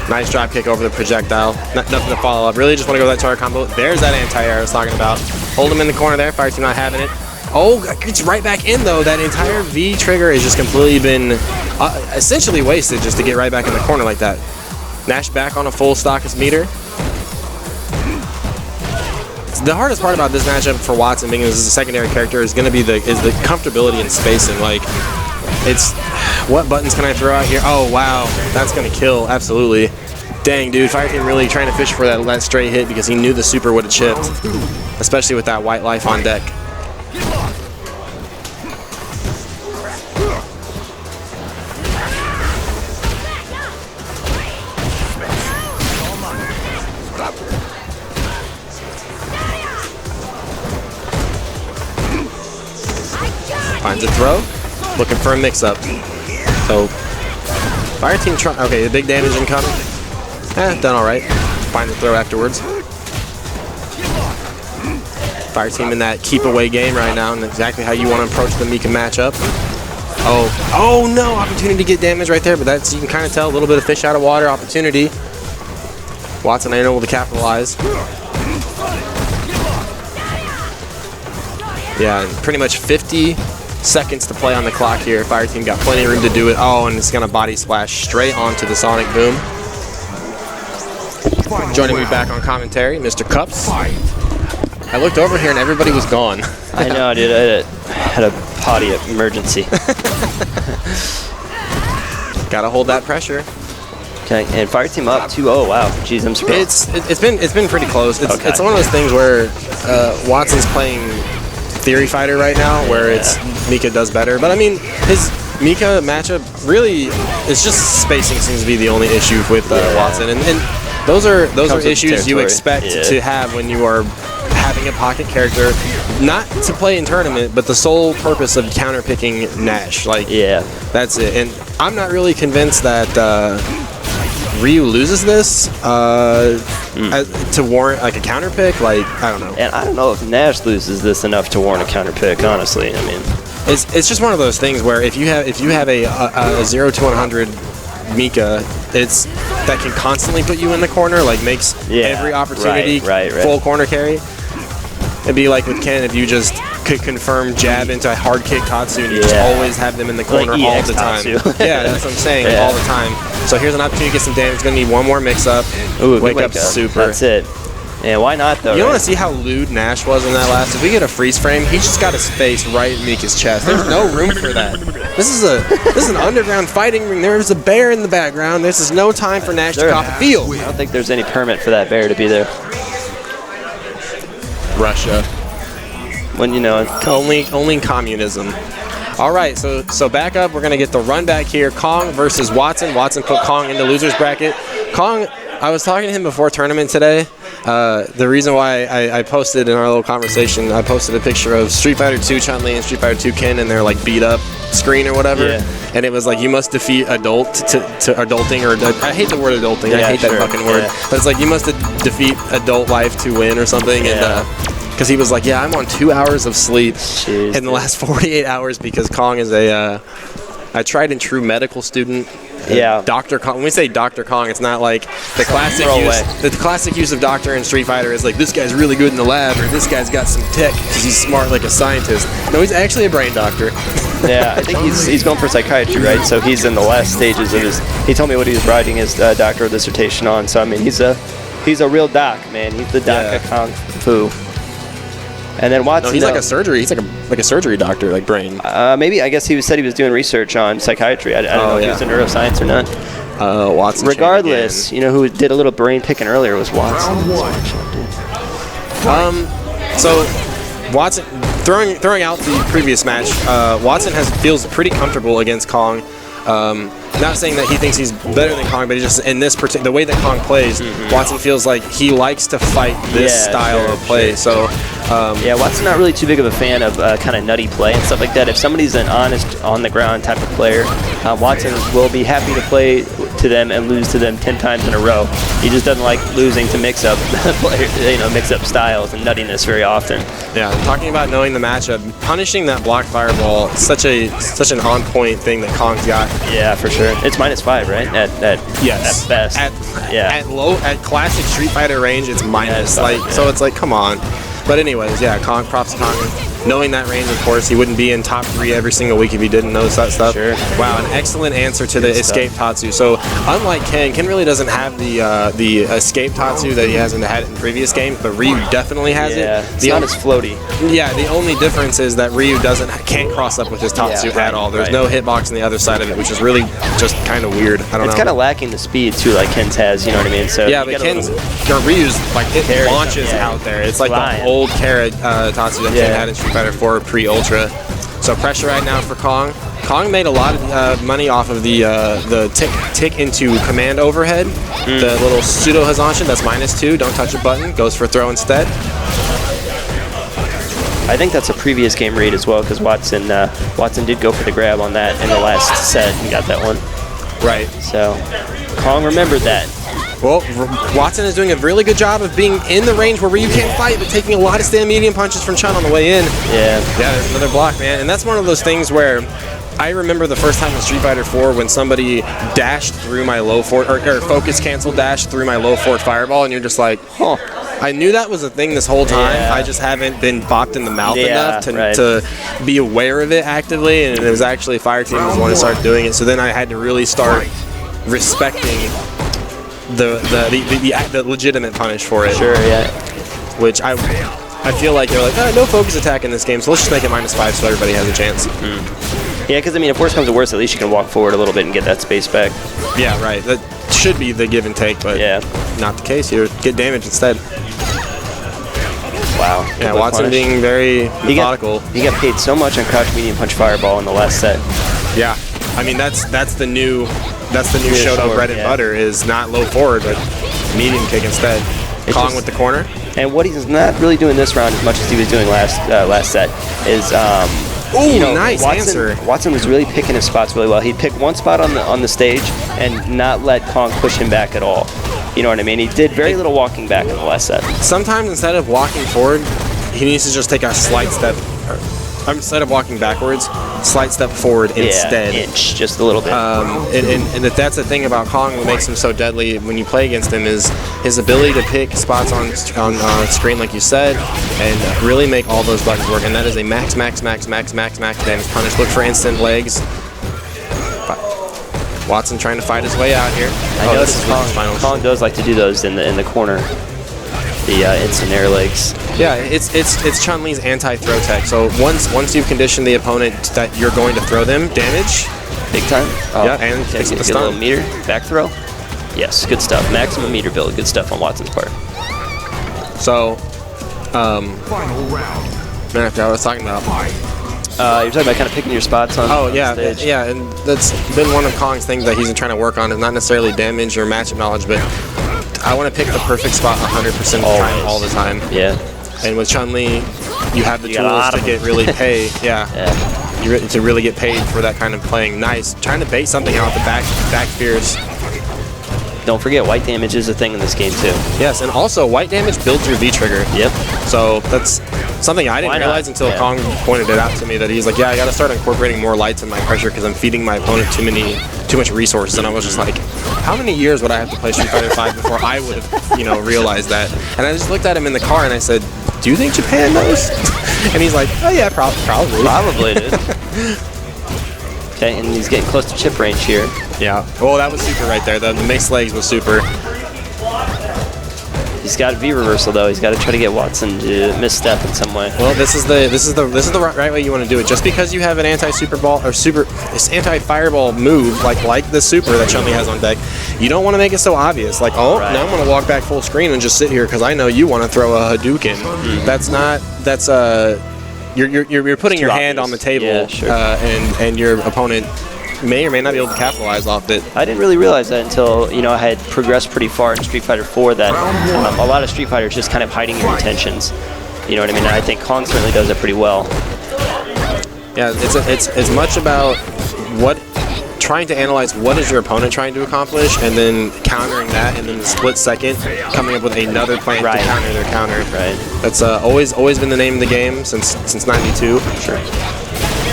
Nice drop kick over the projectile. Nothing to follow up. Really just want to go with that target combo. There's that anti-air I was talking about. Hold him in the corner there. Fire team not having it. Oh, it's right back in though. That entire V trigger has just completely been essentially wasted just to get right back in the corner like that. Nash back on a full stockist meter. The hardest part about this matchup for Watson, being as a secondary character, is going to be the comfortability and spacing. Like, it's what buttons can I throw out here? Oh wow, that's going to kill. Absolutely. Dang, dude, Fire Team really trying to fish for that straight hit because he knew the super would have chipped, especially with that white life on deck. Finds a throw, looking for a mix-up. So, Fire Team okay, the big damage incoming. Done all right. Find the throw afterwards. Fire Team in that keep-away game right now, and exactly how you want to approach the Mika matchup. Oh no, opportunity to get damage right there, but that's, you can kind of tell, a little bit of fish out of water opportunity. Watson ain't able to capitalize. Yeah, pretty much 50 seconds to play on the clock here. Fire Team got plenty of room to do it. Oh, and it's going to body splash straight onto the Sonic Boom. Joining me back on commentary, Mr. Cups. I looked over here and everybody was gone. I know, dude. I had a potty emergency. Gotta hold that pressure. Okay, and Fire Team up 2-0. Wow, jeez, I'm surprised. It's been pretty close. It's one of those things where Watson's playing Theory Fighter right now, where it's Mika does better. But I mean, his Mika matchup really, it's just spacing seems to be the only issue with Watson, and those are issues you expect to have when you are having a pocket character, not to play in tournament, but the sole purpose of counter picking Nash. Like, that's it. And I'm not really convinced that Ryu loses this to warrant like a counter pick. Like, I don't know. And I don't know if Nash loses this enough to warrant a counter pick. Honestly, I mean, it's just one of those things where if you have a 0 to 100 Mika, that can constantly put you in the corner, like makes every opportunity full corner carry. It'd be like with Ken if you just could confirm jab into a hard kick Katsu and you just always have them in the corner like all the time. Yeah, that's what I'm saying, all the time. So here's an opportunity to get some damage. Gonna need one more mix up. Ooh, wake up super. That's it. Yeah, why not though? You want to see how lewd Nash was in that last? If we get a freeze frame, he just got his face right in Mika's chest. There's no room for that. This is an underground fighting ring. There's a bear in the background. This is no time for Nash to cop the field. I don't think there's any permit for that bear to be there. Russia. When you know only communism. All right, so back up. We're gonna get the run back here. Kong versus Watson. Watson put Kong in the losers bracket. Kong, I was talking to him before tournament today. The reason why I posted in our little conversation, I posted a picture of Street Fighter 2 Chun-Li and Street Fighter 2 Ken and their like beat up screen or whatever. And it was like, you must defeat adult to adulting, or I hate the word adulting. I hate that fucking word. But it's like, you must defeat adult life to win or something. And because he was like, yeah, I'm on 2 hours of sleep in the last 48 hours because Kong is a tried and true medical student. Dr. Kong. When we say Dr. Kong, it's not like the classic use. The classic use of Doctor in Street Fighter is like, this guy's really good in the lab, or this guy's got some tech because he's smart like a scientist. No, he's actually a brain doctor. I think he's going for psychiatry, right? So he's in the last stages of his. He told me what he was writing his doctoral dissertation on. So I mean, he's a real doc, man. He's the doc of Kung Fu. And then Watson. No, he's like a surgery. He's like a surgery doctor, like brain. Maybe I guess said he was doing research on psychiatry. I don't know if he was in neuroscience or not. Watson. Regardless, you know who did a little brain picking earlier was Watson. So Watson throwing out the previous match. Watson feels pretty comfortable against Kong. Not saying that he thinks he's better than Kong, but he just in this the way that Kong plays, Watson feels like he likes to fight this style of play. So Watson's not really too big of a fan of kind of nutty play and stuff like that. If somebody's an honest, on the ground type of player, Watson will be happy to play to them and lose to them 10 times in a row. He just doesn't like losing to mix-up mix-up styles and nuttiness very often. Yeah, talking about knowing the matchup, punishing that block fireball, such an on-point thing that Kong's got. Yeah, for sure. It's -5, right? Yes. At best. At classic Street Fighter range, it's minus. So it's like, come on. But anyways, yeah, Kong, props to Kong. Knowing that range, of course, he wouldn't be in top 3 every single week if he didn't know that stuff. Sure. Wow, an excellent answer to the escape Tatsu. So unlike Ken really doesn't have the escape Tatsu that he hasn't had in previous games, but Ryu definitely has it. It's not as floaty. Yeah, the only difference is that Ryu can't cross up with his Tatsu at all. There's no hitbox on the other side of it, which is really just kind of weird. I don't know. It's kind of lacking the speed too, like Ken's has. You know what I mean? So yeah, but Ryu's like it launches out there. It's like the old carrot Tatsu that Ken had in Street Fighter 4 pre-Ultra. So pressure right now for Kong. Kong made a lot of money off of the tick into command overhead. The little pseudo Hazanshin, that's -2. Don't touch a button. Goes for throw instead. I think that's a previous game read as well, because Watson did go for the grab on that in the last set and got that one. Right. So Kong remembered that. Well, Watson is doing a really good job of being in the range where Ryu can't fight, but taking a lot of stand medium punches from Chun on the way in. Yeah, there's another block, man. And that's one of those things where I remember the first time in Street Fighter 4 when somebody dashed through my low forward, or focus cancel dash through my low forward fireball, and you're just like, huh. I knew that was a thing this whole time. Yeah. I just haven't been bopped in the mouth enough to be aware of it actively, and it was actually Fire Team was the one who started doing it. So then I had to really start respecting the legitimate punish for it. Sure, yeah. Which I feel like they're like, no focus attack in this game, so let's just make it -5 so everybody has a chance. Yeah, because I mean, if worse comes to worse, at least you can walk forward a little bit and get that space back. Yeah, right. That should be the give and take, but not the case here. Get damage instead. Wow. Yeah, Watson punish. Being very methodical. He got paid so much on crouch medium punch fireball in the last set. Yeah, I mean that's the new Shoto bread and butter is not low forward, but medium kick instead. Kong with the corner. And what he's not really doing this round as much as he was doing last set is nice answer. Watson was really picking his spots really well. He'd pick one spot on the stage and not let Kong push him back at all. You know what I mean? He did very little walking back in the last set. Sometimes instead of walking forward, he needs to just take a slight step. Instead of walking backwards, slight step forward instead. Inch, just a little bit. And that's the thing about Kong that makes him so deadly when you play against him is his ability to pick spots on screen, like you said, and really make all those buttons work. And that is a max damage punish. Look for instant legs. Watson trying to fight his way out here. I know this is Kong does like to do those in the corner. The instant air legs. Yeah, it's Chun-Li's anti-throw tech. So once you've conditioned the opponent that you're going to throw them, damage. Big time. Yeah, and takes the stun. A little meter, back throw. Yes, good stuff. Maximum meter build, good stuff on Watson's part. So, Final round. Man, I forgot what I was talking about. You're talking about kind of picking your spots on the stage. Yeah, and that's been one of Kong's things that he's been trying to work on, is not necessarily damage or matchup knowledge, but I want to pick the perfect spot 100% of the time, all the time. Yeah. And with Chun-Li, you have the tools to get really paid. To really get paid for that kind of playing. Nice. Trying to bait something out the back fierce. Don't forget, white damage is a thing in this game too. Yes, and also white damage builds your V-trigger. Yep. So that's something I didn't realize until Kong pointed it out to me, that he's like, yeah, I got to start incorporating more lights in my pressure because I'm feeding my opponent too much resources. And I was just like, how many years would I have to play Street Fighter 5 before I would have, realized that? And I just looked at him in the car and I said, do you think Japan knows? And he's like, oh yeah, probably. Probably, dude. Okay, and he's getting close to chip range here. Yeah. Well, that was super right there. The mixed legs was super. He's got V reversal though. He's got to try to get Watson to misstep in some way. Well, this is the right way you want to do it. Just because you have an anti-super ball or this anti-fireball move like the super that Chun-Li has on deck, you don't want to make it so obvious. Like, now I'm going to walk back full screen and just sit here because I know you want to throw a Hadouken. You're putting your hand on the table, and your opponent may or may not be able to capitalize off it. I didn't really realize that until I had progressed pretty far in Street Fighter 4 that a lot of Street Fighters just kind of hiding your intentions. You know what I mean? And I think Kong certainly does it pretty well. Yeah, it's much about trying to analyze what is your opponent trying to accomplish, and then countering that, and then the split second coming up with another plan to counter their counter. Right. That's always been the name of the game since '92. Sure.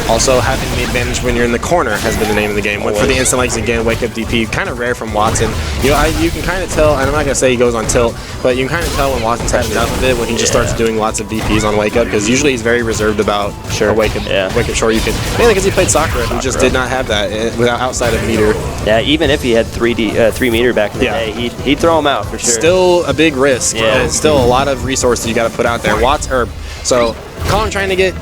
Also, having the advantage when you're in the corner has been the name of the game. For the instant legs again, wake up DP, kind of rare from Watson. You can kind of tell, and I'm not gonna say he goes on tilt, but you can kind of tell when Watson's had enough of it when he just starts doing lots of DPs on wake up, because usually he's very reserved about a wake up short. You can mainly because he played Sakura, who just did not have that without outside of meter. Yeah, even if he had 3 meter back in the day, he'd throw him out for sure. Still a big risk. Yeah, it's still a lot of resources you got to put out there. So Kong trying to get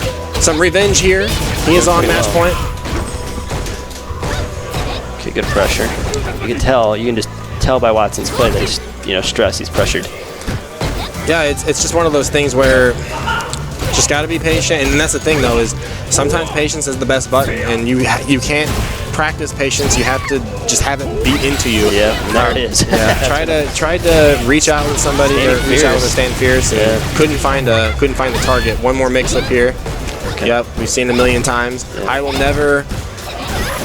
some revenge here. He is on match point. Okay, good pressure. You can just tell by Watson's play that he's stressed. He's pressured. Yeah, it's just one of those things where just got to be patient, and that's the thing though, is sometimes patience is the best button, and you can't practice patience. You have to just have it beat into you. Yeah, there it is. Yeah, tried to reach out with somebody, or reach out with a Stand Fierce, and couldn't find the target. One more mix up here. Okay. Yep, we've seen it a million times. Yeah. I will never.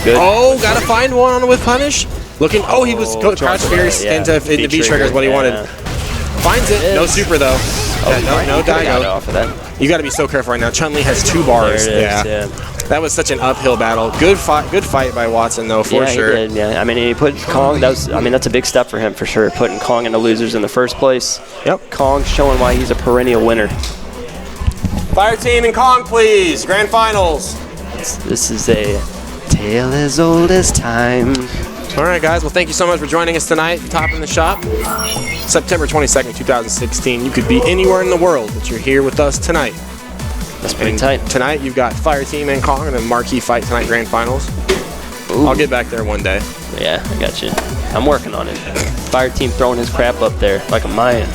Good. Oh, gotta find one with punish. Looking. Oh, he was crouch fierce into V trigger is what he wanted. Finds it. No super though. No Daigo. Off of that. You got to be so careful right now. Chun-Li has 2 bars. Yeah. That was such an uphill battle. Good fight by Watson though, for sure. He did, yeah. I mean, he put Kong. That's a big step for him for sure. Putting Kong in the losers in the first place. Yep. Kong showing why he's a perennial winner. Fire team and Kong, please. Grand finals. This is a tale as old as time. All right, guys. Well, thank you so much for joining us tonight. Top in the Shop, September 22nd, 2016. You could be anywhere in the world, but you're here with us tonight. That's pretty tight. Tonight, you've got Fire Team and Kong and a marquee fight tonight, grand finals. Ooh. I'll get back there one day. Yeah, I got you. I'm working on it. Fire Team throwing his crap up there like a Mayan.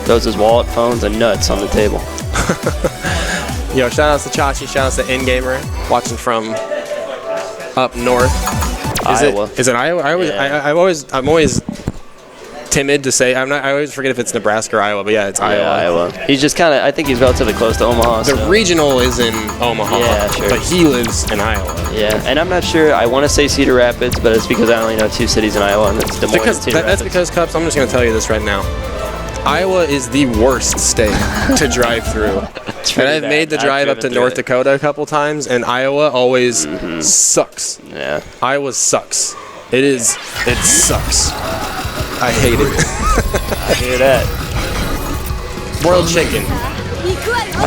Throws his wallet, phones, and nuts on the table. Yo, shout outs to Chachi, shout outs to Endgamer, watching from up north. Iowa. Is it Iowa? I'm always timid to say. I always forget if it's Nebraska or Iowa, but yeah, it's Iowa. He's just kind of. I think he's relatively close to Omaha. The regional is in Omaha, but he lives in Iowa. Yeah, and I'm not sure. I want to say Cedar Rapids, but it's because I only know 2 cities in Iowa, and it's Des Moines and Cedar Rapids. That's because, Cups, I'm just going to tell you this right now. Iowa is the worst state to drive through. And I've made the drive up to North Dakota a couple times, and Iowa always sucks. Yeah. Iowa sucks. It sucks. I hate it. I hear that. Broiled chicken.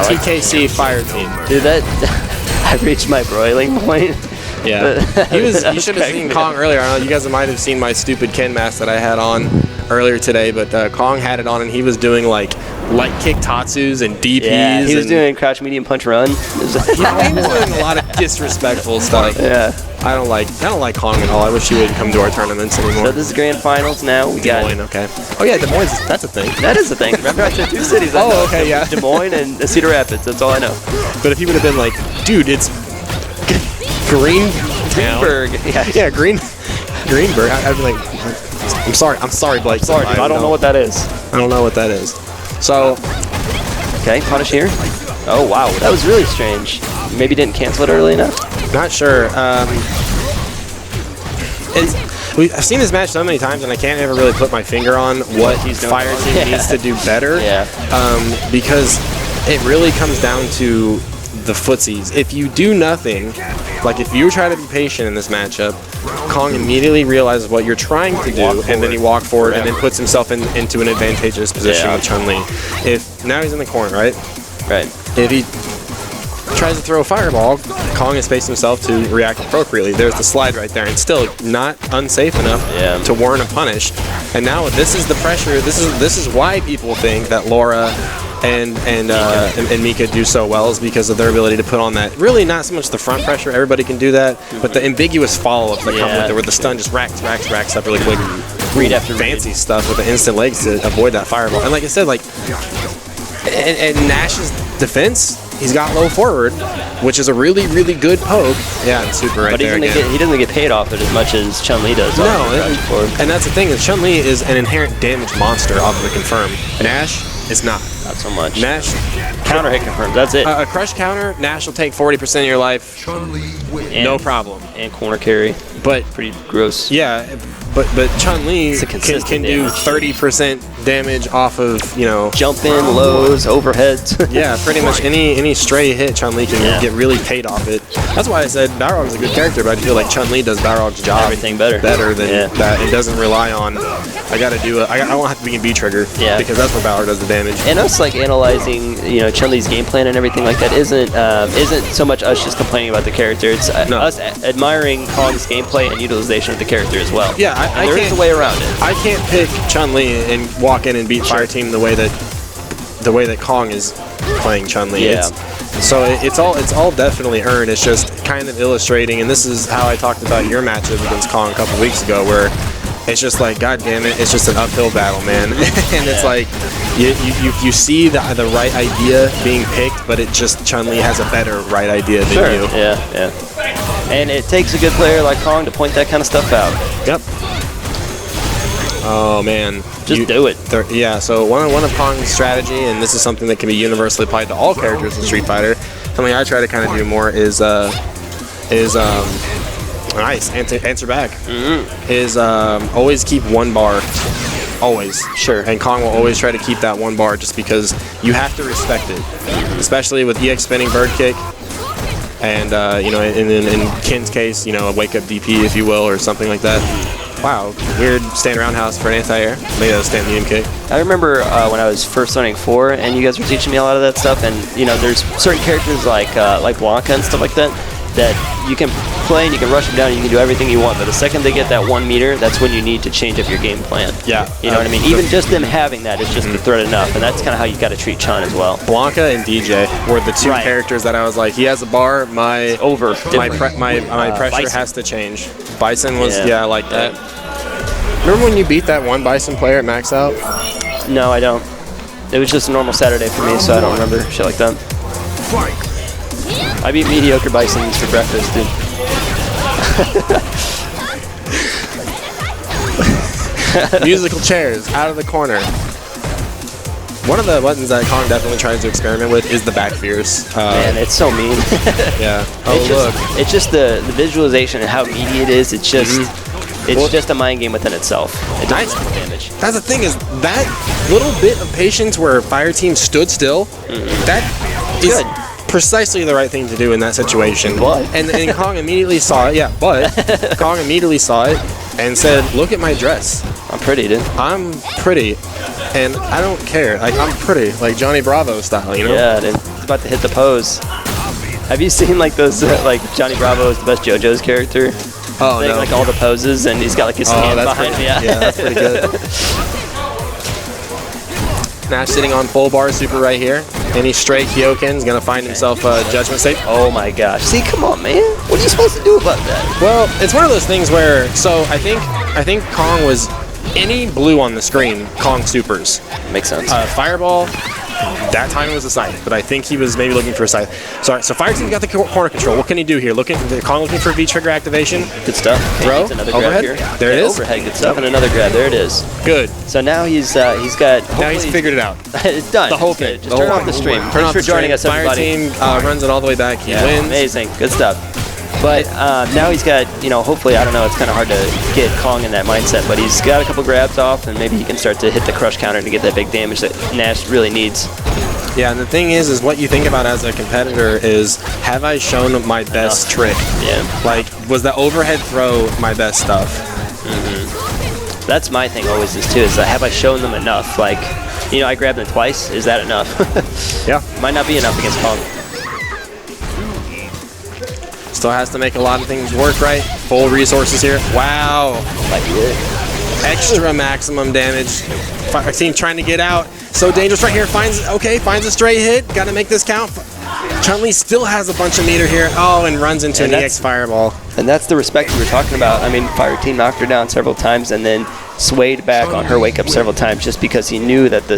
TKC Fire Team. Dude, I've reached my broiling point. Yeah. You should have seen Kong earlier. I don't know, you guys might have seen my stupid Ken mask that I had on earlier today, but Kong had it on, and he was doing like light kick tatsus and DPs. Yeah, he was doing crouch medium punch run. He was doing a lot of disrespectful stuff. Yeah. I don't like Kong at all. I wish he wouldn't come to our tournaments anymore. So this is grand finals now. We Des Moines, okay. Oh yeah, Des Moines, that's a thing. That is a thing. Remember I said 2 cities. Oh, okay, yeah. Des Moines and Cedar Rapids. That's all I know. But if he would have been like, dude, it's Greenberg. Yeah, Greenberg. I'd be like, I'm sorry, Blake. Sorry, dude, I don't know what that is. I don't know what that is. So, okay, punish here. Oh wow, that was really strange. Maybe didn't cancel it early enough. Not sure. I've seen this match so many times, and I can't ever really put my finger on what Fire Team needs to do better. Yeah. Because it really comes down to the footsies. If you do nothing, like if you try to be patient in this matchup, Kong immediately realizes what you're trying to do, and then he walks forward and then puts himself into an advantageous position with Chun-Li. If now he's in the corner, right? Right. If he tries to throw a fireball, Kong has spaced himself to react appropriately. There's the slide right there, and still not unsafe enough to warrant a punish. And now this is the pressure. This is why people think that Laura and Mika do so well, is because of their ability to put on that. Really, not so much the front pressure. Everybody can do that, but the ambiguous follow-ups that come with it, where the stun just racks up really quick. Read after fancy stuff with the instant legs to avoid that fireball. And like I said, like, and Nash's defense, he's got low forward, which is a really, really good poke. Yeah, and super right but there again. He doesn't get paid off it as much as Chun-Li does. No, and that's the thing, is Chun-Li is an inherent damage monster, off of the confirm. Nash is not. Not so much. Nash, counter hit confirms, that's it. a crush counter, Nash will take 40% of your life, no problem. And corner carry, but pretty gross. Yeah, but Chun-Li can do 30% damage off of, you know, jump in, lows, overheads. Yeah, pretty much any stray hit, Chun-Li can get really paid off it. That's why I said Balrog's a good character, but I feel like Chun-Li does Balrog's job everything better than that. It doesn't rely on I don't have to be in B trigger, because that's where Balrog does the damage. And us like analyzing, you know, Chun-Li's game plan and everything like that isn't so much us just complaining about the character. It's us admiring Kong's gameplay and utilization of the character as well. Yeah, there is a way around it. I can't pick Chun-Li and walk in and beat Fireteam the way that Kong is playing Chun-Li. Yeah. So it's all definitely earned. It's just kind of illustrating, and this is how I talked about your matchup against Kong a couple weeks ago, where it's just like, God damn it, it's just an uphill battle, man. And it's like you see the right idea being picked, but it just Chun-Li has a better right idea than you. Yeah. And it takes a good player like Kong to point that kind of stuff out. Yep. Oh man, just do it. So one of Kong's strategy, and this is something that can be universally applied to all characters in Street Fighter. Something I try to kind of do more is nice answer back. Is always keep one bar. Always. Sure. And Kong will always try to keep that one bar, just because you have to respect it, especially with EX spinning bird kick. And you know, in Ken's case, you know, a wake up DP, if you will, or something like that. Wow, weird stand roundhouse for an anti-air. Maybe that was stand medium kick. I remember when I was first learning 4, and you guys were teaching me a lot of that stuff. And you know, there's certain characters like Blanca and stuff like that you can play and you can rush them down and you can do everything you want. But the second they get that 1 meter, that's when you need to change up your game plan. Yeah. You know what I mean? Even just them having that is just the threat enough, and that's kind of how you got to treat Chun as well. Blanca and DJ were the two characters that I was like, he has a bar, my pressure has to change. Bison was I like that. Remember when you beat that one Bison player at max out? No, I don't. It was just a normal Saturday for me, so I don't remember shit like that. I beat mediocre Bisons for breakfast, dude. Musical chairs out of the corner. One of the buttons that Kong definitely tries to experiment with is the back fierce. Man, it's so mean. Yeah. It's just the visualization and how meaty it is. It's just it's just a mind game within itself. It does damage. That's the thing, is that little bit of patience where Fireteam stood still. That is good. Precisely the right thing to do in that situation. And Kong immediately saw it. Yeah, but Kong immediately saw it and said, "Look at my dress. I'm pretty, dude. I'm pretty, and I don't care. Like, I'm pretty, like Johnny Bravo style, you know?" Yeah, dude. He's about to hit the pose. Have you seen like those like Johnny Bravo is the best JoJo's character? Oh thing, no. Like all the poses, and he's got like his hand behind him. Yeah, that's pretty good. Nash sitting on full bar super right here. Any stray Kyoken's gonna find himself judgment safe. Oh my gosh. See, come on, man. What are you supposed to do about that? Well, it's one of those things where, so I think Kong was any blue on the screen, Kong supers. Makes sense. Fireball, that time it was a scythe, but I think he was maybe looking for a scythe. So Fireteam got the corner control. What can he do here? Kong looking for V trigger activation. Good stuff. Throw. Another Overhead. grab here. There it is. Overhead. Good stuff. And another grab. There it is. Good. So now he's got. Now he's figured it out. It's done. The whole thing. Just turn off the stream. Turn off Thanks for joining us, everybody. Fireteam runs it all the way back. He wins. Amazing. Good stuff. But now he's got, you know, hopefully, I don't know, it's kind of hard to get Kong in that mindset, but he's got a couple grabs off, and maybe he can start to hit the crush counter to get that big damage that Nash really needs. Yeah, and the thing is what you think about as a competitor is, have I shown my best trick? Yeah. Like, was the overhead throw my best stuff? That's my thing always is, too, is have I shown them enough? Like, you know, I grabbed them twice. Is that enough? Yeah. Might not be enough against Kong. Still has to make a lot of things work right. Full resources here. Wow. Might be it. Extra maximum damage. Fire team trying to get out. So dangerous right here. Finds a stray hit. Got to make this count. Chun-Li still has a bunch of meter here. Oh, and runs into an EX Fireball. And that's the respect we were talking about. I mean, Fire Team knocked her down several times and then swayed back on her wake up several times just because he knew that the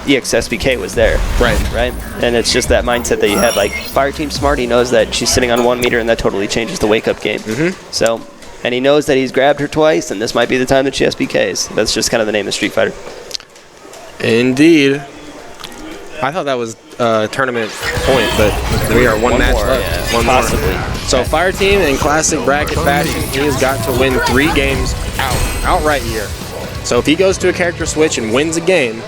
EX SBK was there. Right. And it's just that mindset that you have. Like, Fire Team smart, he knows that she's sitting on 1 meter and that totally changes the wake up game. So, and he knows that he's grabbed her twice and this might be the time that she SBKs. That's just kind of the name of Street Fighter. Indeed. I thought that was a tournament point, but we are one match left. Yeah, one possibly. More. So Fire Team in classic bracket fashion, he has got to win 3 games outright here. So if he goes to a character switch and wins a game,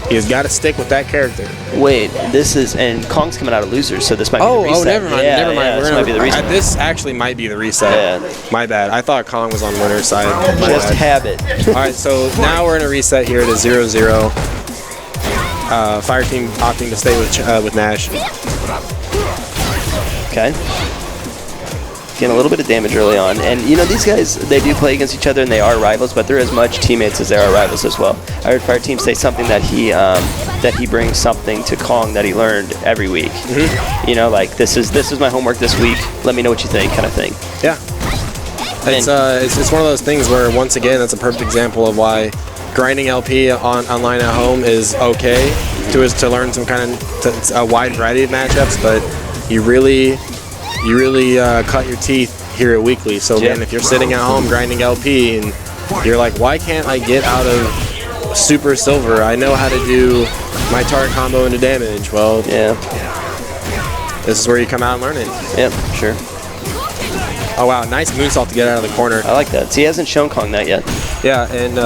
he has got to stick with that character. Wait, and Kong's coming out of losers, so this might be the reset. Oh, never mind. Never mind. This might be the reset. This actually might be the reset. Yeah. My bad. I thought Kong was on winner's side. Just have it. All right, so now we're in a reset here at a 0-0. Fire Team opting to stay with Nash. Okay. Getting a little bit of damage early on. And, you know, these guys, they do play against each other and they are rivals, but they're as much teammates as they are rivals as well. I heard Fire Team say something that he brings something to Kong that he learned every week. You know, like, this is my homework this week. Let me know what you think, kind of thing. Yeah. It's one of those things where, once again, that's a perfect example of why grinding LP online at home is okay to learn some kind of a wide variety of matchups, but you really cut your teeth here at Weekly. So again, if you're sitting at home grinding LP and you're like, why can't I get out of Super Silver? I know how to do my target combo into damage. Well, this is where you come out and learn it. Yep, sure. Oh wow, nice moonsault to get out of the corner. I like that. So he hasn't shown Kong that yet. Yeah, and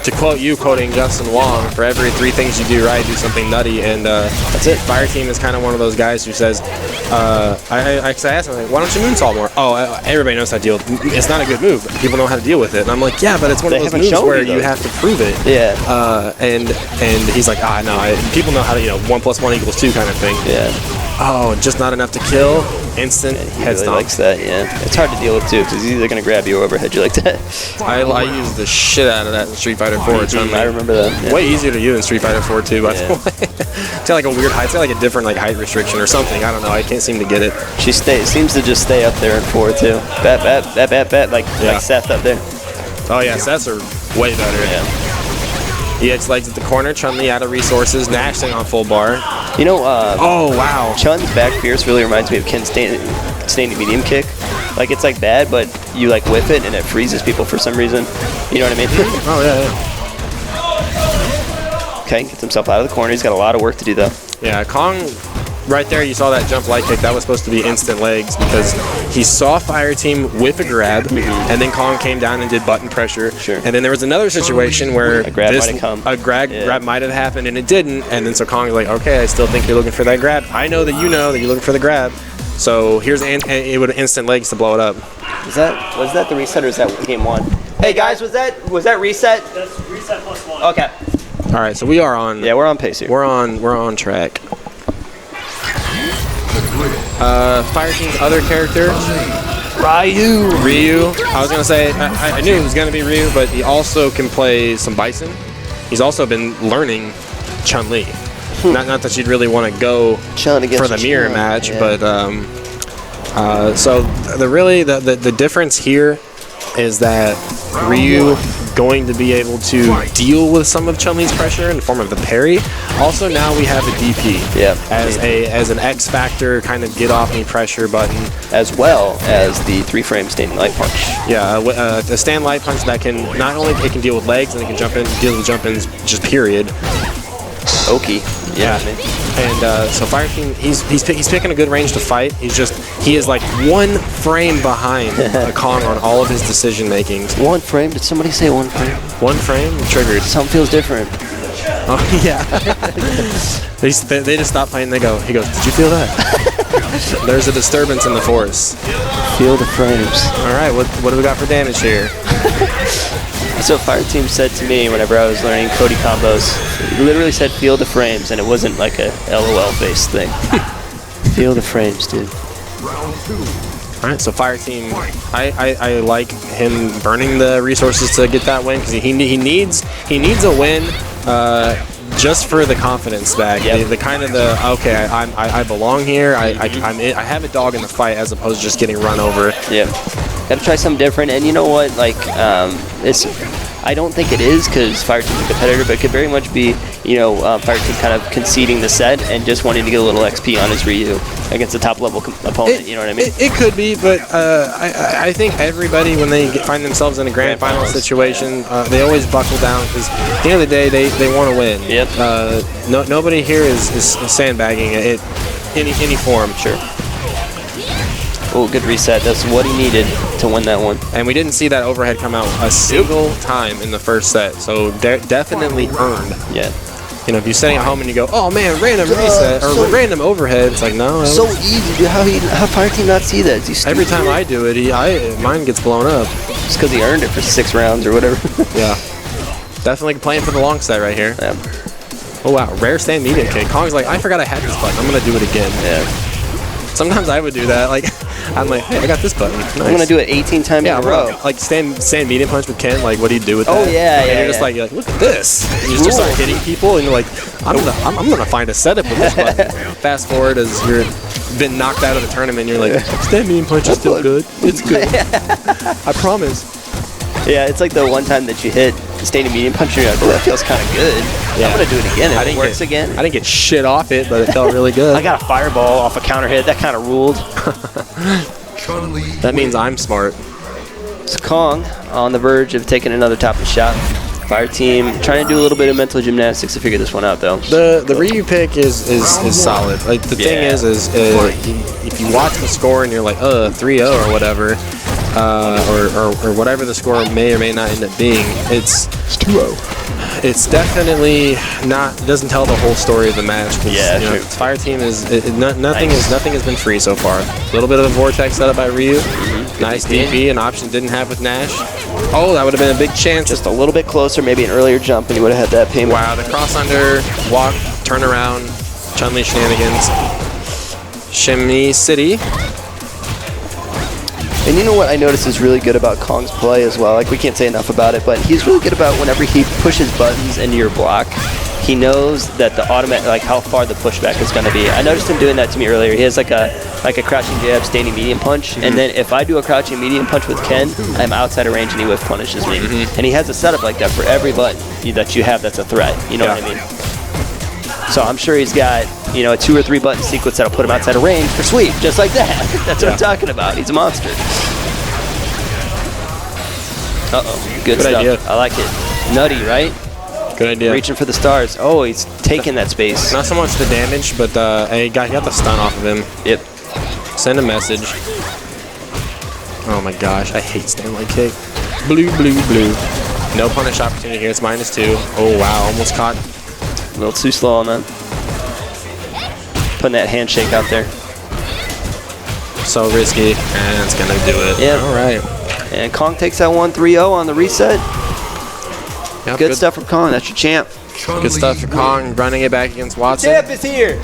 to quote you, quoting Justin Wong, for every 3 things you do right, do something nutty. And that's it. Fire Team is kind of one of those guys who says, I asked him, like, why don't you moonsault more? Oh, everybody knows how to deal with it. It's not a good move. People know how to deal with it. And I'm like, yeah, but it's one of those moves where you have to prove it. Yeah. And he's like, no, people know how to, 1 + 1 = 2 kind of thing. Yeah. Oh, just not enough to kill. Instant head stomp. He likes that, yeah. It's hard to deal with, too, because he's either going to grab you or overhead you like that. I use the shit out of that in Street Fighter 4. I remember that. Yeah. Way easier to use in Street Fighter 4, too, by the way. It's got like a weird height. It's got like a different height restriction or something. I don't know. I can't seem to get it. She seems to just stay up there in 4, too. Bat, like Seth up there. Oh, yeah, Seth's are way better. Yeah. EX legs at the corner, Chun-Li out of resources, Nash staying on full bar. You know, oh, wow. Chun's back fierce really reminds me of Ken's standing medium kick. Like, it's like bad, but you like whip it and it freezes people for some reason. You know what I mean? Oh, yeah. Okay, gets himself out of the corner. He's got a lot of work to do, though. Yeah, Kong, right there, you saw that jump light kick. That was supposed to be instant legs because he saw Fire Team whip a grab, and then Kong came down and did button pressure. Sure. And then there was another situation where a grab might have come. A grab might have happened, and it didn't. And then so Kong's like, okay, I still think you're looking for that grab. I know that you know that you're looking for the grab. So here's it would instant legs to blow it up. Was that the reset or is that game 1? Hey guys, was that reset? That's reset +1. Okay. All right, so we are on. Yeah, we're on pace here. We're on track. Fire Team's other character, Ryu. I was gonna say I knew it was gonna be Ryu, but he also can play some Bison. He's also been learning Chun-Li. Not that you'd really want to go for the mirror match, but so the difference here is that Ryu going to be able to deal with some of Chun-Li's pressure in the form of the parry. Also, now we have a DP as an X factor kind of get off me pressure button, as well as the 3-frame standing light punch. Yeah, the stand light punch that can not only it can deal with legs and it can deal with jump-ins just period. Okay. Yeah. And so Fire Team, he's picking a good range to fight. He is like 1 frame behind Kong on all of his decision makings. 1 frame? Did somebody say 1 frame? 1 frame? Triggered. Something feels different. Oh yeah. they just stop playing. He goes, did you feel that? There's a disturbance in the force. Feel the frames. All right, what do we got for damage here? So Fire Team said to me whenever I was learning Cody combos, he literally said feel the frames, and it wasn't like a LOL based thing. Feel the frames, dude. All right, so Fire Team, I like him burning the resources to get that win because he needs a win just for the confidence back. Yep. The kind of okay, I belong here. I have a dog in the fight as opposed to just getting run over. Yeah, got to try something different. And you know what? Like, I don't think it is because Fire Team's a competitor, but it could very much be, Fire Team kind of conceding the set and just wanting to get a little XP on his Ryu against a top-level opponent, you know what I mean? It could be, but I think everybody, when they find themselves in a grand final situation, they always buckle down because at the end of the day, they want to win. Yep. Nobody here is sandbagging it any form. Sure. Oh, good reset. That's what he needed to win that one. And we didn't see that overhead come out a single time in the first set, so definitely earned. Yeah. If you're sitting at home and you go, oh man, random reset or random overhead, it's like no. So easy, dude. How Fire Team not see that? Every time I do it, mine gets blown up. Just because he earned it for 6 rounds or whatever. Yeah. Definitely playing for the long set right here. Yeah. Oh wow, rare stand medium kick. Kong's like, I forgot I had this button. I'm gonna do it again. Yeah. Sometimes I would do that. Like, I'm like, hey, I got this button. Nice. I'm gonna do it 18 times in a row. Like stand medium punch with Ken. Like, what do you do with that? Oh yeah, and you're just like, look at this. And you just start hitting people, and you're like, I'm gonna find a setup with this button. Fast forward as you're been knocked out of the tournament, you're like, stand medium punch is still good. It's good. I promise. Yeah, it's like the one time that you hit standing medium punch, you're like, oh, that feels kind of good. Yeah. I'm gonna do it again. If it works again. I didn't get shit off it, but it felt really good. I got a fireball off a counter hit. That kind of ruled. That means I'm smart. So Kong on the verge of taking another top of the shot. Fire Team trying to do a little bit of mental gymnastics to figure this one out, though. The Ryu pick is solid. Like the thing is if you watch the score and you're like 3-0 or whatever, or whatever the score may or may not end up being, it's 2-0. It's definitely not. It doesn't tell the whole story of the match. Yeah, Fire Team is nothing has been free so far. A little bit of a vortex set up by Ryu. Nice DP, an option didn't have with Nash. Oh, that would have been a big chance. Just a little bit closer, maybe an earlier jump, and you would have had that payment. Wow, the cross under, walk, turn around, Chun-Li shenanigans. Shimmy City. And you know what I noticed is really good about Kong's play as well? Like, we can't say enough about it, but he's really good about whenever he pushes buttons into your block, he knows that the automatic, like how far the pushback is going to be. I noticed him doing that to me earlier. He has like a crouching jab, standing medium punch, and then if I do a crouching medium punch with Ken, I'm outside of range and he whiff punishes me. And he has a setup like that for every button that you have that's a threat. You know what I mean? So I'm sure he's got, a 2 or 3 button sequence that'll put him outside of range for sweep, just like that. That's what I'm talking about. He's a monster. Uh-oh. Good stuff. Idea. I like it. Nutty, right? Good idea. Reaching for the stars. Oh, he's taking that space. Not so much the damage, but he got the stun off of him. Yep. Send a message. Oh my gosh, I hate stand-like kick. Blue, blue, blue. No punish opportunity here. It's -2. Oh wow, almost caught. A little too slow on that. Putting that handshake out there. So risky, and it's gonna do it. Yeah. All right. And Kong takes that 1-3-0 on the reset. Yep, good stuff from Kong. That's your champ. Good stuff for Kong, running it back against Watson. Champ is here.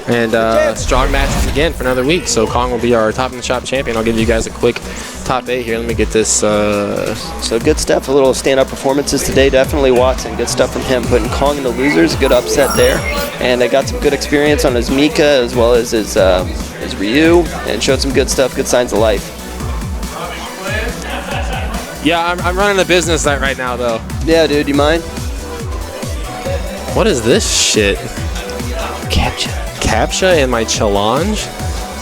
And strong matches again for another week. So Kong will be our top in the shop champion. I'll give you guys a quick top 8 here. Let me get this. So good stuff. A little stand-up performances today. Definitely Watson. Good stuff from him. Putting Kong in the losers. Good upset there. And I got some good experience on his Mika as well as his Ryu. And showed some good stuff. Good signs of life. Yeah, I'm running a business right now, though. Yeah, dude. You mind? What is this shit? Captcha in my challenge?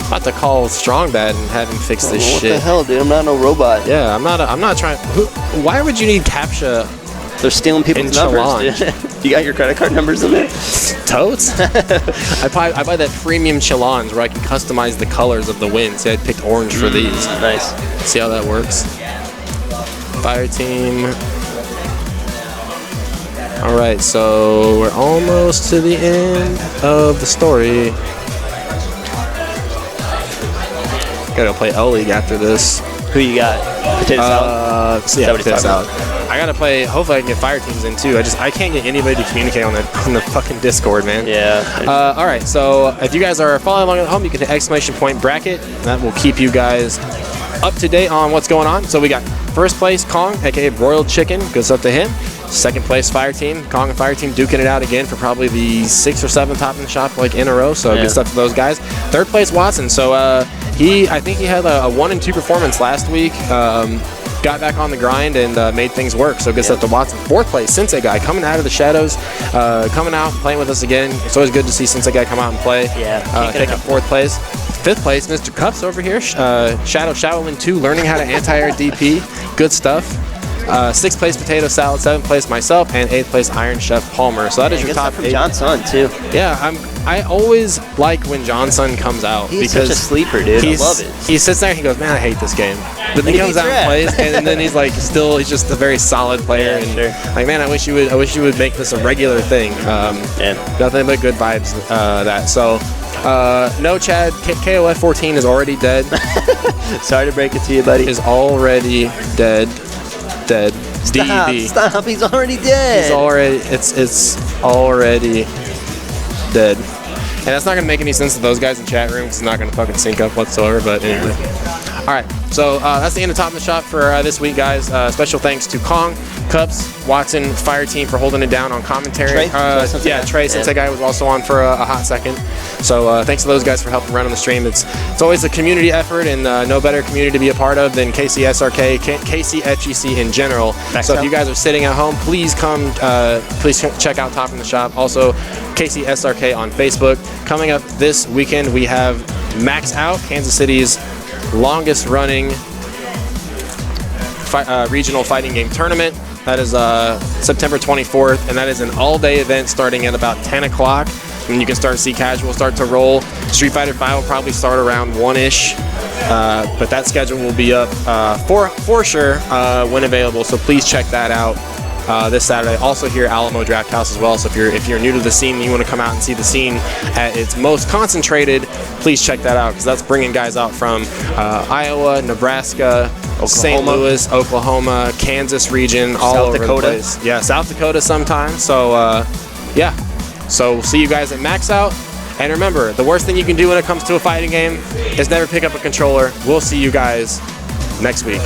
About to call Strongbat and have him fix this shit. What the hell, dude? I'm not no robot. Yeah, I'm not trying. Why would you need Captcha? They're stealing people's numbers. Dude. You got your credit card numbers in there? Totes. I buy that premium challenge where I can customize the colors of the win. See, I picked orange for these. Nice. See how that works? Fire Team. All right, so we're almost to the end of the story. Gotta go play L-League after this. Who you got? Potato salad? Yeah, potato salad. I gotta play. Hopefully, I can get fire teams in too. I can't get anybody to communicate on the fucking Discord, man. Yeah. All right. So if you guys are following along at home, you can hit ! bracket. That will keep you guys up to date on what's going on. So we got first place Kong, aka Broiled Chicken, goes up to him. Second place Fire Team, Kong and Fire Team duking it out again for probably the 6th or 7th top in the shop like in a row. So good stuff to those guys. Third place Watson. So I think he had a 1 and 2 performance last week. Got back on the grind and made things work. So good stuff to Watson. Fourth place Sensei Guy coming out of the shadows, coming out playing with us again. It's always good to see Sensei Guy come out and play. Yeah. Taking fourth place. Fifth place, Mr. Cups over here. Shadow Shaolin 2, learning how to anti-air DP. Good stuff. 6th place Potato Salad. 7th place myself, and 8th place Iron Chef Palmer. So that is your top 8. Johnson too. Yeah, I always like when Johnson comes out. He's because such a sleeper, dude. I love it. He sits there and he goes, man, I hate this game. But then he comes out and plays, and then he's like, he's just a very solid player. Like, man, I wish you would make this a regular thing. Nothing but good vibes. So. No, Chad. KOF 14 is already dead. Sorry to break it to you, buddy. Is already dead. Stop! He's already dead. He's already. It's already dead. And that's not gonna make any sense to those guys in chat room. It's not gonna fucking sync up whatsoever. But anyway. All right. So that's the end of Top of the Shop for this week, guys. Special thanks to Kong, Cups, Watson, Fire Team for holding it down on commentary. Trey, Sensei Guy was also on for a hot second. So thanks to those guys for helping run on the stream. It's always a community effort, and no better community to be a part of than KCSRK, KCFGC in general. So if you guys are sitting at home, please come. Please check out Top of the Shop. Also, KCSRK on Facebook. Coming up this weekend, we have Max Out, Kansas City's longest running regional fighting game tournament. That is September 24th, and that is an all-day event starting at about 10 o'clock. And you can start to see casual start to roll. Street Fighter 5 will probably start around 1-ish, but that schedule will be up for sure when available. So please check that out this Saturday. Also here at Alamo Draft House as well. So if you're new to the scene and you want to come out and see the scene at its most concentrated, please check that out, because that's bringing guys out from Iowa, Nebraska, St. Louis, Oklahoma, Kansas region, all over the place. Yeah, South Dakota sometimes. So yeah. So see you guys at Max Out. And remember, the worst thing you can do when it comes to a fighting game is never pick up a controller. We'll see you guys next week.